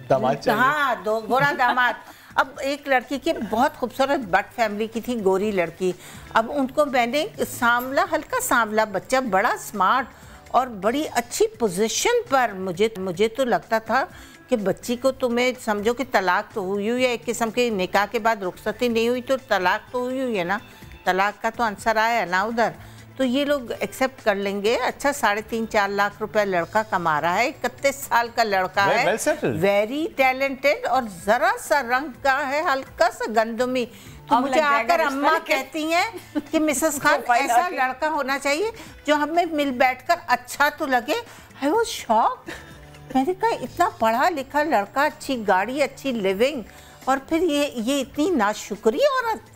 दामाद चाहिए? हाँ, गोरा दामाद। अब एक लड़की की बहुत खूबसूरत बट फैमिली की थी, गोरी लड़की। अब उनको मैंने सांवला, हल्का सांवला बच्चा, बड़ा स्मार्ट और बड़ी अच्छी पोजीशन पर, मुझे तो लगता था कि बच्ची को तुम्हें समझो कि तलाक तो हुई हुई है, एक किस्म के निकाह के बाद रुखसती नहीं हुई तो तलाक तो हुई हुई है ना, तलाक का तो आंसर आया ना उधर। तो ये लोग एक्सेप्ट कर लेंगे। अच्छा, 3.5-4 लाख रुपए लड़का कमा रहा है, 31 साल का लड़का है, वेरी टैलेंटेड, और जरा सा रंग का है, हल्का सा गंदमी। तो मुझे आकर अम्मा कहती हैं कि मिसेस खान ऐसा लड़का होना चाहिए जो हमें मिल बैठकर अच्छा तो लगे। I was shocked. मैंने कहा इतना पढ़ा लिखा लड़का, अच्छी गाड़ी, अच्छी लिविंग, और फिर ये इतनी नाशुक्री औरत,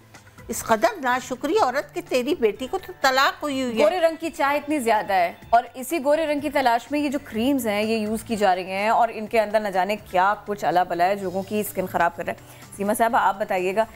इस कदर नाशुक्री औरत कि तेरी बेटी को तो तलाक हुई है। गोरे रंग की चाह इतनी ज्यादा है और इसी गोरे रंग की तलाश में ये जो क्रीम्स हैं ये यूज की जा रही हैं और इनके अंदर न जाने क्या कुछ अला बला है, लोगों की स्किन खराब कर रहा है। सीमा साहब आप बताइएगा,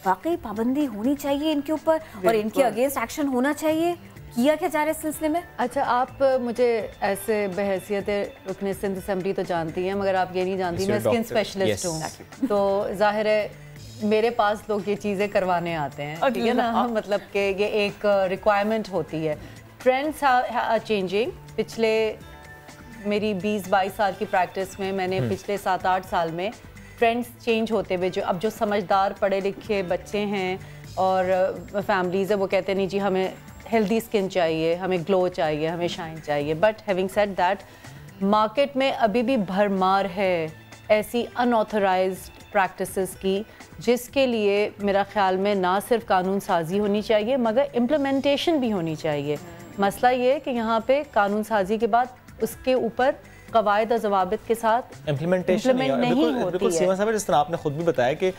वाकई पाबंदी होनी चाहिए इनके ऊपर और इनके अगेंस्ट एक्शन होना चाहिए? किया क्या जा रहा है इस सिलसिले में? अच्छा, आप मुझे ऐसे बहैसियत रुकने सिंध असेंबली तो जानती हैं, मगर आप ये नहीं जानती मैं स्किन स्पेशलिस्ट हूँ। तो जाहिर है मेरे पास लोग ये चीज़ें करवाने आते हैं, ठीक है ना। मतलब कि ये एक रिक्वायरमेंट होती है। Trends are changing. पिछले मेरी 20-22 साल की प्रैक्टिस में मैंने पिछले 7-8 साल में ट्रेंड्स चेंज होते हुए, जो समझदार पढ़े लिखे बच्चे हैं और फैमिलीज़ है, वो कहते हैं नहीं जी हमें हेल्दी स्किन चाहिए, हमें ग्लो चाहिए, हमें शाइन चाहिए। But having said that, market में अभी भी भरमार है ऐसी अनऑथराइज्ड प्रैक्टिसेस की, जिसके लिए मेरा ख्याल में ना सिर्फ कानून साजी होनी चाहिए मगर इम्प्लीमेंटेशन भी होनी चाहिए। मसला ये है कि यहाँ पे कानून साजी के बाद उसके ऊपर कवायद और ज़वाबित के साथ इम्प्लीमेंटेशन नहीं होती है। सीमा साहब, जिस तरह आपने खुद भी बताया कि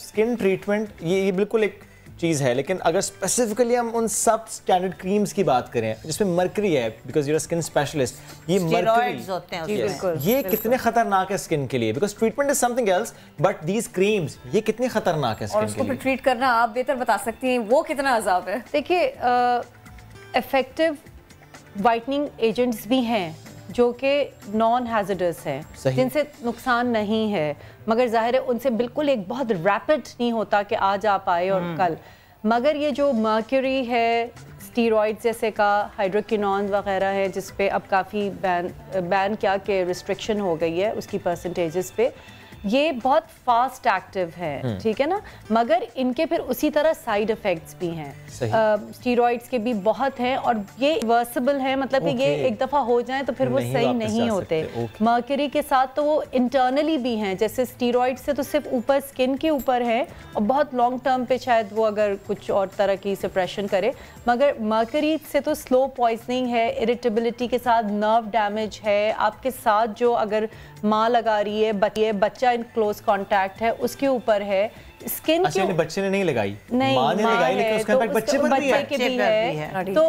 स्किन ट्रीटमेंट ये बिल्कुल एक चीज़ है, लेकिन अगर स्पेसिफिकली हम उन सब स्टैंडर्ड क्रीम्स की बात करें जिसमें मर्करी है, बिकॉज यूर स्किन स्पेशलिस्ट, ये मर्करी ये कितने खतरनाक है स्किन के लिए? Because treatment is something else, but these creams ये कितनी खतरनाक है स्किन के लिए? ट्रीट करना आप बेहतर बता सकती हैं, वो कितना अजाब है? देखिए, इफेक्टिव वाइटनिंग एजेंट्स भी हैं जो कि नॉन हैजर्डस हैं, जिनसे नुकसान नहीं है, मगर जाहिर है उनसे बिल्कुल एक बहुत रैपिड नहीं होता कि आज आप आए और कल। मगर ये जो मर्क्यूरी है, स्टीरॉइड्स जैसे का, हाइड्रोक्विनोन वगैरह है, जिस पे अब काफ़ी बैन क्या कि रिस्ट्रिक्शन हो गई है उसकी परसेंटेजेस पे, ये बहुत फास्ट एक्टिव है, ठीक है ना, मगर इनके फिर उसी तरह साइड इफ़ेक्ट्स भी हैं। स्टीरॉइड्स के भी बहुत हैं और ये रिवर्सिबल हैं, मतलब कि ये एक दफ़ा हो जाए तो फिर वो सही नहीं होते। मर्क्यूरी के साथ तो वो इंटरनली भी हैं, जैसे स्टीरॉइड से तो सिर्फ ऊपर स्किन के ऊपर है और बहुत लॉन्ग टर्म पे शायद वो अगर कुछ और तरह की सप्रेशन करे, मगर मर्क्यूरी से तो स्लो पॉइजनिंग है, इरिटेबिलिटी के साथ नर्व डैमेज है, आपके साथ जो अगर माँ लगा रही है, बच्चा इन क्लोज कांटेक्ट है उसके ऊपर है, स्किन अच्छा, बच्चे ने नहीं लगाई, नहीं माँ ने लगाई, लेकिन उसका इम्पैक्ट बच्चे पर भी है। तो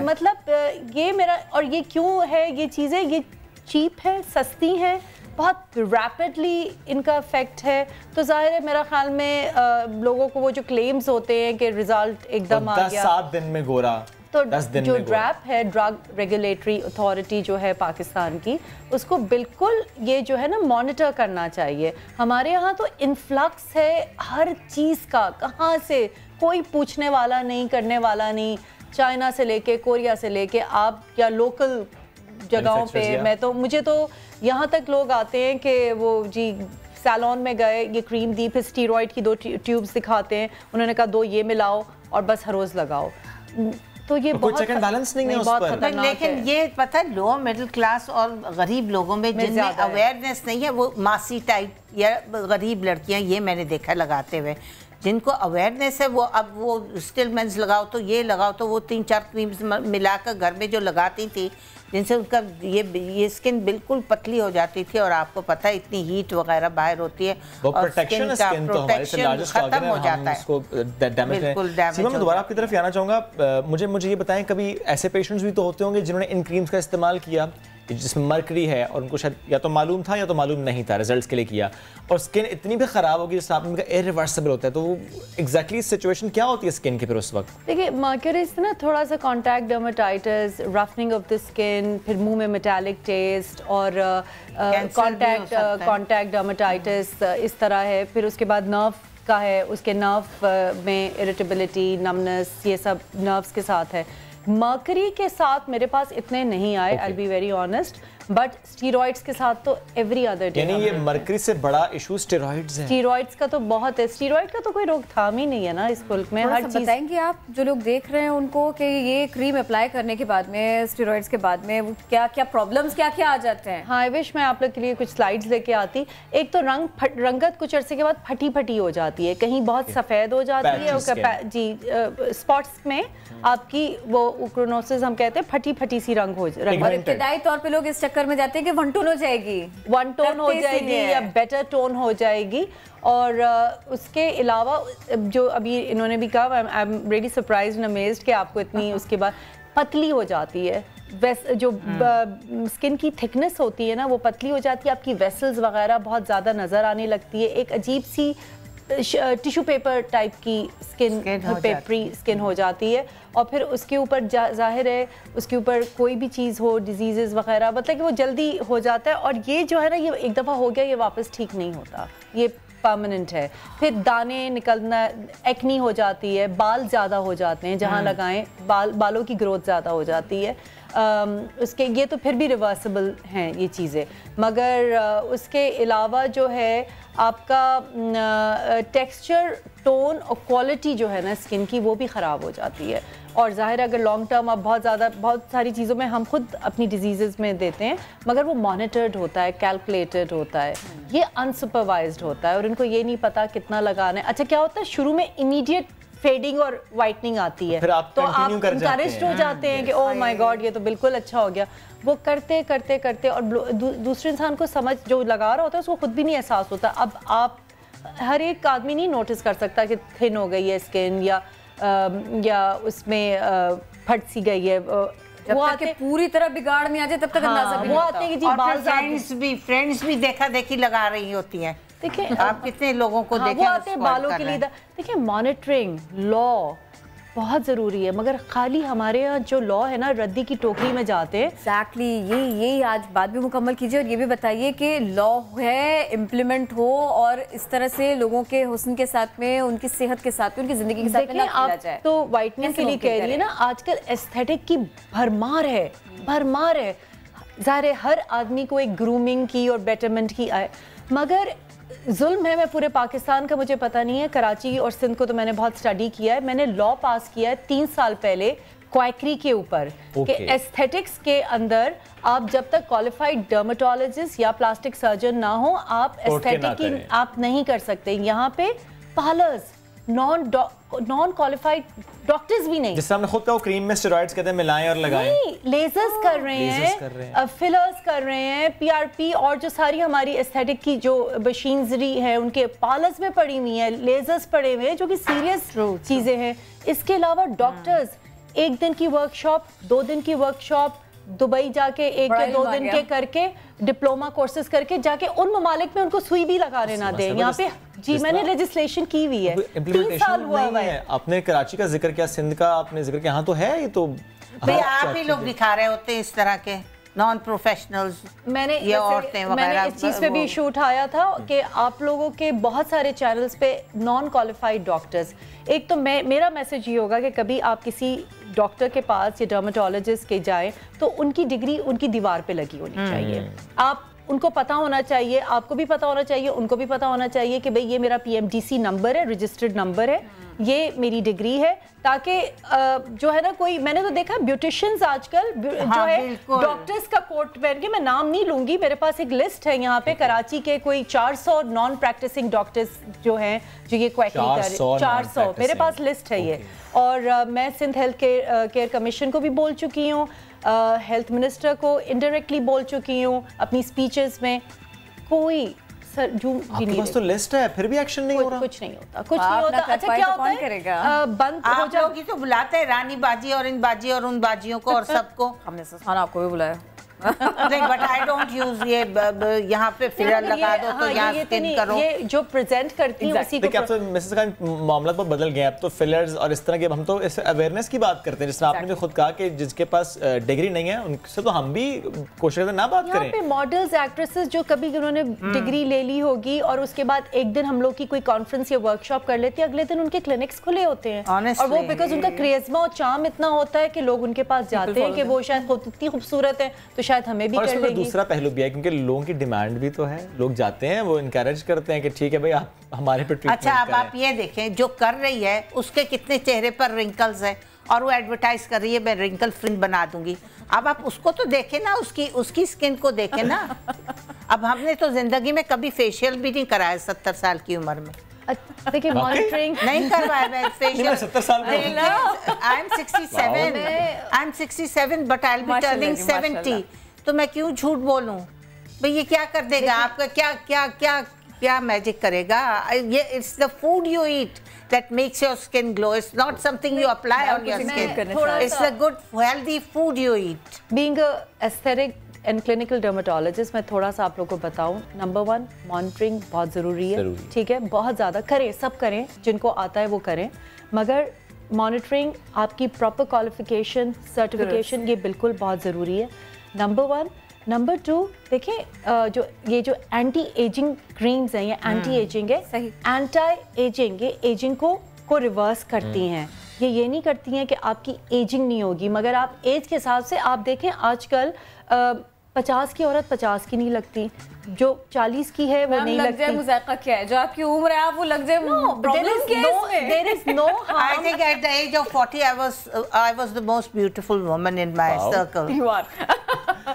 मतलब ये मेरा, और ये क्यों है, ये चीज़ें ये चीप है, सस्ती हैं, बहुत रैपिडली इनका इफेक्ट है, तो जाहिर है मेरा ख्याल में लोगों को वो जो क्लेम्स होते हैं कि रिजल्ट एकदम आ गया 7 दिन में गोरा, तो जो ड्रैप है, ड्रग रेगुलेटरी अथॉरिटी जो है पाकिस्तान की, उसको बिल्कुल ये जो है ना मॉनिटर करना चाहिए। हमारे यहाँ तो इन्फ्लक्स है हर चीज़ का, कहाँ से कोई पूछने वाला नहीं, करने वाला नहीं, चाइना से लेके कोरिया से लेके आप या लोकल जगहों पे, मैं तो मुझे तो यहाँ तक लोग आते हैं कि वो जी सैलून में गए, ये क्रीम दी, फिर स्टीरॉइड की 2 ट्यूब्स दिखाते हैं, उन्होंने कहा 2 ये मिलाओ और बस हर रोज़ लगाओ, तो ये बहुत चेक एंड बैलेंस नहीं है उस पर। लेकिन ये पता है लो मिडिल क्लास और गरीब लोगों में जिनमें अवेयरनेस नहीं है, वो मासी टाइप या गरीब लड़कियां, ये मैंने देखा लगाते हुए, जिनको अवेयरनेस है वो अब वो स्टिलमेंस लगाओ तो ये लगाओ तो वो 3-4 क्रीम्स मिलाकर घर में जो लगाती थी, जिनसे उनका ये स्किन बिल्कुल पतली हो जाती थी, और आपको पता है इतनी हीट वगैरह बाहर होती है और स्किन का प्रोटेक्शन खत्म हो जाता है। सीमा, मैं दोबारा आपकी तरफ आना चाहूँगा, मुझे ये बताएं, कभी ऐसे पेशेंट्स भी तो होते होंगे जिन्होंने इन क्रीम्स का इस्तेमाल किया जिसमें मर्करी है और उनको शायद या तो मालूम था या तो मालूम नहीं था, रिजल्ट्स के लिए किया, और स्किन इतनी भी ख़राब होगी जैसे आपने कहा इरिवर्सिबल होता है, तो वो एग्जैक्टली सिचुएशन क्या होती है स्किन की फिर उस वक्त? देखिए, मर्क्यूरी से ना थोड़ा सा contact dermatitis, roughening of the skin, फिर मुंह में मेटालिक टेस्ट और कॉन्टैक्ट डर्मेटाइटिस इस तरह है, फिर उसके बाद नर्व का है, उसके नर्व में इरिटेबिलिटी, नमनेस, ये सब नर्व्स के साथ है। मर्करी के साथ मेरे पास इतने नहीं आए, I be very honest, but steroids के साथ तो एवरी अदर डे। यानी ये मर्करी से बड़ा इशू स्टेरॉइड्स है। स्टीरॉइड्स का तो बहुत है, स्टीरॉइड का तो कोई रोकथाम ही नहीं है ना इस मुल्क में। हर चीज बताएंगे आप जो लोग देख रहे हैं उनको कि ये क्रीम अप्लाई करने के बाद में, स्टीरॉइड्स के बाद में वो क्या क्या प्रॉब्लम्स क्या क्या आ जाते हैं? हाँ, आई विश मैं आप लोग के लिए कुछ स्लाइड्स लेके आती। एक तो रंगत कुछ अरसे के बाद फटी फटी हो जाती है, कहीं बहुत सफ़ेद हो जाती है जी, स्पॉट्स में आपकी वो उक्रोनोसिस हम कहते हैं, फटी फटी सी रंग हो जाए। इब्तदाई तौर पे लोग इस चक्कर में जाते हैं कि वन टोन हो जाएगी, या बेटर टोन हो जाएगी। और उसके अलावा जो अभी इन्होंने भी कहा, I am really surprised and amazed कि आपको इतनी उसके बाद पतली हो जाती है, जो स्किन की थिकनेस होती है ना वो पतली हो जाती है, आपकी वेसल्स वगैरह बहुत ज़्यादा नज़र आने लगती है, एक अजीब सी टिश्यू पेपर टाइप की स्किन पेपरी स्किन हो जाती है, और फिर उसके ऊपर जाहिर है उसके ऊपर कोई भी चीज़ हो, डिजीज़ वगैरह, मतलब कि वो जल्दी हो जाता है, और ये जो है ना ये एक दफ़ा हो गया ये वापस ठीक नहीं होता, ये परमानेंट है। फिर दाने निकलना, एक्नी हो जाती है, बाल ज़्यादा हो जाते हैं, जहाँ लगाएं बालों की ग्रोथ ज़्यादा हो जाती है। उसके ये तो फिर भी रिवर्सिबल हैं ये चीज़ें, मगर उसके अलावा जो है आपका टेक्सचर, टोन और क्वालिटी जो है ना स्किन की वो भी ख़राब हो जाती है। और ज़ाहिर है अगर लॉन्ग टर्म अब बहुत सारी चीज़ों में हम खुद अपनी डिजीज़ में देते हैं, मगर वो मॉनिटर्ड होता है, कैलकुलेटेड होता है, ये अनसुपरवाइज्ड होता है और इनको ये नहीं पता कितना लगाना है। अच्छा क्या होता है शुरू में इमीडिएट फेडिंग और वाइटनिंग आती है, तो आप इंकरेज्ड हो जाते हैं कि ओह माय गॉड ये तो बिल्कुल अच्छा हो गया। वो करते करते करते और दूसरे इंसान को समझ जो लगा रहा होता है उसको खुद भी नहीं एहसास होता। अब आप हर एक आदमी नहीं नोटिस कर सकता कि थिन हो गई है स्किन या उसमें फट सी गई है, जब तक कि पूरी तरह बिगाड़ में आ जाए तब तक अंदाजा भी नहीं होता। आते हैं कि जी बाल फ्रेंड्स भी देखा देखी लगा रही होती हैं। देखिए आप कितने लोगों को देखें, वो आते हैं बालों के लिए। देखिए मॉनिटरिंग लॉ बहुत ज़रूरी है, मगर खाली हमारे यहाँ जो लॉ है ना रद्दी की टोकरी में जाते हैं। एग्जैक्टली यही आज बात भी मुकम्मल कीजिए और ये भी बताइए कि लॉ है, इम्प्लीमेंट हो और इस तरह से लोगों के हुस्न के साथ में, उनकी सेहत के साथ में, उनकी ज़िंदगी के साथ में ना खेला जाए। तो वाइटनिंग के लिए कह रही है ना, आजकल एस्थेटिक की भरमार है। ज़ाहिर है हर आदमी को एक ग्रूमिंग की और बेटरमेंट की आए, मगर जुल्म है। मैं पूरे पाकिस्तान का मुझे पता नहीं है, कराची और सिंध को तो मैंने बहुत स्टडी किया है। मैंने लॉ पास किया है 3 साल पहले क्वाकरी के ऊपर कि एस्थेटिक्स के अंदर आप जब तक क्वालिफाइड डर्मेटोलॉजिस्ट या प्लास्टिक सर्जन ना हो आप एस्थेटिक की आप नहीं कर सकते। यहाँ पे पार्लर्स नॉन क्वालिफाइड डॉक्टर्स भी नहीं, जिससे हमने खुद का वो क्रीम में स्टेरॉइड्स कहते हैं मिलाएं और लगाएं, लेजर्स कर रहे हैं, फिलर्स कर रहे हैं, पीआरपी और जो सारी हमारी एस्थेटिक की जो मशीनरी है उनके पार्लर्स में पड़ी हुई है, लेजर्स पड़े हुए हैं जो कि सीरियस चीजें हैं। इसके अलावा डॉक्टर्स 1 दिन की वर्कशॉप, 2 दिन की वर्कशॉप, दुबई जाके 1 या 2 दिन के करके डिप्लोमा कोर्सेज करके जाके उन ममालिक में उनको सुई भी लगाने ना दें। यहाँ पे जी मैंने लेजिस्लेशन की हुई है, 3 साल हुआ है। आपने कराची का जिक्र किया, सिंध का आपने जिक्र किया, यहाँ तो है ये तो आप ही लोग दिखा रहे होते हैं इस तरह के नॉन प्रोफेशनल्स। मैंने इस चीज़ पे भी इशू उठाया था कि आप लोगों के बहुत सारे चैनल्स पे नॉन क्वालिफाइड डॉक्टर्स, एक तो मेरा मैसेज ये होगा कि कभी आप किसी डॉक्टर के पास या डर्मेटोलॉजिस्ट के जाए तो उनकी डिग्री उनकी दीवार पे लगी होनी चाहिए। आप उनको पता होना चाहिए, आपको भी पता होना चाहिए, उनको भी पता होना चाहिए कि भाई ये मेरा PMDC नंबर है, रजिस्टर्ड नंबर है, ये मेरी डिग्री है, ताकि जो है ना कोई, मैंने तो देखा ब्यूटिशियंस आजकल जो है डॉक्टर्स का कोट पहन के, मैं नाम नहीं लूंगी, मेरे पास एक लिस्ट है यहाँ पे कराची के कोई 400 नॉन प्रैक्टिसिंग डॉक्टर्स जो हैं जो ये क्वैकरी कर रहे हैं, 400 मेरे पास लिस्ट है ये। और मैं सिंध हेल्थ केयर कमीशन को भी बोल चुकी हूँ, हेल्थ मिनिस्टर को इनडायरेक्टली बोल चुकी हूँ अपनी स्पीचेस में। कोई आपके पास तो लिस्ट है फिर भी एक्शन नहीं हो रहा, कुछ नहीं होता, कुछ नहीं होता। अच्छा क्या होता है, बंद हो जाओगी तो बुलाते हैं रानी बाजी और इन बाजी और उन बाजियों को और सबको। हमने सुना आपको भी बुलाया नहीं, बट आई डोंट यूज ये यहाँ पे फिलर लगा दो तो यहाँ स्किन करो, ये जो प्रेजेंट करती है उसी को। देखिए अब तो मिसेस खान मामला तो बदल गया, अब तो फिलर्स और इस तरह के, हम तो इस अवेयरनेस की बात करते हैं, जिसने आपने भी खुद कहा कि जिसके पास डिग्री नहीं है उनसे तो हम भी कोशिश करते ना बात करें। यहाँ पे मॉडल्स, एक्ट्रेसेस जो कभी उन्होंने डिग्री ले ली होगी और उसके बाद एक दिन हम लोग की कोई कॉन्फ्रेंस या वर्कशॉप कर लेते हैं, अगले दिन उनके क्लिनिक्स खुले होते हैं और वो बिकॉज उनका क्रेजमा और चार्म इतना होता है कि लोग उनके पास जाते हैं कि वो शायद इतनी खूबसूरत है तो शायद हमें भी कर लेंगे। दूसरा पहलू भी है क्योंकि लोगों की डिमांड भी तो है, लोग जाते हैं, वो इनकरेज करते हैं कि ठीक है भाई आप हमारे पे ट्रीटमेंट अच्छा, अब आप ये देखें जो कर रही है उसके कितने चेहरे पर रिंकल्स है और वो एडवर्टाइज कर रही है मैं रिंकल फ्री बना दूंगी। अब आप उसको तो देखें ना, उसकी स्किन को देखें ना। अब हमने तो जिंदगी में कभी फेशियल भी नहीं कराया 70 साल की उम्र में। देखिए मॉनिटरिंग नहीं करवाया मैं फेशियल 70 साल में। I am 67 but I will B turning 70, तो मैं क्यों झूठ बोलूं भाई, ये क्या कर देगा आपका, क्या क्या क्या क्या मैजिक करेगा ये? It's the food you eat that makes your skin glow. It's not something you apply on your skin. It's the good healthy food you eat. Being a aesthetic and clinical dermatologist, मैं थोड़ा सा आप लोगों को बताऊं, number 1 monitoring बहुत ज़रूरी है, ठीक है, बहुत ज़्यादा करें, सब करें, जिनको आता है वो करें, मगर मॉनिटरिंग आपकी प्रॉपर क्वालिफिकेशन, सर्टिफिकेशन ये बिल्कुल बहुत ज़रूरी है, नंबर 1। नंबर 2 देखिए जो एंटी एजिंग क्रीम्स हैं, ये एंटी एजिंग है, सही एंटी एजिंग, ये एजिंग को रिवर्स करती हैं। ये नहीं करती हैं कि आपकी एजिंग नहीं होगी, मगर आप एज के हिसाब से आप देखें आजकल 50 की औरत 50 की नहीं लगती, जो 40 की है वो नहीं लगती। मुज़ायका क्या है, जो आपकी उम्र है आप वो लग जाए। There is no harm. I think at the age of 40 I was the most beautiful woman in my circle. You are.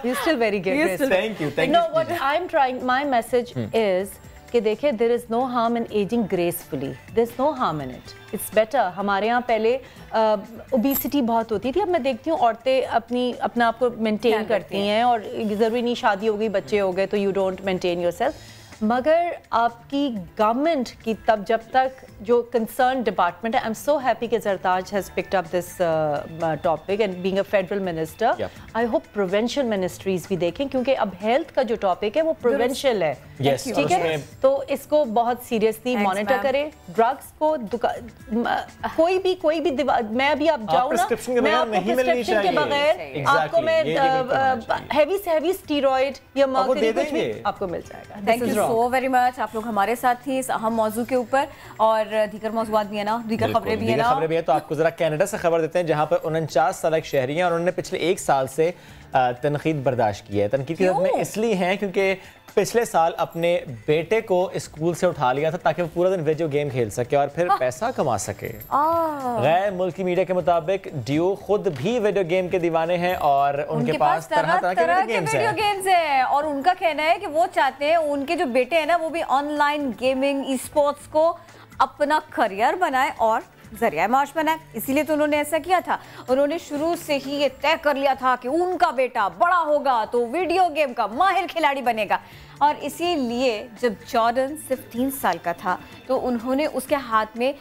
You're still very good. Thank you. No, what I'm trying, my message is कि देखिए there is no harm in aging gracefully. There's no harm in it. It's better. हमारे यहाँ पहले obesity बहुत होती थी, अब मैं देखती हूँ औरतें अपना आप को मेंटेन करती हैं, और ज़रूरी नहीं शादी हो गई बच्चे हो गए तो यू डोंट मेंटेन योरसेल्फ। मगर आपकी गवर्नमेंट की तब जब तक जो कंसर्न डिपार्टमेंट है, आई एम सो हैप्पी कि Zartaj has picked up this topic and being a federal minister, I hope prevention ministries भी देखें, क्योंकि अब हेल्थ का जो टॉपिक है वो प्रिवेंशन है, ठीक है? तो इसको बहुत सीरियसली मॉनिटर करें। ड्रग्स को कोई भी मैं अभी आप जाऊँ ना, मैं आपको प्रिस्क्रिप्शन के बगैर आपको मैं हैवी से हैवी स्टीरॉइड या मर्क्यूरी कुछ भी आपको मिल जाएगा। Thank you so very much. आप लोग हमारे साथ थी इस अहम मौजू के ऊपर, और दीगर मौजूद भी है ना, दीगर खबरें भी है ना। तो आपको जरा कनाडा से खबर देते हैं, जहां पर 49 साल एक शहरी हैं और उन्होंने पिछले 1 साल से तनकीद बर्दाश्त की है। तनकीद की जरूरत में इसलिए हैं क्योंकि पिछले साल अपने बेटे को स्कूल से उठा लिया था ताकि वो पूरा दिन वीडियो गेम खेल सके और फिर पैसा कमा सके। गैर मुल्की मीडिया के मुताबिक डियो खुद भी वीडियो गेम के दीवाने हैं और उनके पास तरह तरह के वीडियो गेम्स हैं, और उनका कहना है कि वो चाहते हैं उनके जो बेटे हैं ना वो भी ऑनलाइन गेमिंग ई स्पोर्ट्स को अपना करियर बनाए और जरिया माश बनाए। इसीलिए तो उन्होंने ऐसा किया था। उन्होंने शुरू से ही ये तय कर लिया था कि उनका बेटा बड़ा होगा तो वीडियो गेम का माहिर खिलाड़ी बनेगा, और इसीलिए जब जॉर्डन सिर्फ 3 साल का था तो उन्होंने उसके हाथ में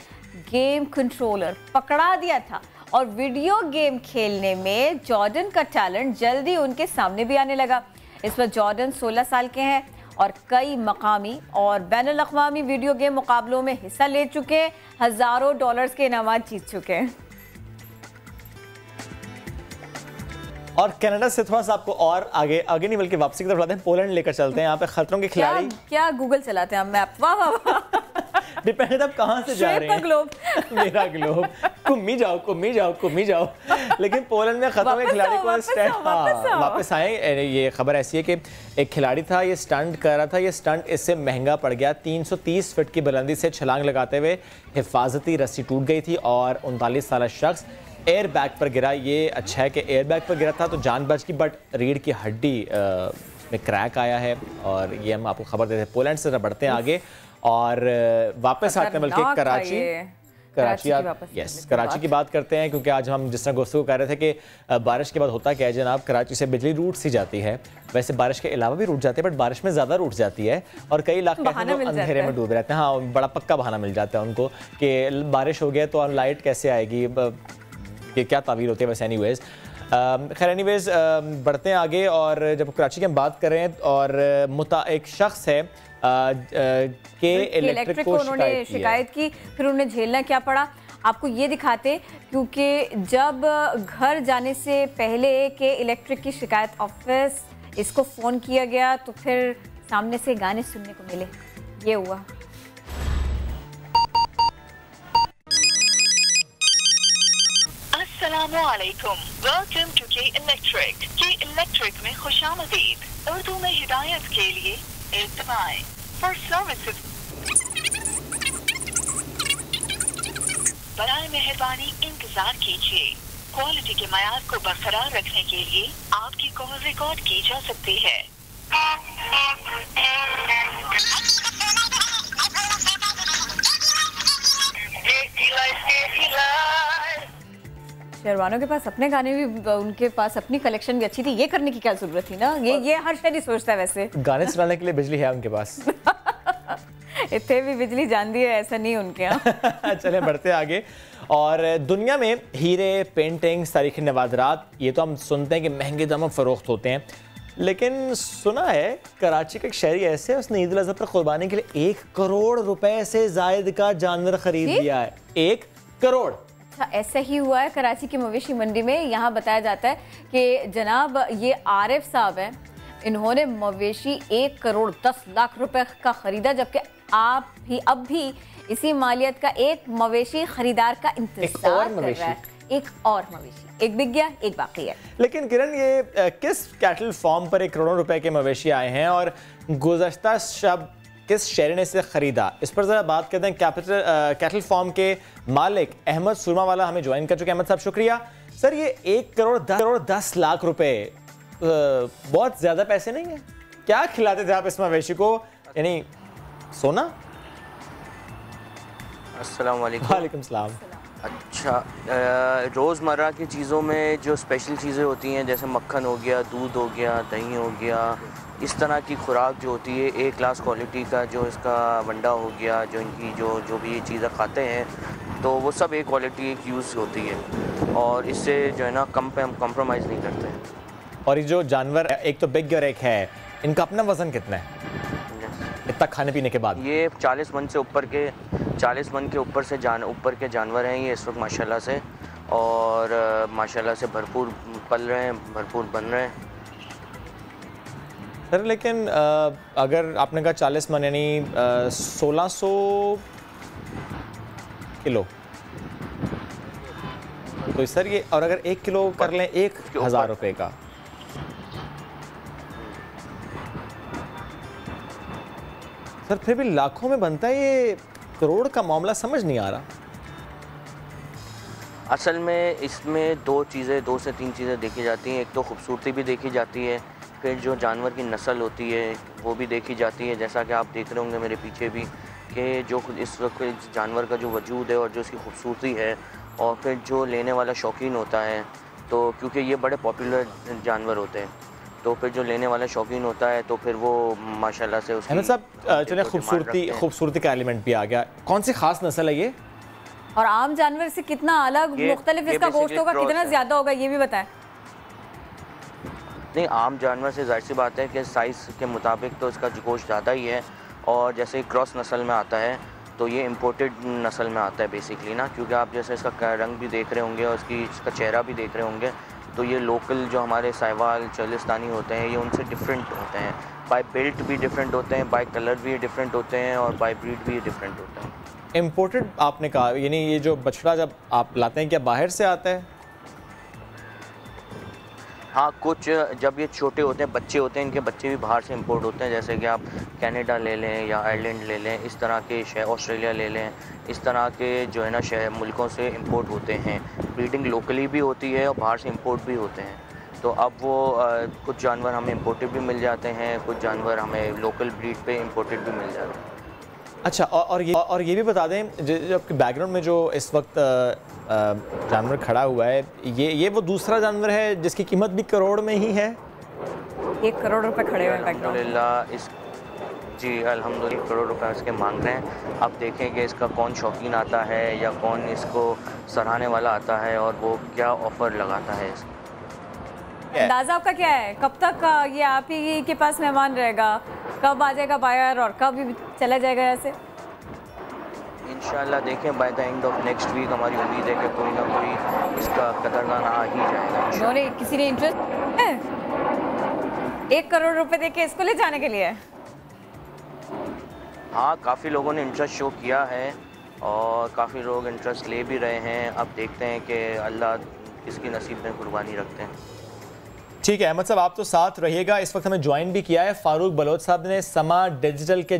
गेम कंट्रोलर पकड़ा दिया था, और वीडियो गेम खेलने में जॉर्डन का टैलेंट जल्दी उनके सामने भी आने लगा। इस वक्त जॉर्डन 16 साल के हैं और कई मकामी और बैनुल अक़वामी वीडियो गेम मुकाबलों में हिस्सा ले चुके हैं, हज़ारों डॉलर्स के इनामात जीत चुके हैं। और कनाडा से थोड़ा सा आपको और आगे नहीं बल्कि वापसी की तरफ लाते हैं, पोलैंड लेकर चलते हैं। यहाँ पे खतरों के खिलाड़ी क्या गूगल चलाते हैं मैप, वाह वाह वाह। डिपेंड आप कहाँ से जा रहे हैं। ग्लोब मेरा ग्लोब, घूमी जाओ। लेकिन पोलैंड में खतरों के खिलाड़ी को वापस आए। ये खबर ऐसी है कि एक खिलाड़ी था, ये स्टंट कर रहा था, ये स्टंट इससे महंगा पड़ गया। 330 फीट की बुलंदी से छलांग लगाते हुए हिफाजती रस्सी टूट गई थी और 39 साल शख्स एयर बैग पर गिरा। ये अच्छा है कि एयर बैग पर गिरा था तो जान बच गई, बट रीढ़ की हड्डी में क्रैक आया है। और ये हम आपको खबर देते हैं। पोलैंड से बढ़ते हैं आगे और वापस आते हैं बल्कि कराची की बात करते हैं, क्योंकि आज हम जिस तरह गुफ्तगू कर रहे थे कि बारिश के बाद होता क्या है जनाब, कराची से बिजली रूट सी जाती है। वैसे बारिश के अलावा भी रूट जाती है, बट बारिश में ज़्यादा रूट जाती है और कई इलाके अंधेरे में डूबे रहते हैं। हाँ, बड़ा पक्का बहाना मिल जाता है उनको कि बारिश हो गया तो लाइट कैसे आएगी, कि क्या तावील होती है। वैसे एनीवेज खैर एनीवेज बढ़ते हैं आगे, और जब कराची की हम बात कर रहे हैं और एक शख्स है के इलेक्ट्रिक को उन्होंने शिकायत की, फिर उन्हें झेलना क्या पड़ा आपको ये दिखाते, क्योंकि जब घर जाने से पहले के इलेक्ट्रिक की शिकायत ऑफिस इसको फ़ोन किया गया तो फिर सामने से गाने सुनने को मिले। ये हुआ। अस्सलामुअलैकुम, वेलकम टू के इलेक्ट्रिक। के इलेक्ट्रिक में खुशामदीद। उर्दू में हिदायत के लिए दबाएं। फॉर सर्विसेज बराए मेहरबानी इंतजार कीजिए। क्वालिटी के मयार को बरकरार रखने के लिए आपकी कॉल रिकॉर्ड की जा सकती है। शेरवानों के पास अपने गाने भी, उनके पास अपनी कलेक्शन भी अच्छी थी, ये करने की क्या जरूरत थी ना। ये हर शहरी सोचता है। वैसे गाने सुनाने के लिए बिजली है उनके पास। इतने भी बिजली जान दी है ऐसा नहीं उनके यहाँ। चले बढ़ते आगे। और दुनिया में हीरे, पेंटिंग्स, तारीखी नवादरात, ये तो हम सुनते हैं कि महंगे दामों फरोख्त होते हैं, लेकिन सुना है कराची का एक शहरी ऐसे है उसने ईद उल अज़हा पर कुर्बानी के लिए 1 करोड़ रुपए से जायद का जानवर खरीद लिया है। 1 करोड़। ऐसा ही हुआ है कराची की मवेशी मंडी में। यहाँ बताया जाता है कि जनाब ये आरिफ साहब हैं, इन्होंने मवेशी 1 करोड़ 10 लाख रुपए का खरीदा, जबकि आप भी अब भी इसी मालियत का एक मवेशी खरीदार का इंतजार कर रहा है। एक और मवेशी, एक बिक गया, एक बाकी है। लेकिन किरण, ये किस कैटल फार्म पर 1 करोड़ रुपए के मवेशी आए हैं और गुज़श्ता शब किस शहर ने इसे खरीदा, इस पर ज़रा बात करते हैं। कैटल फार्म के मालिक अहमद सुरमा वाला हमें ज्वाइन कर चुके हैं। अहमद साहब शुक्रिया। सर, ये 1 करोड़ 10 लाख रुपए बहुत ज़्यादा पैसे नहीं है? क्या खिलाते थे आप इस मवेशी को, यानी सोना? अस्सलाम वालेकुम। वालेकुम सलाम। अच्छा, रोज़मर्रा की चीज़ों में जो स्पेशल चीज़ें होती हैं, जैसे मक्खन हो गया, दूध हो गया, दही हो गया, इस तरह की खुराक जो होती है ए क्लास क्वालिटी का, जो इसका वंडा हो गया, जो इनकी जो भी ये चीज़ें खाते हैं, तो वो सब ए क्वालिटी एक यूज़ होती है और इससे जो है ना कम्प्रोमाइज़ नहीं करते हैं। और ये जो जानवर एक तो बिग और एक है, इनका अपना वज़न कितना है इतना खाने पीने के बाद? ये 40 मन से ऊपर के 40 मन के ऊपर के जानवर हैं ये इस वक्त माशाल्लाह से, और माशाल्लाह से भरपूर पल रहे हैं, भरपूर बन रहे हैं। सर, लेकिन अगर आपने कहा 40 मन यानी 1600 किलो, तो सर ये, और अगर 1 किलो कर लें 1000 रुपये का, सर फिर भी लाखों में बनता है। ये करोड़ का मामला समझ नहीं आ रहा। असल में इसमें 2 से 3 चीज़ें देखी जाती हैं। एक तो खूबसूरती भी देखी जाती है, फिर जो जानवर की नस्ल होती है वो भी देखी जाती है। जैसा कि आप देख रहे होंगे मेरे पीछे भी कि जो इस वक्त जानवर का जो वजूद है और जो इसकी खूबसूरती है, और फिर जो लेने वाला शौकीन होता है, तो क्योंकि ये बड़े पॉपुलर जानवर होते हैं, तो फिर जो लेने वाला शौकीन होता है तो फिर वो माशाल्लाह से उसकी। सब चले, खूबसूरती का एलिमेंट भी आ गया। कौन सी खास नस्ल है ये, और आम जानवर से कितना अलग, मुख्तलिफ इसका गोश्त होगा, कितना ज़्यादा होगा, ये भी बताएं। नहीं, आम जानवर से जाहिर सी बात है कि साइज़ के मुताबिक तो इसका गोश्त ज़्यादा ही है, और जैसे क्रॉस नस्ल में आता है तो ये इम्पोर्टेड नस्ल में आता है बेसिकली ना, क्योंकि आप जैसे इसका रंग भी देख रहे होंगे और इसका चेहरा भी देख रहे होंगे, तो ये लोकल जो हमारे साहिवाल चलिस्तानी होते हैं ये उनसे डिफरेंट होते हैं। बाय बिल्ट भी डिफरेंट होते हैं, बाय कलर भी डिफरेंट होते हैं, और बाय ब्रीड भी डिफरेंट होते हैं। इम्पोर्टेड आपने कहा, यानी ये जो बछड़ा जब आप लाते हैं क्या बाहर से आता है? हाँ, कुछ जब ये छोटे होते हैं, बच्चे होते हैं, इनके बच्चे भी बाहर से इंपोर्ट होते हैं। जैसे कि आप कनाडा ले लें या आयरलैंड ले लें, इस तरह के ऑस्ट्रेलिया ले लें, इस तरह के जो है ना मुल्कों से इंपोर्ट होते हैं। ब्रीडिंग लोकली भी होती है और बाहर से इंपोर्ट भी होते हैं। तो अब वो कुछ जानवर हमें इंपोर्टेड भी मिल जाते हैं, कुछ जानवर हमें लोकल ब्रीड पे इंपोर्टेड भी मिल जाते हैं। अच्छा, और ये भी बता दें, जो आपके बैकग्राउंड में जो इस वक्त जानवर खड़ा हुआ है, ये वो दूसरा जानवर है जिसकी कीमत भी करोड़ में ही है? 1 करोड़ रुपए खड़े हुए अल्हम्दुलिल्लाह। जी अल्हम्दुलिल्लाह 1 करोड़ रुपए इसके मांग रहे हैं। अब देखें कि इसका कौन शौकीन आता है या कौन इसको सराहने वाला आता है और वो क्या ऑफ़र लगाता है। अंदाज़ा आपका क्या है, कब तक ये आप ही के पास मेहमान रहेगा, कब आ जाएगा बायर और कब चला जाएगा ऐसे? इंशाल्लाह देखें by the end of next week हमारी उम्मीद है कि कोई ना कोई इसका कदरदान आ ही जाएगा। किसी ने इंटरेस्ट है 1 करोड़ रुपए देके इसको ले जाने के लिए? हाँ, काफ़ी लोगों ने इंटरेस्ट शो किया है और काफ़ी लोग इंटरेस्ट ले भी रहे हैं। अब देखते हैं कि अल्लाह किसकी नसीब में कुर्बानी रखते हैं। ठीक है अहमद साहब, आप तो साथ रहिएगा। इस वक्त हमें ज्वाइन भी किया है फारूक बलोच साहब ने, समा डिजिटल के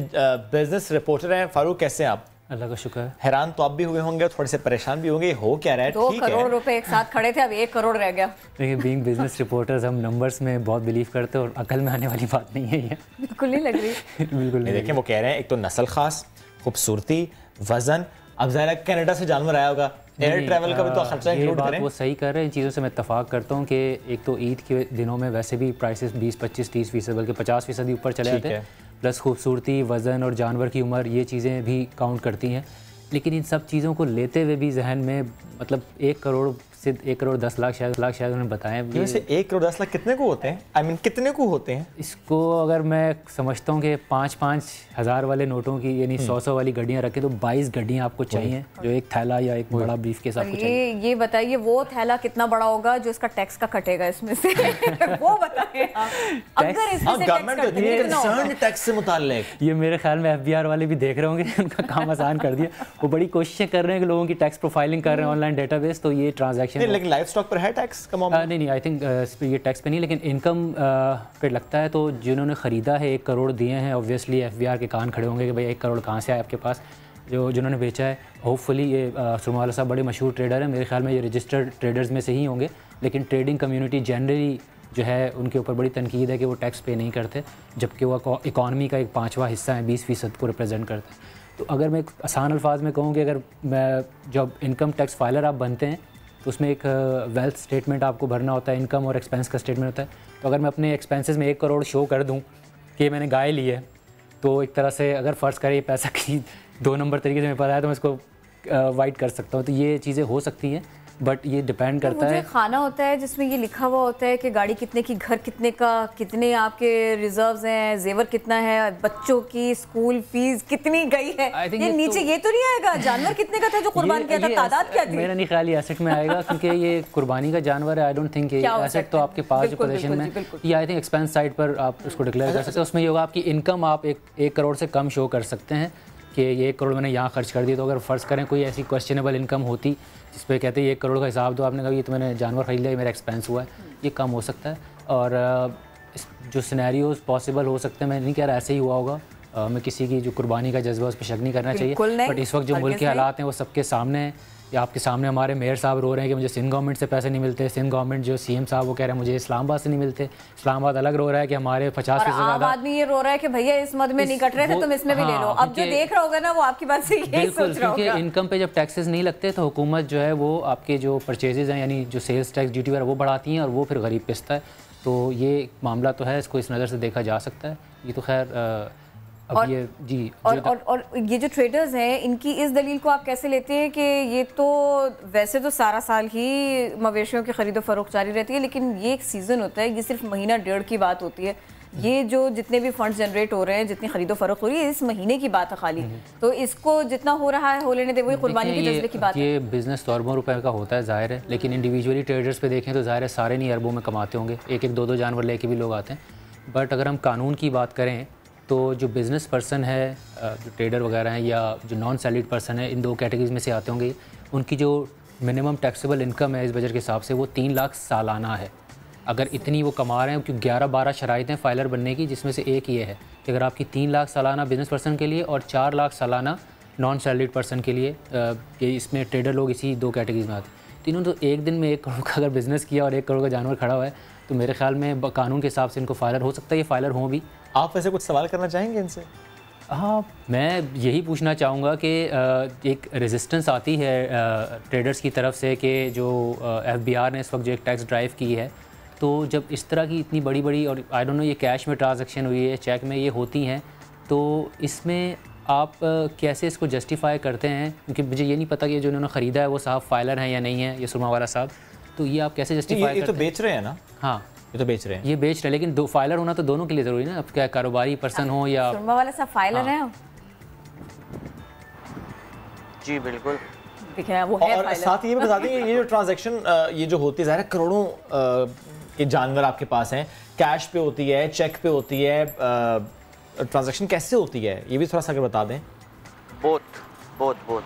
बिजनेस रिपोर्टर हैं। फारूक, कैसे हैं आप? अल्लाह का शुक्र है। हैरान तो आप भी हुए होंगे, थोड़े से परेशान भी होंगे, हो क्या रहा है? 2 करोड़ रुपए एक साथ खड़े थे, अब 1 करोड़ रह गया। देखिए, बीइंग बिजनेस रिपोर्टर्स हम नंबर्स में बहुत बिलीव करते हैं और अकल में आने वाली बात नहीं है ये। बिल्कुल नहीं लग रही। बिल्कुल नहीं। देखें, वो कह रहे हैं एक तो नस्ल खास, खूबसूरती, वजन। अब ज़ाहिर है कनाडा से जानवर आया होगा, एयर ट्रैवल का भी तो खर्चा इंक्लूड करें। वो सही कर रहे हैं, इन चीज़ों से मैं इत्तफाक करता हूँ कि एक तो ईद के दिनों में वैसे भी प्राइसेस 20-25-30% बल्कि 50% ऊपर चले जाते हैं, प्लस खूबसूरती, वज़न और जानवर की उम्र, ये चीज़ें भी काउंट करती हैं। लेकिन इन सब चीज़ों को लेते हुए भी जहन में मतलब 1 करोड़ सिर्फ 1 करोड़ 10 लाख शायद उन्होंने बताया। वैसे 1 करोड़ 10 लाख कितने को होते हैं? I mean, कितने को होते हैं? इसको अगर मैं समझता हूँ कि 5-5 हज़ार वाले नोटों की यानी 100 वाली गड्डियाँ रखें तो 22 गड्डियाँ आपको चाहिए, जो एक थैला या एक बड़ा ब्रीफ केस आपको चाहिए। ये बताइए वो थैला कितना बड़ा होगा जो इसका टैक्स का कटेगा इसमें से वो बताएं आप। अगर इसमें से गवर्नमेंट टैक्स से मुताल्लिक ये मेरे ख्याल में FBI वाले भी देख रहे होंगे, उनका काम आसान कर दिया। वो बड़ी कोशिशें कर रहे हैं कि लोगों की टैक्स प्रोफाइलिंग कर रहे हैं ऑनलाइन डेटाबेस, तो ये ट्रांजैक्शन लेकिन लाइफ स्टॉक पर है टैक्स का मामला? नहीं आई थिंक ये टैक्स पे नहीं, लेकिन इनकम पे लगता है। तो जिन्होंने ख़रीदा है 1 करोड़ दिए हैं, ऑब्वियसली FBR के कान खड़े होंगे कि भाई 1 करोड़ कहाँ से आए आपके पास। जिन्होंने बेचा है होपफुली ये सुरमा वाला साहब बड़े मशहूर ट्रेडर हैं, मेरे ख्याल में ये रजिस्टर्ड ट्रेडर्स में से ही होंगे, लेकिन ट्रेडिंग कम्युनिटी जनरली जो है उनके ऊपर बड़ी तनकीद है कि वो टैक्स पे नहीं करते, जबकि वो इकॉनमी का एक 5वां हिस्सा है, 20% को रिप्रेजेंट करते हैं। तो अगर मैं आसान अल्फाज में कहूँ कि अगर मैं जब इनकम टैक्स फाइलर आप बनते हैं तो उसमें एक वेल्थ स्टेटमेंट आपको भरना होता है, इनकम और एक्सपेंस का स्टेटमेंट होता है। तो अगर मैं अपने एक्सपेंसेस में 1 करोड़ शो कर दूँ कि मैंने गाय ली है, तो एक तरह से अगर फ़र्ज़ करें ये पैसा कि 2 नंबर तरीके से मेरे पास आया तो मैं इसको वाइट कर सकता हूँ। तो ये चीज़ें हो सकती हैं, बट ये डिपेंड करता है। खाना होता है जिसमें ये लिखा हुआ होता है कि गाड़ी कितने की, घर कितने का, कितने आपके रिजर्व्स हैं, जेवर कितना है, बच्चों की स्कूल फीस कितनी गई है। ये नीचे ये तो नहीं आएगा जानवर कितने का था जो कुर्बान किया था, तादाद क्या थी? मेरा नहीं ख्याल ये एसेट में आएगा क्योंकि ये कुर्बानी का जानवर है। आई डोंट थिंक ये एसेट तो आपके पास जो पोजीशन में ये आई थिंक एक्सपेंस साइड पर आप उसको डिक्लेयर कर सकते हैं। उसमें ये होगा आपकी इनकम आप 1 करोड़ से कम शो कर सकते हैं कि ये 1 करोड़ मैंने यहाँ खर्च कर दिया। तो अगर फ़र्ज़ करें कोई ऐसी क्वेश्चनेबल इनकम होती जिस पे कहते हैं 1 करोड़ का हिसाब दो, आपने कहा ये तो मैंने जानवर खरीद लिया, मेरा एक्सपेंस हुआ है, ये कम हो सकता है। और जो सिनेरियोज पॉसिबल हो सकते हैं, मैं नहीं कह रहा ऐसे ही हुआ होगा, मैं किसी की जो कुर्बानी का जज्बा उस पर शक नहीं करना चाहिए, बट इस वक्त जो मुल्क के हालात हैं वो सबके सामने हैं। या आपके सामने हमारे मेयर साहब रो रहे हैं कि मुझे सिंध गवर्नमेंट से पैसे नहीं मिलते, सिंध गवर्नमेंट जो CM साहब वो कह रहे हैं मुझे इस्लामाबाद से नहीं मिलते, इस्लामाबाद अलग रो रहा है कि हमारे 50% से ज़्यादा। आदमी ये रो रहा है कि भैया इस मद में नहीं कट रहे थे तुम इसमें भी ले लो। अब जो देख रहा होगा ना वो आपकी बात से यही सोच रहा होगा। क्योंकि इनकम पे जब टैक्सेस नहीं लगते तो हुकूमत जो है वो आपके जो परचेजेज हैं यानी जो सेल्स टैक्स ड्यूटी वगैरह वो बढ़ाती हैं और वो फिर गरीब पिसता है। तो ये मामला तो है, इसको इस नज़र से देखा जा सकता है। ये तो खैर और ये जो ट्रेडर्स हैं इनकी इस दलील को आप कैसे लेते हैं कि ये तो वैसे तो सारा साल ही मवेशियों की खरीदो फरोख्त जारी रहती है, लेकिन ये एक सीज़न होता है, ये सिर्फ महीना डेढ़ की बात होती है। ये जो जितने भी फंड्स जनरेट हो रहे हैं, जितनी खरीदो फरोख्त हो रही है, इस महीने की बात है खाली। तो इसको जितना हो रहा है हो लेने दे, वही कुर्बानी के जज्बे की बात है। ये बिजनेस तो अरबों रुपए का होता है ज़ाहिर है, लेकिन इंडिविजुअली ट्रेडर्स पे देखें तो ज़ाहिर है सारे नहीं अरबों में कमाते होंगे, 1-1 2-2 जानवर लेके भी लोग आते हैं। बट अगर हम कानून की बात करें तो जो बिज़नेस पर्सन है, जो ट्रेडर वगैरह हैं या जो नॉन सैलरीड पर्सन है, इन 2 कैटेगरीज में से आते होंगे, उनकी जो मिनिमम टैक्सेबल इनकम है इस बजट के हिसाब से वो 3 लाख सालाना है। अगर इतनी वो कमा रहे हैं, क्योंकि 11-12 शराइत हैं फाइलर बनने की, जिसमें से एक ये है कि अगर आपकी 3 लाख सालाना बिज़नेस पर्सन के लिए और 4 लाख सालाना नॉन सैलरीड पर्सन के लिए, कि इसमें ट्रेडर लोग इसी 2 कैटेगरीज में आते हैं। तीनों तो एक दिन में 1 करोड़ का अगर बिज़नेस किया और 1 करोड़ का जानवर खड़ा हुआ है तो मेरे ख्याल में कानून के हिसाब से इनको फाइलर हो सकता है, ये फाइलर हों भी। आप वैसे कुछ सवाल करना चाहेंगे इनसे? हाँ, मैं यही पूछना चाहूँगा कि एक रेजिस्टेंस आती है ट्रेडर्स की तरफ से कि जो FBR ने इस वक्त जो एक टैक्स ड्राइव की है, तो जब इस तरह की इतनी बड़ी और आई डोंट नो ये कैश में ट्रांजैक्शन हुई है, चेक में ये होती हैं, तो इसमें आप कैसे इसको जस्टिफाई करते हैं? क्योंकि मुझे ये नहीं पता कि जो उन्होंने ख़रीदा है वो साहब फाइलर हैं या नहीं है, ये सुरमा वाला साहब, तो ये आप कैसे जस्टिफाई करते हैं? ये तो बेच रहे हैं ना? हाँ, ये तो बेच रहे हैं, ये बेच रहे हैं, लेकिन 2 फाइलर होना तो दोनों के लिए ज़रूरी है ना। अब क्या कारोबारी पर्सन हो या सुरमा वाला साहब फाइलर हैं? जी बिल्कुल, वो है। और साथ ही ये बता दें ये जो ट्रांजैक्शन ये जो होती है, ज़ाहिर है करोड़ों के जानवर आपके पास हैं, कैश पे होती है, चेक पे होती है, ट्रांजैक्शन कैसे होती है ये भी थोड़ा सा अगर बता दें। बहुत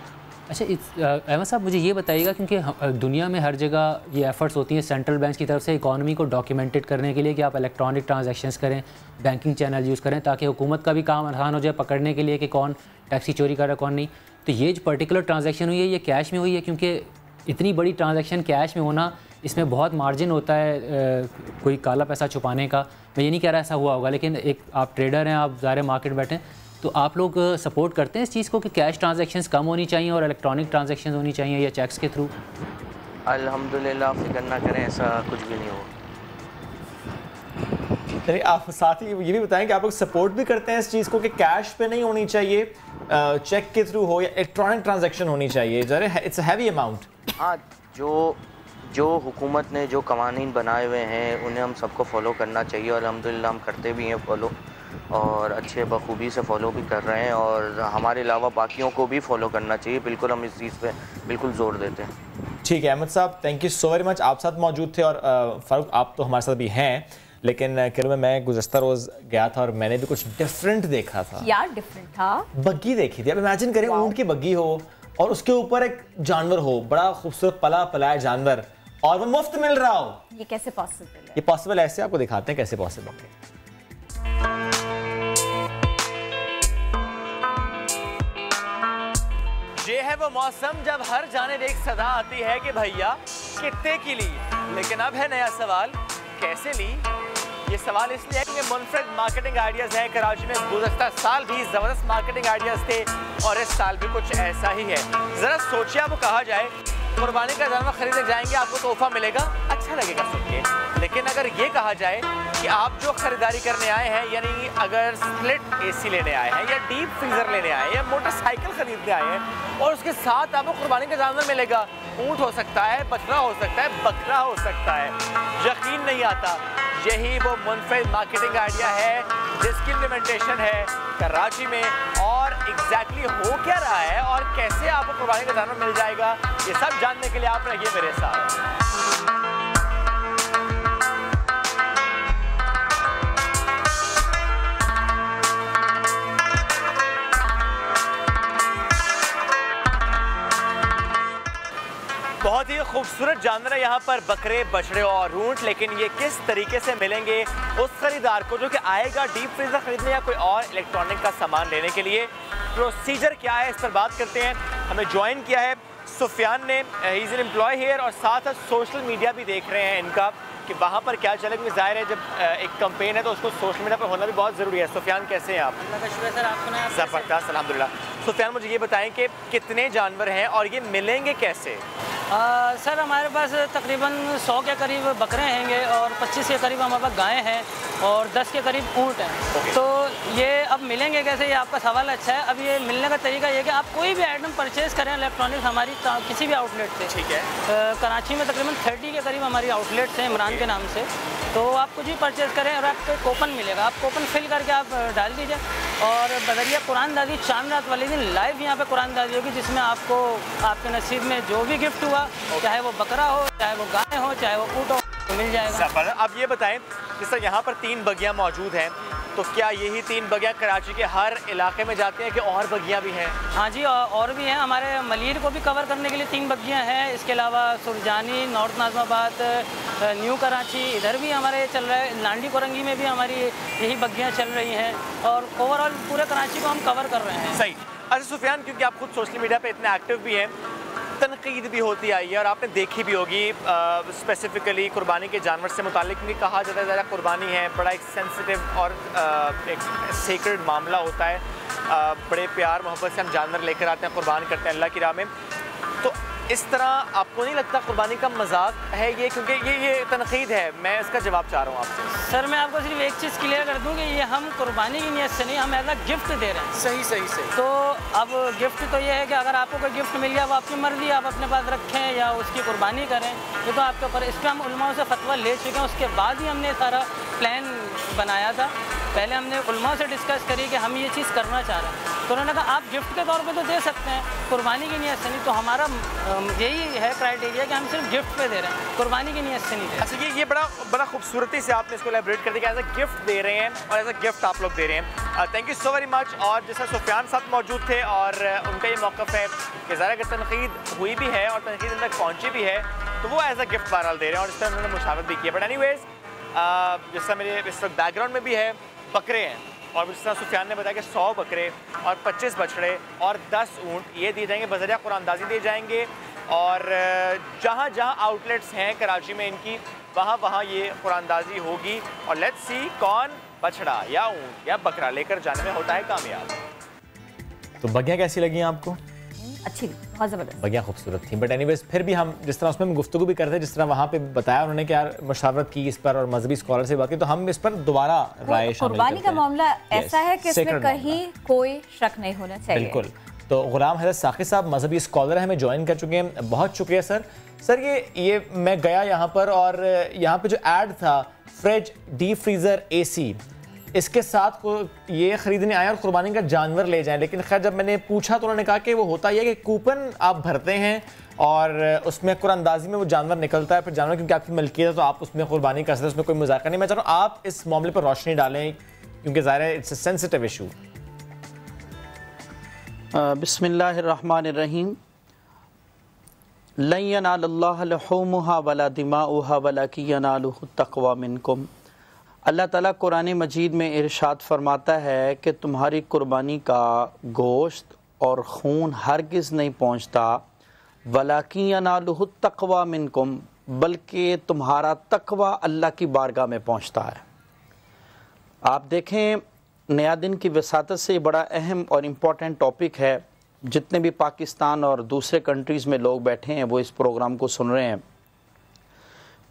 अच्छा, अहमद साहब मुझे ये बताइएगा, क्योंकि दुनिया में हर जगह ये एफर्ट्स होती हैं सेंट्रल बैंक की तरफ से इकॉनमी को डॉक्यूमेंटेड करने के लिए कि आप इलेक्ट्रॉनिक ट्रांजैक्शंस करें, बैंकिंग चैनल यूज़ करें, ताकि हुकूमत का भी काम आसान हो जाए पकड़ने के लिए कि कौन टैक्सी चोरी कर रहा है कौन नहीं। तो ये जो पर्टिकुलर ट्रांजैक्शन हुई है ये कैश में हुई है, क्योंकि इतनी बड़ी ट्रांजैक्शन कैश में होना, इसमें बहुत मार्जिन होता है कोई काला पैसा छुपाने का। मैं ये नहीं कह रहा ऐसा हुआ होगा, लेकिन एक आप ट्रेडर हैं, आप ज़ाहिर मार्केट बैठे हैं, तो आप लोग सपोर्ट करते हैं इस चीज़ को कि कैश ट्रांजैक्शंस कम होनी चाहिए और इलेक्ट्रॉनिक ट्रांजैक्शंस होनी चाहिए या चेक्स के थ्रू? अल्हम्दुलिल्लाह, फिक्र ना करें, ऐसा कुछ भी नहीं होगा। चलिए, आप साथ ही ये भी बताएं कि आप लोग सपोर्ट भी करते हैं इस चीज़ को कि कैश पे नहीं होनी चाहिए, चेक के थ्रू हो या इलेक्ट्रॉनिक ट्रांजैक्शन होनी चाहिए, इट्स अ हैवी अमाउंट। हाँ, जो जो हुकूमत ने जो कवानीन बनाए हुए हैं उन्हें हम सबको फॉलो करना चाहिए और अल्हम्दुलिल्लाह हम करते भी हैं फॉलो और अच्छे बखूबी से फॉलो भी कर रहे हैं और हमारे अलावा बाकियों को भी फॉलो करना चाहिए। बिल्कुल हम इस चीज़ पे बिल्कुल जोर देते हैं। ठीक है अहमद साहब, thank you so very much. आप साथ मौजूद थे और फ़ारूक आप तो हमारे साथ भी हैं, लेकिन किरण मैं गुज़श्ता रोज़ गया था और मैंने भी कुछ डिफरेंट देखा था। यार डिफरेंट था? बग्गी देखी थी। अब इमेजिन करें ऊँट की बग्गी हो और उसके ऊपर एक जानवर हो, बड़ा खूबसूरत पला पलाया जानवर, और वो मुफ्त मिल रहा हो। ये कैसे पॉसिबल है? ये पॉसिबल ऐसे आपको दिखाते हैं कैसे पॉसिबल है। ये है वो मौसम जब हर जानिब एक सदा आती है कि भैया कितने की ली, लेकिन अब है नया सवाल, कैसे ली? ये सवाल इसलिए है कि मुनफरिद मार्केटिंग आइडियाज़ हैं कराची में। गुज़श्ता साल भी ज़बरदस्त मार्केटिंग आइडियाज़ थे और इस साल भी कुछ ऐसा ही है। ज़रा सोचिए, आपको कहा जाए कुर्बानी का जानवर खरीदने जाएंगे आपको तोहफा मिलेगा, अच्छा लगेगा सुन के। लेकिन अगर ये कहा जाए कि आप जो खरीदारी करने आए हैं, यानी अगर स्प्लिट एसी लेने आए हैं या डीप फ्रीज़र लेने आए हैं या मोटरसाइकिल खरीदने आए हैं और उसके साथ आपको कुर्बानी का जानवर मिलेगा, ऊँट हो सकता है, बछड़ा हो सकता है, बकरा हो सकता है, यकीन नहीं आता। यही वो मुनफरिद मार्केटिंग आइडिया है जिसकी इम्प्लीमेंटेशन है कराची में, और एग्जैक्टली हो क्या रहा है और कैसे आपको कुर्बानी का जानवर मिल जाएगा, ये सब जानने के लिए आप रहिए मेरे साथ। बहुत ही खूबसूरत जानवर है यहाँ पर, बकरे, बछड़े और ऊंट, लेकिन ये किस तरीके से मिलेंगे उस खरीदार को जो कि आएगा डीप फ्रीजर खरीदने या कोई और इलेक्ट्रॉनिक का सामान लेने के लिए? प्रोसीजर क्या है, इस पर बात करते हैं। हमें ज्वाइन किया है सुफियान ने, he is an employ here, और साथ साथ सोशल मीडिया भी देख रहे हैं इनका कि वहाँ पर क्या चले, क्योंकि जाहिर है जब एक कंपेन है तो उसको सोशल मीडिया पर होना भी बहुत ज़रूरी है। सुफियान कैसे हैं आप? सर आपको ज़बरदस्त, अल्हम्दुलिल्लाह। सुफियान मुझे ये बताएं कि कितने जानवर हैं और ये मिलेंगे कैसे? सर हमारे पास तकरीबन 100 के करीब बकरे हैं और 25 के करीब हमारे पास गायें हैं और 10 के करीब ऊँट हैं। तो ये अब मिलेंगे कैसे, ये आपका सवाल अच्छा है। अब ये मिलने का तरीका ये है कि आप कोई भी आइटम परचेज़ करें इलेक्ट्रॉनिक्स हमारी किसी भी आउटलेट से, ठीक है, कराची में तकरीबन 30 के करीब हमारी आउटलेट्स हैं इमरान के नाम से, तो आप कुछ भी परचेज़ करें और आपको कूपन मिलेगा, आप कूपन फिल करके आप डाल दीजिए और बदरिया कुरानदाजी चांद रात वाले दिन लाइव यहाँ पे कुरानदाजी होगी, जिसमें आपको आपके नसीब में जो भी गिफ्ट हुआ, चाहे वो बकरा हो, चाहे वो गाय हो, चाहे वो ऊँट हो, तो मिल जाएगा। अब ये बताएं, जैसे यहाँ पर 3 बगियाँ मौजूद हैं, तो क्या यही 3 बगियाँ कराची के हर इलाके में जाती हैं कि और बगियाँ भी हैं? हाँ जी, और भी हैं। हमारे मलीर को भी कवर करने के लिए 3 बगियाँ हैं। इसके अलावा सुरजानी, नॉर्थ नाजमाबाद, न्यू कराची, इधर भी हमारे चल रहा है। लांडी कोरंगी में भी हमारी यही बगियाँ चल रही हैं और ओवरऑल पूरे कराची को हम कवर कर रहे हैं। सही। अच्छा सुफियान, क्योंकि आप खुद सोशल मीडिया पे इतने एक्टिव भी हैं, तनकीद भी होती आई है और आपने देखी भी होगी स्पेसिफिकली कुर्बानी के जानवर से मुतालिक, क्योंकि कहा जाता है ज़रा कुर्बानी है बड़ा एक सेंसिटिव और एक सेक्रेड मामला होता है, बड़े प्यार मोहब्बत से हम जानवर लेकर आते हैं, कुर्बान करते हैं अल्लाह की राह में। तो इस तरह आपको नहीं लगता कुर्बानी का मजाक है ये, क्योंकि ये तनकीद है, मैं इसका जवाब चाह रहा हूँ आपसे। सर मैं आपको सिर्फ एक चीज़ क्लियर कर दूँ कि ये हम कुर्बानी की नीयत से नहीं, हम एज अ गिफ्ट दे रहे हैं। सही सही सही। तो अब गिफ्ट तो ये है कि अगर आपको कोई गिफ्ट मिल गया वो आपकी मर्जी, आप अपने पास रखें या उसकी कुर्बानी करें, ये तो आपके ऊपर। इस पर हम उलमाओं से फतवा ले चुके हैं, उसके बाद ही हमने सारा प्लान बनाया था। पहले हमने उलमाओं से डिस्कस करी कि हम ये चीज़ करना चाह रहे हैं, तो उन्होंने कहा आप गिफ्ट के तौर पे तो दे सकते हैं, कुर्बानी की नीयत से नहीं। तो हमारा यही है क्राइटेरिया कि हम सिर्फ गिफ्ट पे दे रहे हैं, कुर्बानी की नीयत से नहीं दे रहे। अच्छा ये बड़ा खूबसूरती से आपने इसको एलैबोरेट कर दिया कि एज अ गिफ्ट दे रहे हैं और एज अ गिफ्ट आप लोग दे रहे हैं। Thank you so very much. और जैसा सुफियान साथ मौजूद थे और उनका ये मौक़िफ़ है कि ज़रा अगर तनकीद हुई भी है और तनकीद तक पहुँची भी है तो वो एज अ गिफ्ट बहरहाल दे रहे हैं और इस पर उन्होंने मुशावरत भी किया। बट एनीवेज़ जैसा मेरे इस वक्त बैकग्राउंड में भी है, बकरे हैं और जिस तरह सुफियान ने बताया कि 100 बकरे और 25 बछड़े और 10 ऊँट ये दिए जाएंगे, बज़रिया कुरानदाजी दिए जाएंगे। और जहाँ जहाँ आउटलेट्स हैं कराची में इनकी, वहाँ ये कुरानदाजी होगी और लेट्स सी कौन बछड़ा या ऊँट या बकरा लेकर जाने में होता है कामयाब। तो बगियाँ कैसी लगी आपको? अच्छी, बहुत ज़बरदस्त। बगियाँ खूबसूरत थी। बट एनीवेज फिर भी हम जिस तरह उसमें गुफ्तगू भी करते हैं, जिस तरह वहाँ पे बताया उन्होंने कि यार मशावरत की इस पर और मजहबी स्कॉलर से बात की, तो हम इस पर दोबारा राय शामिल करते हैं। कुर्बानी का मामला ऐसा है कि इसमें कहीं कोई शक नहीं होना चाहिए। बिल्कुल। तो गुलाम हैदर साक़ी साहब मजहबी स्कॉलर हमें ज्वाइन कर चुके हैं, बहुत शुक्रिया सर। सर ये मैं गया यहाँ पर और यहाँ पे जो ऐड था फ्रिज, डीप फ्रीज़र, AC, इसके साथ को ये ख़रीदने आए और कुर्बानी का जानवर ले जाएं, लेकिन खैर जब मैंने पूछा तो उन्होंने कहा कि वो होता है कि कूपन आप भरते हैं और उसमें कुरानंदाजी में वो जानवर निकलता है, फिर जानवर क्योंकि आपकी मलकियत है तो आप उसमें कुर्बानी कर सकते हैं, उसमें कोई मजाक नहीं। मैं चाह रहा हूँ आप इस मामले पर रोशनी डालें क्योंकि ज़ाहिर है इट्स अ सेंसिटिव इशू। बिस्मिल्लाहिर्रहमानिर्रहीम। लन यनालल्लाह लुहूमुहा वला दिमाउहा वलाकिन यनालुहु तक़वा मिनकुम। अल्लाह ताला कुरान मजीद में इरशाद फरमाता है कि तुम्हारी कुर्बानी का गोश्त और खून हरगिज़ नहीं पहुँचता, वलाकिन यनालुहु तक़वा मिनकुम, बल्कि तुम्हारा तक़वा अल्लाह की बारगाह में पहुँचता है। आप देखें, नया दिन की वसातत से बड़ा अहम और इम्पॉर्टेंट टॉपिक है। जितने भी पाकिस्तान और दूसरे कंट्रीज़ में लोग बैठे हैं वो इस प्रोग्राम को सुन रहे हैं।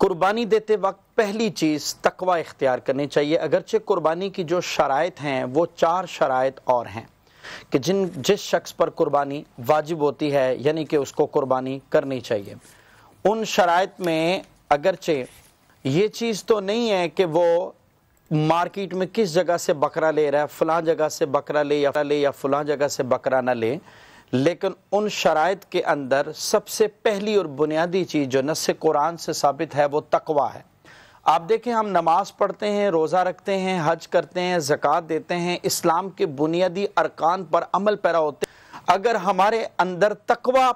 कुर्बानी देते वक्त पहली चीज़ तकवा इख्तियार करनी चाहिए। अगरचे कुर्बानी की जो शराइत हैं वो 4 शराइत और हैं कि जिस शख्स पर कुर्बानी वाजिब होती है यानी कि उसको कुर्बानी करनी चाहिए। उन शराइत में अगरचे ये चीज़ तो नहीं है कि वो मार्केट में किस जगह से बकरा ले रहा है, फ़लाँ जगह से बकरा ले या फ़लाँ जगह से बकरा ना ले, लेकिन उन शराइत के अंदर सबसे पहली और बुनियादी चीज़ जो नस्से कुरान से साबित है वो तकवा है। आप देखें, हम नमाज़ पढ़ते हैं, रोज़ा रखते हैं, हज करते हैं, ज़कात देते हैं, इस्लाम के बुनियादी अरकान पर अमल पैरा होते हैं। अगर हमारे अंदर तकवा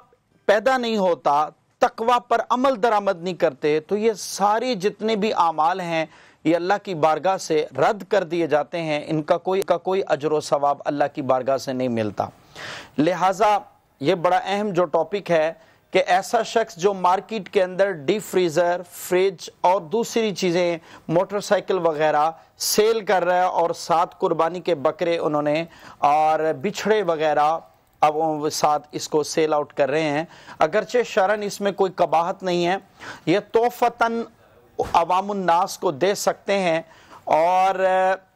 पैदा नहीं होता, तकवा पर अमल दरामद नहीं करते, तो ये सारे जितने भी आमाल हैं ये अल्लाह की बारगाह से रद्द कर दिए जाते हैं। इनका कोई अजर व सवाब अल्लाह की बारगाह से नहीं मिलता। लिहाजा ये बड़ा अहम जो टॉपिक है कि ऐसा शख्स जो मार्केट के अंदर डीप फ्रीज़र, फ्रिज और दूसरी चीज़ें, मोटरसाइकिल वगैरह सेल कर रहा है और साथ कुर्बानी के बकरे उन्होंने और बिछड़े वगैरह अब वो साथ इसको सेल आउट कर रहे हैं, अगरचे शरन इसमें कोई कबाहत नहीं है, यह तोहफ़तन अवामुन्नास को दे सकते हैं। और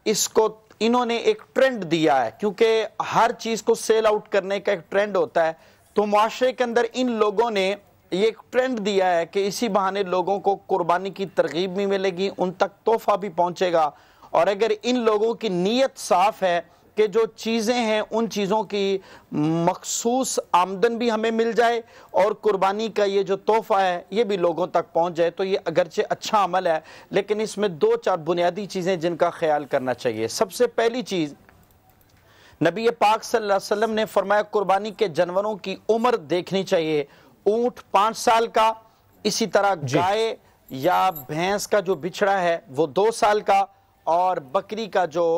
इसको इन्होंने एक ट्रेंड दिया है, क्योंकि हर चीज़ को सेल आउट करने का एक ट्रेंड होता है, तो माशरे के अंदर इन लोगों ने ये एक ट्रेंड दिया है कि इसी बहाने लोगों को कुर्बानी की तरगीब भी मिलेगी, उन तक तोहफा भी पहुंचेगा। और अगर इन लोगों की नीयत साफ है कि जो चीज़ें हैं उन चीज़ों की मखसूस आमदन भी हमें मिल जाए और कुर्बानी का ये जो तोहफ़ा है ये भी लोगों तक पहुंच जाए, तो ये अगरचे अच्छा अमल है, लेकिन इसमें 2-4 बुनियादी चीज़ें जिनका ख्याल करना चाहिए। सबसे पहली चीज़, नबी पाक सल्लल्लाहु अलैहि वसल्लम ने फरमाया कुर्बानी के जानवरों की उम्र देखनी चाहिए। ऊँट 5 साल का, इसी तरह गाय या भैंस का जो बिछड़ा है वो 2 साल का, और बकरी का जो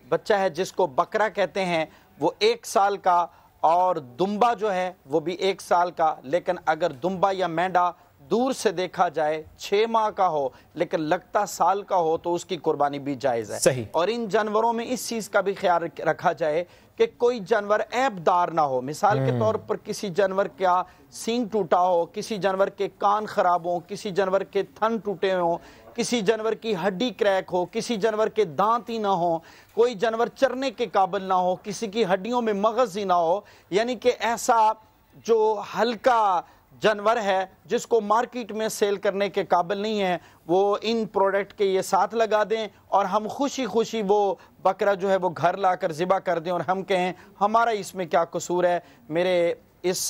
बच्चा है जिसको बकरा कहते हैं वो 1 साल का, और दुम्बा जो है वो भी 1 साल का। लेकिन अगर दुम्बा या मेंढा दूर से देखा जाए 6 माह का हो लेकिन लगता साल का हो तो उसकी कुर्बानी भी जायज़ है। सही। और इन जानवरों में इस चीज़ का भी ख्याल रखा जाए कि कोई जानवर ऐबदार ना हो। मिसाल के तौर पर किसी जानवर का सींग टूटा हो, किसी जानवर के कान खराब हो, किसी जानवर के थन टूटे हों, किसी जानवर की हड्डी क्रैक हो, किसी जानवर के दांत ही ना हो, कोई जानवर चरने के काबिल ना हो, किसी की हड्डियों में मगज़ ही ना हो, यानी कि ऐसा जो हल्का जानवर है जिसको मार्केट में सेल करने के काबिल नहीं है, वो इन प्रोडक्ट के ये साथ लगा दें और हम खुशी खुशी वो बकरा जो है वो घर लाकर ज़िबा कर दें और हम कहें हमारा इसमें क्या कसूर है। मेरे इस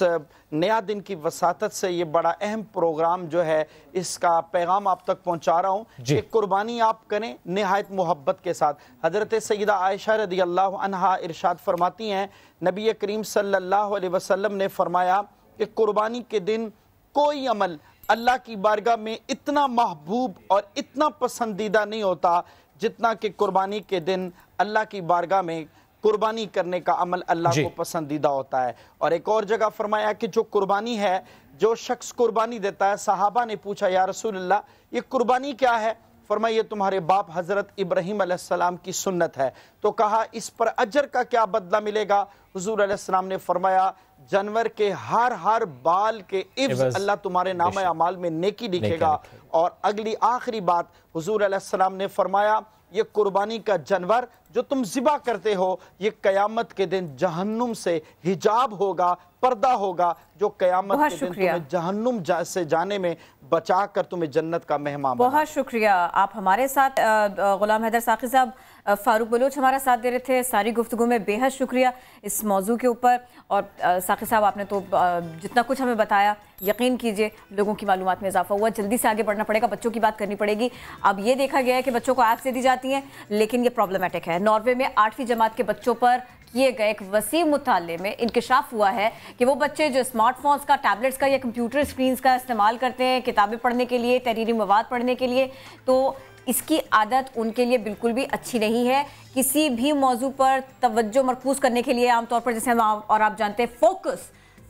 नया दिन की वसातत से ये बड़ा अहम प्रोग्राम जो है इसका पैगाम आप तक पहुंचा रहा हूँ कि कुर्बानी आप करें निहायत मोहब्बत के साथ। हज़रत सैयदा आयशा रज़ियल्लाहु अन्हा इरशाद फरमाती हैं, नबी करीम सल्लल्लाहु अलैहि वसल्लम ने फरमाया कि कुर्बानी के दिन कोई अमल अल्लाह की बारगाह में इतना महबूब और इतना पसंदीदा नहीं होता जितना कि कुर्बानी के दिन अल्लाह की बारगाह में कुर्बानी करने का अमल अल्लाह को पसंदीदा होता है। और एक और जगह फरमाया कि जो कुर्बानी है, जो शख्स कुर्बानी देता है, सहाबा ने पूछा या रसूलल्लाह ये कुर्बानी क्या है? फरमाया ये तुम्हारे बाप हज़रत इब्राहीम अलैहिस्सलाम की सुन्नत है। तो कहा इस पर अजर का क्या बदला मिलेगा? हुजूर अलैहिस्सलाम ने फरमाया जानवर के हर बाल के इव्ज़ अल्लाह तुम्हारे नाम अमाल में नेकी लिखेगा। और अगली आखिरी बात हुजूर अलैहिस्सलाम ने फरमाया ये कुर्बानी का जानवर जो तुम ज़िबा करते हो, ये क़यामत के दिन जहन्नुम से हिजाब होगा, पर्दा होगा, जो क़यामत के दिन तुम्हें जहन्नुम से जाने में बचा कर तुम्हें जन्नत का मेहमान। बहुत शुक्रिया। आप हमारे साथ गुलाम हैदर साक़ी साहब, फ़ारूक बलोच हमारा साथ दे रहे थे सारी गुफ्तगू में। बेहद शुक्रिया इस मौजू के ऊपर। और साक़ी साहब, आपने तो जितना कुछ हमें बताया, यकीन कीजिए लोगों की मालूमात में इजाफा हुआ। जल्दी से आगे बढ़ना पड़ेगा, बच्चों की बात करनी पड़ेगी। अब ये देखा गया है कि बच्चों को ऐप्स दे दी जाती हैं, लेकिन ये प्रॉब्लमेटिक है। नॉर्वे में 8वीं जमात के बच्चों पर किए गए एक वसीम मुताले में इंकशाफ हुआ है कि वो बच्चे जो स्मार्टफोन्स का, टैबलेट्स का या कंप्यूटर स्क्रीन्स का इस्तेमाल करते हैं किताबें पढ़ने के लिए, तहरीरी मवाद पढ़ने के लिए, तो इसकी आदत उनके लिए बिल्कुल भी अच्छी नहीं है। किसी भी मौजू पर तवज्जो मरकूज करने के लिए आमतौर पर, जैसे हम और आप जानते हैं,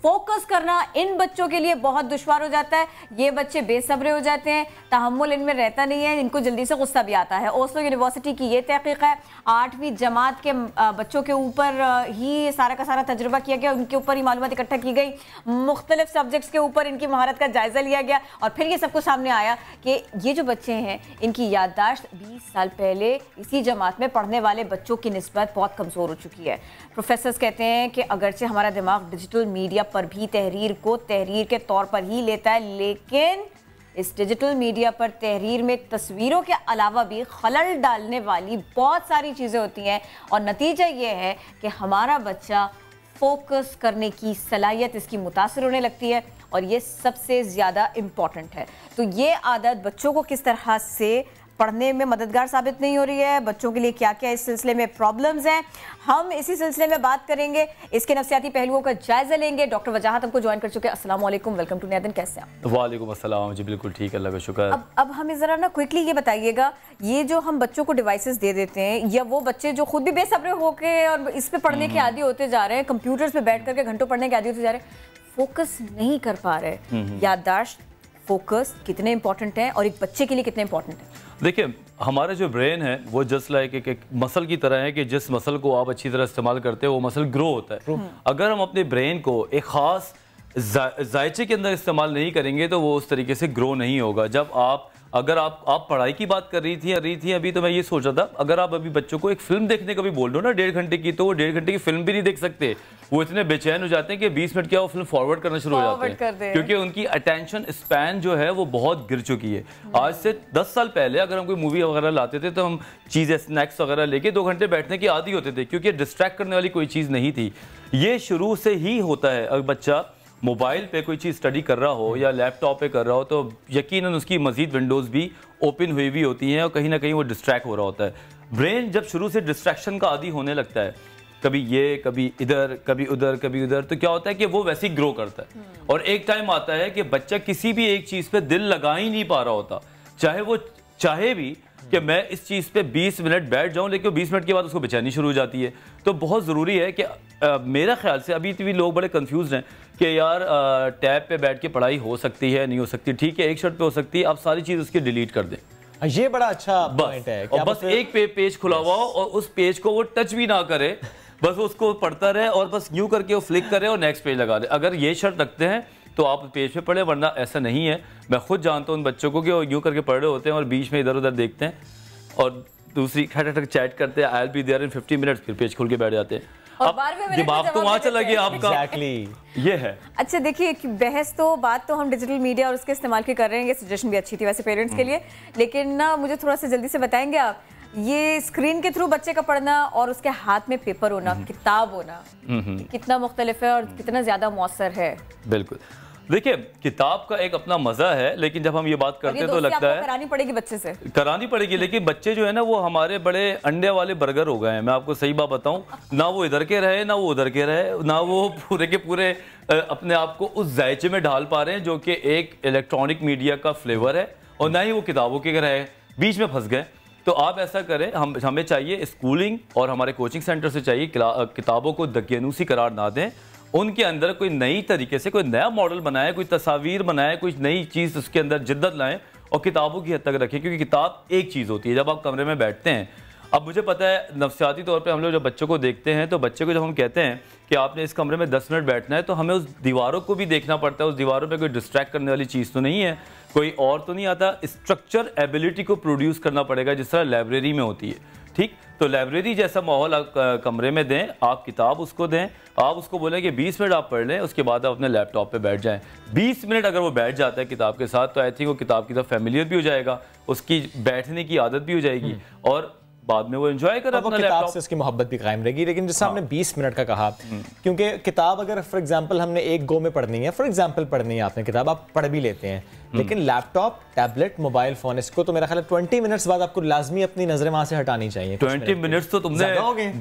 फोकस करना इन बच्चों के लिए बहुत दुश्वार हो जाता है। ये बच्चे बेसब्रे हो जाते हैं, तहम्मुल इनमें रहता नहीं है, इनको जल्दी से गुस्सा भी आता है। ओस्लो यूनिवर्सिटी की ये तहकीक है, 8वीं जमात के बच्चों के ऊपर ही सारा का सारा तजुर्बा किया गया, उनके ऊपर ही मालूमात इकट्ठा की गई, मुख्तलिफ सब्जेक्ट्स के ऊपर इनकी महारत का जायज़ा लिया गया और फिर ये सब कुछ सामने आया कि ये जो बच्चे हैं इनकी याददाश्त 20 साल पहले इसी जमात में पढ़ने वाले बच्चों की निस्बत बहुत कमज़ोर हो चुकी है। प्रोफेसर्स कहते हैं कि अगरचे हमारा दिमाग डिजिटल मीडिया पर भी तहरीर को तहरीर के तौर पर ही लेता है, लेकिन इस डिजिटल मीडिया पर तहरीर में तस्वीरों के अलावा भी खलल डालने वाली बहुत सारी चीज़ें होती हैं और नतीजा ये है कि हमारा बच्चा फोकस करने की सलाहियत इसकी मुतासर होने लगती है और ये सबसे ज़्यादा इम्पॉर्टेंट है। तो ये आदत बच्चों को किस तरह से पढ़ने में मददगार साबित नहीं हो रही है, बच्चों के लिए क्या क्या इस सिलसिले में प्रॉब्लम्स हैं, हम इसी सिलसिले में बात करेंगे, इसके नफ्सियाती पहलुओं का जायजा लेंगे। डॉक्टर वजाहत हमको ज्वाइन कर चुके हैं। अस्सलाम वालेकुम, वेलकम टू नियादन, कैसे हैं? वालेकुम अस्सलाम जी, बिल्कुल ठीक है, अल्लाह का शुक्र। अब हमें ज़रा ना क्विकली ये बताइएगा, ये जो हम बच्चों को डिवाइसेस दे देते हैं या वो बच्चे जो खुद भी बेसब्रे होके और इस पे पढ़ने के आदी होते जा रहे हैं, कंप्यूटर्स पे बैठ करके घंटों पढ़ने के आदी होते जा रहे हैं, फोकस नहीं कर पा रहे, याददाश्त, फोकस कितने इंपॉर्टेंट हैं और एक बच्चे के लिए कितने इंपॉर्टेंट हैं? देखिए, हमारा जो ब्रेन है वो जस्ट लाइक एक मसल की तरह है कि जिस मसल को आप अच्छी तरह इस्तेमाल करते हो वो मसल ग्रो होता है। अगर हम अपने ब्रेन को एक ख़ास जायचे के अंदर इस्तेमाल नहीं करेंगे तो वो उस तरीके से ग्रो नहीं होगा। जब अगर आप पढ़ाई की बात कर रही थी अभी, तो मैं ये सोच रहा था, अगर आप अभी बच्चों को एक फिल्म देखने का भी बोल दो ना 1.5 घंटे की, तो वो 1.5 घंटे की फिल्म भी नहीं देख सकते। वो इतने बेचैन हो जाते हैं कि 20 मिनट क्या वो फिल्म फॉरवर्ड करना शुरू हो जाते हैं, क्योंकि उनकी अटेंशन स्पैन जो है वो बहुत गिर चुकी है। आज से 10 साल पहले अगर हम कोई मूवी वगैरह लाते थे तो हम चीज़ें स्नैक्स वगैरह लेके 2 घंटे बैठने की आदी होते थे, क्योंकि डिस्ट्रैक्ट करने वाली कोई चीज़ नहीं थी। ये शुरू से ही होता है। अगर बच्चा मोबाइल पे कोई चीज़ स्टडी कर रहा हो या लैपटॉप पे कर रहा हो तो यकीनन उसकी मज़ीद विंडोज़ भी ओपन हुई भी होती हैं और कहीं ना कहीं वो डिस्ट्रैक्ट हो रहा होता है। ब्रेन जब शुरू से डिस्ट्रैक्शन का आदी होने लगता है, कभी ये कभी इधर कभी उधर कभी उधर, तो क्या होता है कि वो वैसे ही ग्रो करता है और एक टाइम आता है कि बच्चा किसी भी एक चीज़ पे दिल लगा ही नहीं पा रहा होता, चाहे वो चाहे भी कि मैं इस चीज़ पे 20 मिनट बैठ जाऊं, लेकिन 20 मिनट के बाद उसको बेचैनी शुरू हो जाती है। तो बहुत ज़रूरी है कि मेरा ख्याल से अभी भी लोग बड़े कंफ्यूज हैं कि यार टैब पे बैठ के पढ़ाई हो सकती है नहीं हो सकती। ठीक है, एक शर्ट पे हो सकती है, आप सारी चीज़ उसकी डिलीट कर दें। ये बड़ा अच्छा पॉइंट है। और बस एक पेज खुला हुआ हो और उस पेज को वो टच भी ना करे, बस उसको पढ़ता रहे और बस यूँ करके वो फ्लिक करे और नेक्स्ट पेज लगा दे। अगर ये शर्त रखते हैं तो आप पेज पे पढ़े, वरना ऐसा नहीं है। मैं खुद जानता हूँ उन बच्चों को कि वो यूँ करके पढ़ रहे होते हैं और बीच में इधर उधर देखते हैं और दूसरी खट चैट करते हैं, I will be there in 50 minutes, फिर पेज खोल के बैठ जाते हैं। अब दिमाग तो वहाँ चला गया आपका। Exactly. ये है। अच्छा देखिए, बहस तो बात तो हम डिजिटल मीडिया और उसके इस्तेमाल की कर रहे हैं, ये सजेशन भी अच्छी थी वैसे पेरेंट्स के लिए, लेकिन ना मुझे थोड़ा सा जल्दी से बताएंगे आप, ये स्क्रीन के थ्रू बच्चे का पढ़ना और उसके हाथ में पेपर होना, किताब होना, कितना मुख्तलिफ है और कितना ज़्यादा मौसर है? बिल्कुल, देखिए किताब का एक अपना मजा है, लेकिन जब हम ये बात करते हैं तो लगता है करानी पड़ेगी बच्चे से, करानी पड़ेगी। लेकिन बच्चे जो है ना वो हमारे बड़े अंडे वाले बर्गर हो गए हैं। मैं आपको सही बात बताऊं, ना वो इधर के रहे ना वो उधर के रहे, ना वो पूरे के पूरे अपने आप को उस जायचे में ढाल पा रहे हैं जो कि एक इलेक्ट्रॉनिक मीडिया का फ्लेवर है, और ना ही वो किताबों के रहे, बीच में फंस गए। तो आप ऐसा करें, हमें चाहिए स्कूलिंग और हमारे कोचिंग सेंटर से चाहिए किताबों को दकियानूसी करार ना दें, उनके अंदर कोई नई तरीके से कोई नया मॉडल बनाए, कोई तस्वीर बनाए, कोई नई चीज़ उसके अंदर जिद्दत लाएं और किताबों की हद तक रखें। क्योंकि किताब एक चीज़ होती है, जब आप कमरे में बैठते हैं अब मुझे पता है नफ्सियाती तौर पे हम लोग जब बच्चों को देखते हैं तो बच्चे को जब हम कहते हैं कि आपने इस कमरे में 10 मिनट बैठना है तो हमें उस दीवारों को भी देखना पड़ता है, उस दीवारों पे कोई डिस्ट्रैक्ट करने वाली चीज़ तो नहीं है, कोई और तो नहीं आता। स्ट्रक्चर एबिलिटी को प्रोड्यूस करना पड़ेगा जिस तरह लाइब्रेरी में होती है, ठीक। तो लाइब्रेरी जैसा माहौल आप कमरे में दें, आप किताब उसको दें, आप उसको बोलें कि 20 मिनट आप पढ़ लें, उसके बाद आप अपने लैपटॉप पे बैठ जाएं। 20 मिनट अगर वो बैठ जाता है किताब के साथ तो आई थिंक वो किताब की तरफ फैमिलियर भी हो जाएगा, उसकी बैठने की आदत भी हो जाएगी और बाद में वो एंजॉय कर अपना किताब से उसकी मोहब्बत भी कायम रहेगी। लेकिन जैसे हमने 20 मिनट का कहा, क्योंकि किताब अगर फॉर एग्जांपल हमने एक गो में पढ़नी है, फॉर एग्जांपल पढ़नी है आपने किताब, आप पढ़ भी लेते हैं, लेकिन लैपटॉप, टैबलेट, मोबाइल फोन, इसको तो मेरा ख्याल है 20 मिनट्स बाद आपको लाजमी अपनी नजरें वहां से हटानी चाहिए। 20 मिनट्स तो तुमने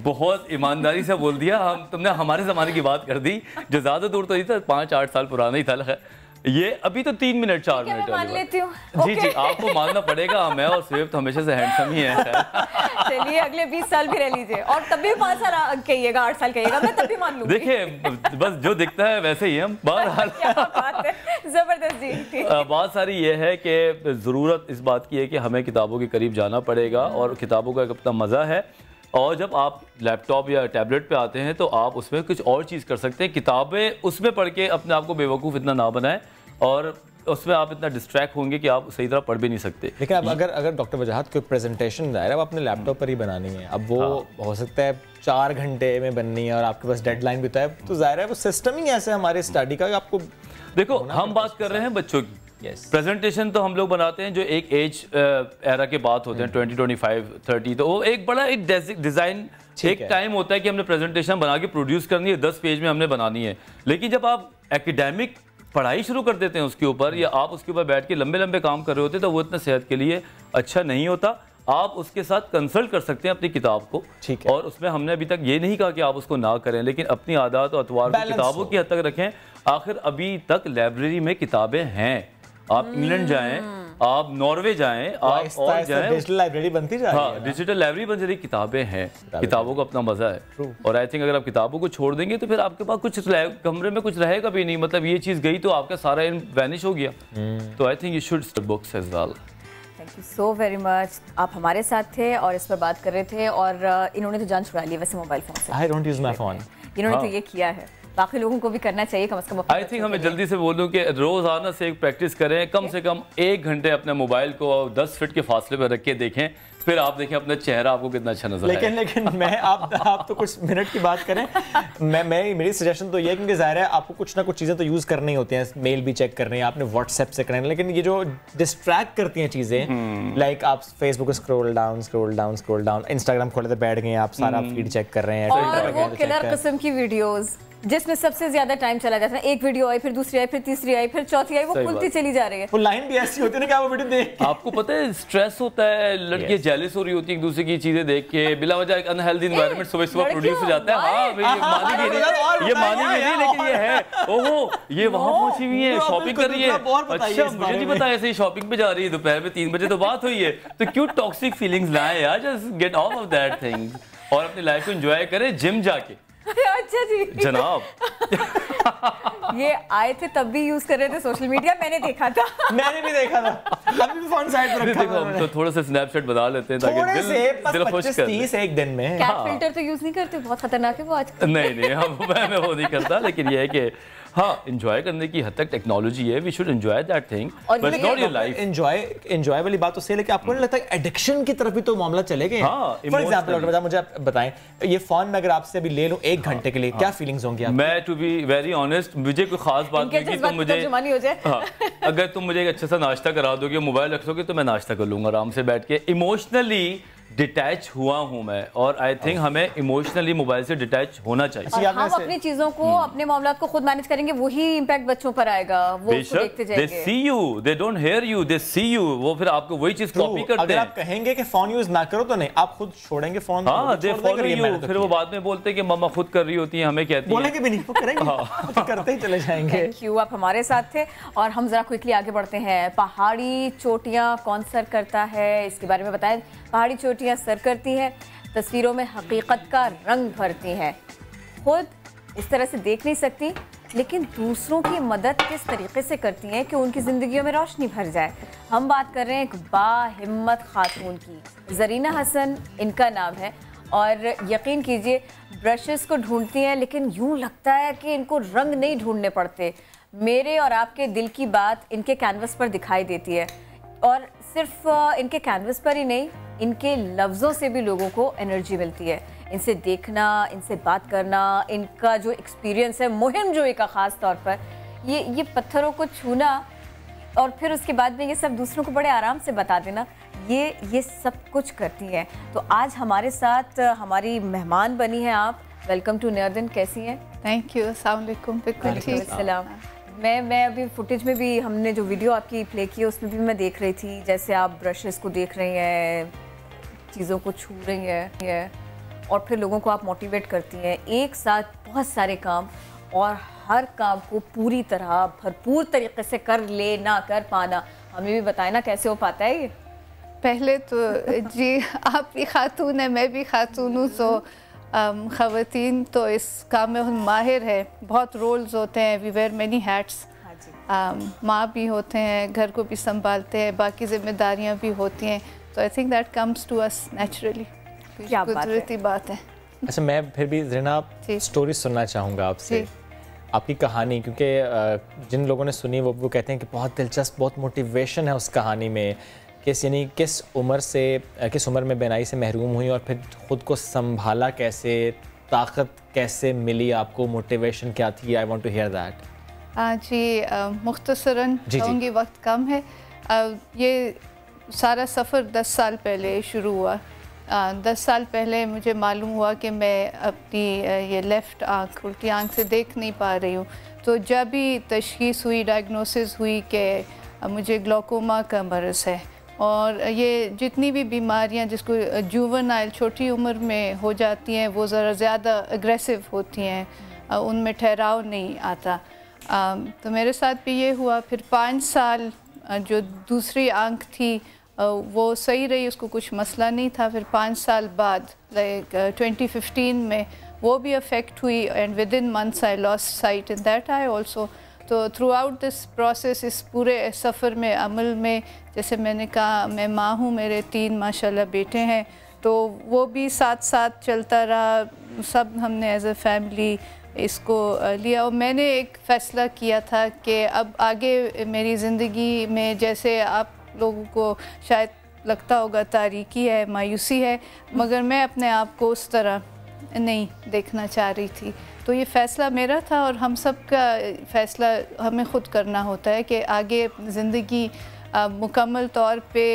बहुत ईमानदारी से बोल दिया, तुमने हमारे जमाने की बात कर दी जो ज्यादा दूर तो नहीं था, 5-8 साल पुराना ही था। ये अभी तो 3 मिनट 4 मिनट मान लेती हूँ। जी जी, आपको मानना पड़ेगा, मैं और स्विफ्ट तो हमेशा से हैंडसम ही है। चलिए अगले 20 साल भी रह लीजिए और तब भी 5 साल कहिएगा, 8 साल कहिएगा, मैं तब भी मान लूंगी। देखिए बस जो दिखता है वैसे ही हम बहरहाल। जबरदस्त जी। बात सारी ये है कि ज़रूरत इस बात की है कि हमें किताबों के करीब जाना पड़ेगा और किताबों का एक अपना मज़ा है। और जब आप लैपटॉप या टैबलेट पे आते हैं तो आप उसमें कुछ और चीज़ कर सकते हैं। किताबें उसमें पढ़ के अपने आप को बेवकूफ़ इतना ना बनाएं और उसमें आप इतना डिस्ट्रैक्ट होंगे कि आप सही तरह पढ़ भी नहीं सकते। लेकिन अब अगर डॉक्टर वजाहत कोई प्रेजेंटेशन है, अब अपने लैपटॉप पर ही बनानी है, अब वो हो सकता है 4 घंटे में बननी है और आपके पास डेडलाइन भी होता है, तो ज़ाहिर है वो सिस्टम ही ऐसे हमारे स्टडी का आपको। देखो हम बात कर रहे हैं बच्चों की, प्रेजेंटेशन तो हम लोग बनाते हैं जो एक एज एरा के बाद होते हैं 20, 25, 30, तो वो एक बड़ा एक डिज़ाइन एक टाइम होता है कि हमने प्रेजेंटेशन बना के प्रोड्यूस करनी है, 10 पेज में हमने बनानी है। लेकिन जब आप एकेडमिक पढ़ाई शुरू कर देते हैं उसके ऊपर या आप उसके ऊपर बैठ के लंबे लंबे काम कर रहे होते हैं तो वो इतना सेहत के लिए अच्छा नहीं होता। आप उसके साथ कंसल्ट कर सकते हैं अपनी किताब को, ठीक है। और उसमें हमने अभी तक ये नहीं कहा कि आप उसको ना करें, लेकिन अपनी आदत और अतवार को किताबों की हद तक रखें। आखिर अभी तक लाइब्रेरी में किताबें हैं, आप इंग्लैंड जाएं, आप नॉर्वे जाएं, आप और जाएं, डिजिटल लाइब्रेरी बनती जा रही है, डिजिटल लाइब्रेरी बन रही, किताबें हैं, किताबों का अपना मजा है। और आई थिंक अगर आप किताबों को छोड़ देंगे तो फिर आपके पास कुछ कमरे में कुछ रहेगा भी नहीं, मतलब ये चीज गई तो आपका सारा वैनिश हो गया। तो I think you should study books as well. Thank you so very much. आप हमारे साथ थे और इस पर बात कर रहे थे और इन्होंने तो जान छुड़ा ली वैसे मोबाइल फोन से। I don't use my phone. इन्होंने तो ये किया है, बाकी लोगों को भी करना चाहिए कम से कम। आई थिंक हमें जल्दी से बोलूं कि रोजाना से एक प्रैक्टिस करें, कम से कम 1 घंटे अपने मोबाइल को 10 फीट के फासले पर रख के देखें, फिर आप देखें अपना चेहरा आपको कितना अच्छा नजर आएगा। लेकिन मैं आप तो कुछ मिनट की बात करें, मेरी सजेशन तो ये है क्योंकि ज़ाहिर है आपको कुछ ना कुछ चीज़ें तो यूज़ करनी होती हैं, मेल भी चेक करनी है, आपने व्हाट्सएप से करना है, लेकिन ये जो डिस्ट्रैक्ट करती हैं चीज़ें, लाइक आप फेसबुक स्क्रॉल डाउन, इंस्टाग्राम खोले तो बैठ गए आप सारा फीड चेक कर रहे हैं, और वो किलर किस्म की वीडियोस जिसमें सबसे ज्यादा टाइम चला जाता है, एक वीडियो आई, फिर दूसरी आई, फिर तीसरी आई, फिर चौथी आई, वो खुलती चली जा रही है। वो लाइन भी ऐसी होती है ना कि आप वो वीडियो देख के आपको पता है स्ट्रेस होता है, लड़कियां जेलस हो रही होती है एक दूसरे की चीजें देख के, बिला वजह एक अनहेल्दी एनवायरनमेंट सुबह प्रोड्यूस हो जाता है। हाँ ये मानेंगे नहीं लेकिन ये है, ओहो ये वहां पहुंची हुई है, शॉपिंग कर रही है, अच्छा मुझे नहीं पता ऐसे ही शॉपिंग पे जा रही है, दोपहर में 3 बजे तो बात हुई है, तो क्यों टॉक्सिक फीलिंग्स लाए यार, just get of of that things और अपनी लाइफ को एंजॉय करें जिम जाके। अच्छा जी जनाब ये आए थे तब भी यूज कर रहे थे सोशल मीडिया, मैंने देखा था। मैंने भी देखा था, अभी भी फोन साइड पर रखा है। तो थोड़ा सा स्नैपचैट बना लेते हैं ताकि दिल खुश कर 25-30 एक दिन में। कैट फिल्टर तो यूज नहीं करते, बहुत खतरनाक है वो आजकल। नहीं मैं वो नहीं करता, लेकिन ये है कि हाँ एंजॉय करने की हद तक टेक्नोलॉजी है, we should enjoy that thing but not your life. Enjoy वाली बात तो सही, लेकिन आपको नहीं लगता एडिक्शन की तरफ भी तो मामला चले गए? फॉर एग्जांपल मुझे बताएं, ये फोन में अगर आपसे अभी ले लूं 1 घंटे के लिए, क्या फीलिंग्स होंगी? मैं टू बी वेरी ऑनेस्ट, मुझे कोई खास बात नहीं की तो मुझे अगर तुम मुझे एक अच्छा सा नाश्ता करा दोगे, मोबाइल रख दोगे, तो मैं नाश्ता कर लूंगा आराम से बैठ के। इमोशनली डिटैच हुआ हूं मैं, और आई थिंक हमें इमोशनली मोबाइल से डिटैच होना चाहिए। हम अपनी चीजों को अपने मामलात को खुद मैनेज करेंगे, वही इंपैक्ट बच्चों पर आएगा, वो उसको देखते जाएंगे। They see you, they don't hear you, they see you, वो फिर आपको वही चीज कॉपी करते हैं। अगर आप कहेंगे कि फोन यूज ना करो तो नहीं, आप खुद छोड़ेंगे फोन। हाँ they follow you, फिर वो बाद में बोलते हैं कि मम्मा खुद कर रही होती है, हमें कहती है। बोलेंगे भी नहीं, वो करेंगे, करते ही चले जाएंगे। थैंक यू, आप हमारे साथ थे और हम जरा क्विकली आगे बढ़ते हैं। पहाड़ी चोटियां कौन सर करता है, इसके बारे में बताएं। पहाड़ी चोटियां सर करती है, तस्वीरों में हकीकत का रंग भरती हैं, खुद इस तरह से देख नहीं सकती, लेकिन दूसरों की मदद किस तरीके से करती हैं कि उनकी ज़िंदगियों में रोशनी भर जाए। हम बात कर रहे हैं एक बाहिम्मत खातून की, ज़रीना हसन इनका नाम है, और यकीन कीजिए ब्रशेस को ढूंढती हैं लेकिन यूँ लगता है कि इनको रंग नहीं ढूंढने पड़ते। मेरे और आपके दिल की बात इनके कैनवस पर दिखाई देती है, और सिर्फ इनके कैनवस पर ही नहीं, इनके लफ्ज़ों से भी लोगों को एनर्जी मिलती है। इनसे देखना, इनसे बात करना, इनका जो एक्सपीरियंस है मुहिम जो का ख़ास तौर पर, ये पत्थरों को छूना और फिर उसके बाद में ये सब दूसरों को बड़े आराम से बता देना, ये सब कुछ करती हैं। तो आज हमारे साथ हमारी मेहमान बनी हैं आप। वेलकम टू नर्दन, कैसी हैं? Thank you. अस्सलाम वालेकुम। बिल्कुल ठीक। सलाम। मैं अभी फुटेज में भी, हमने जो वीडियो आपकी प्ले की उसमें भी मैं देख रही थी, जैसे आप ब्रशेस को देख रही हैं, चीज़ों को छू रही हैं और फिर लोगों को आप मोटिवेट करती हैं। एक साथ बहुत सारे काम, और हर काम को पूरी तरह भरपूर तरीके से कर लेना, कर पाना। हमें भी बताएं ना कैसे हो पाता है ये? पहले तो जी आप भी खातून है, मैं भी खातून हूँ, तो ख़वातीन तो इस काम में हम माहिर है। बहुत रोल्स होते हैं, वी वेयर मैनी हैट्स। माँ भी होते हैं, घर को भी संभालते हैं, बाकी जिम्मेदारियाँ भी होती हैं, तो I think that comes to us naturally. क्या कुदरती बात है। अच्छा, मैं फिर भी ज़रीना स्टोरी सुनना चाहूँगा आपसे, आपकी कहानी, क्योंकि जिन लोगों ने सुनी वो कहते हैं कि बहुत दिलचस्प, बहुत मोटिवेशन है उस कहानी में। किस उम्र में बेनाई से महरूम हुई और फिर ख़ुद को संभाला कैसे, ताकत कैसे मिली आपको, मोटिवेशन क्या थी? I want to hear that. जी मुख्तसरन कहूँगी, वक्त कम है। ये सारा सफ़र 10 साल पहले शुरू हुआ। 10 साल पहले मुझे मालूम हुआ कि मैं अपनी ये लेफ़्ट आँख, उल्टी आँख से देख नहीं पा रही हूँ। तो जब भी तशख़ीस हुई, डायग्नोसिस हुई कि मुझे ग्लोकोमा का मर्ज़ है, और ये जितनी भी बीमारियां जिसको जुवेनाइल छोटी उम्र में हो जाती हैं वो ज़रा ज़्यादा अग्रेसिव होती हैं, उनमें ठहराव नहीं आता। तो मेरे साथ भी ये हुआ। फिर 5 साल जो दूसरी आँख थी वो सही रही, उसको कुछ मसला नहीं था। फिर 5 साल बाद लाइक 2015 में वो भी अफेक्ट हुई, and with in months I lost site in that I also. तो थ्रू आउट दिस प्रोसेस, इस पूरे सफ़र में, अमल में, जैसे मैंने कहा, मैं माँ हूँ, मेरे 3 माशाल्लाह बेटे हैं, तो वो भी साथ साथ चलता रहा। सब हमने एज अ फैमिली इसको लिया, और मैंने एक फ़ैसला किया था कि अब आगे मेरी ज़िंदगी में, जैसे आप लोगों को शायद लगता होगा तारीकी है, मायूसी है, मगर मैं अपने आप को उस तरह नहीं देखना चाह रही थी। तो ये फ़ैसला मेरा था, और हम सब का फ़ैसला हमें ख़ुद करना होता है कि आगे ज़िंदगी मुकम्मल तौर पे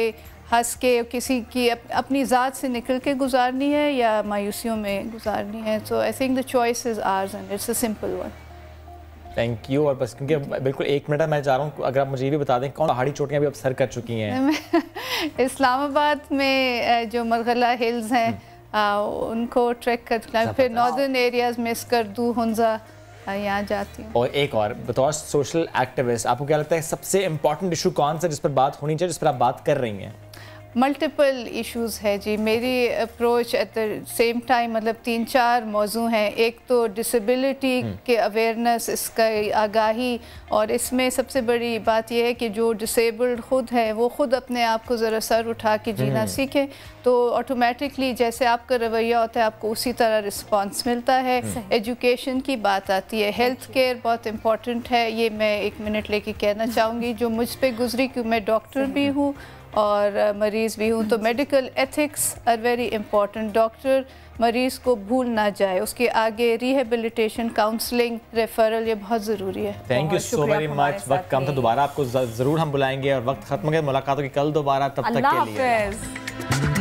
हंस के किसी की अपनी ज़ात से निकल के गुजारनी है या मायूसियों में गुजारनी है। So I think the choice is ours and it's a simple one. Thank you. और बस क्योंकि बिल्कुल 1 मिनट मैं चाह रहा हूँ, अगर आप मुझे ये भी बता दें कौन पहाड़ी चोटियाँ भी अब सर कर चुकी हैं? इस्लामाबाद में जो मरगला हिल्स हैं उनको ट्रैक कर, फिर नॉर्दर्न एरियाज़ में स्कर्दू, हुंजा, यहाँ जाती हूँ। और एक और, बतौर सोशल एक्टिविस्ट आपको क्या लगता है सबसे इम्पॉर्टेंट इशू कौन सा जिस पर बात होनी चाहिए, जिस पर आप बात कर रही हैं? मल्टीपल इश्यूज़ है जी। मेरी approach at the same time मतलब 3-4 मौजू हैं। एक तो डिसेबिलिटी के अवेयरनेस, इसका आगाही, और इसमें सबसे बड़ी बात यह है कि जो डिसेबल्ड ख़ुद है वो ख़ुद अपने आप को ज़रा सर उठा के जीना सीखे, तो ऑटोमेटिकली जैसे आपका रवैया होता है आपको उसी तरह रिस्पांस मिलता है। एजुकेशन की बात आती है, हेल्थ केयर बहुत इम्पॉर्टेंट है, ये मैं 1 मिनट लेके कहना चाहूँगी, जो मुझ पर गुजरी, क्योंकि मैं डॉक्टर भी हूँ और मरीज़ भी हूँ। तो medical ethics are very important. Doctor मरीज़ को भूल ना जाए, उसके आगे रिहेबिलिटेशन, काउंसलिंग, रेफरल, ये बहुत ज़रूरी है। Thank you so very much. वक्त कम था, दोबारा आपको ज़रूर हम बुलाएंगे, और वक्त खत्म हो गया, मुलाकात होगी कल दोबारा, तब तक के लिए।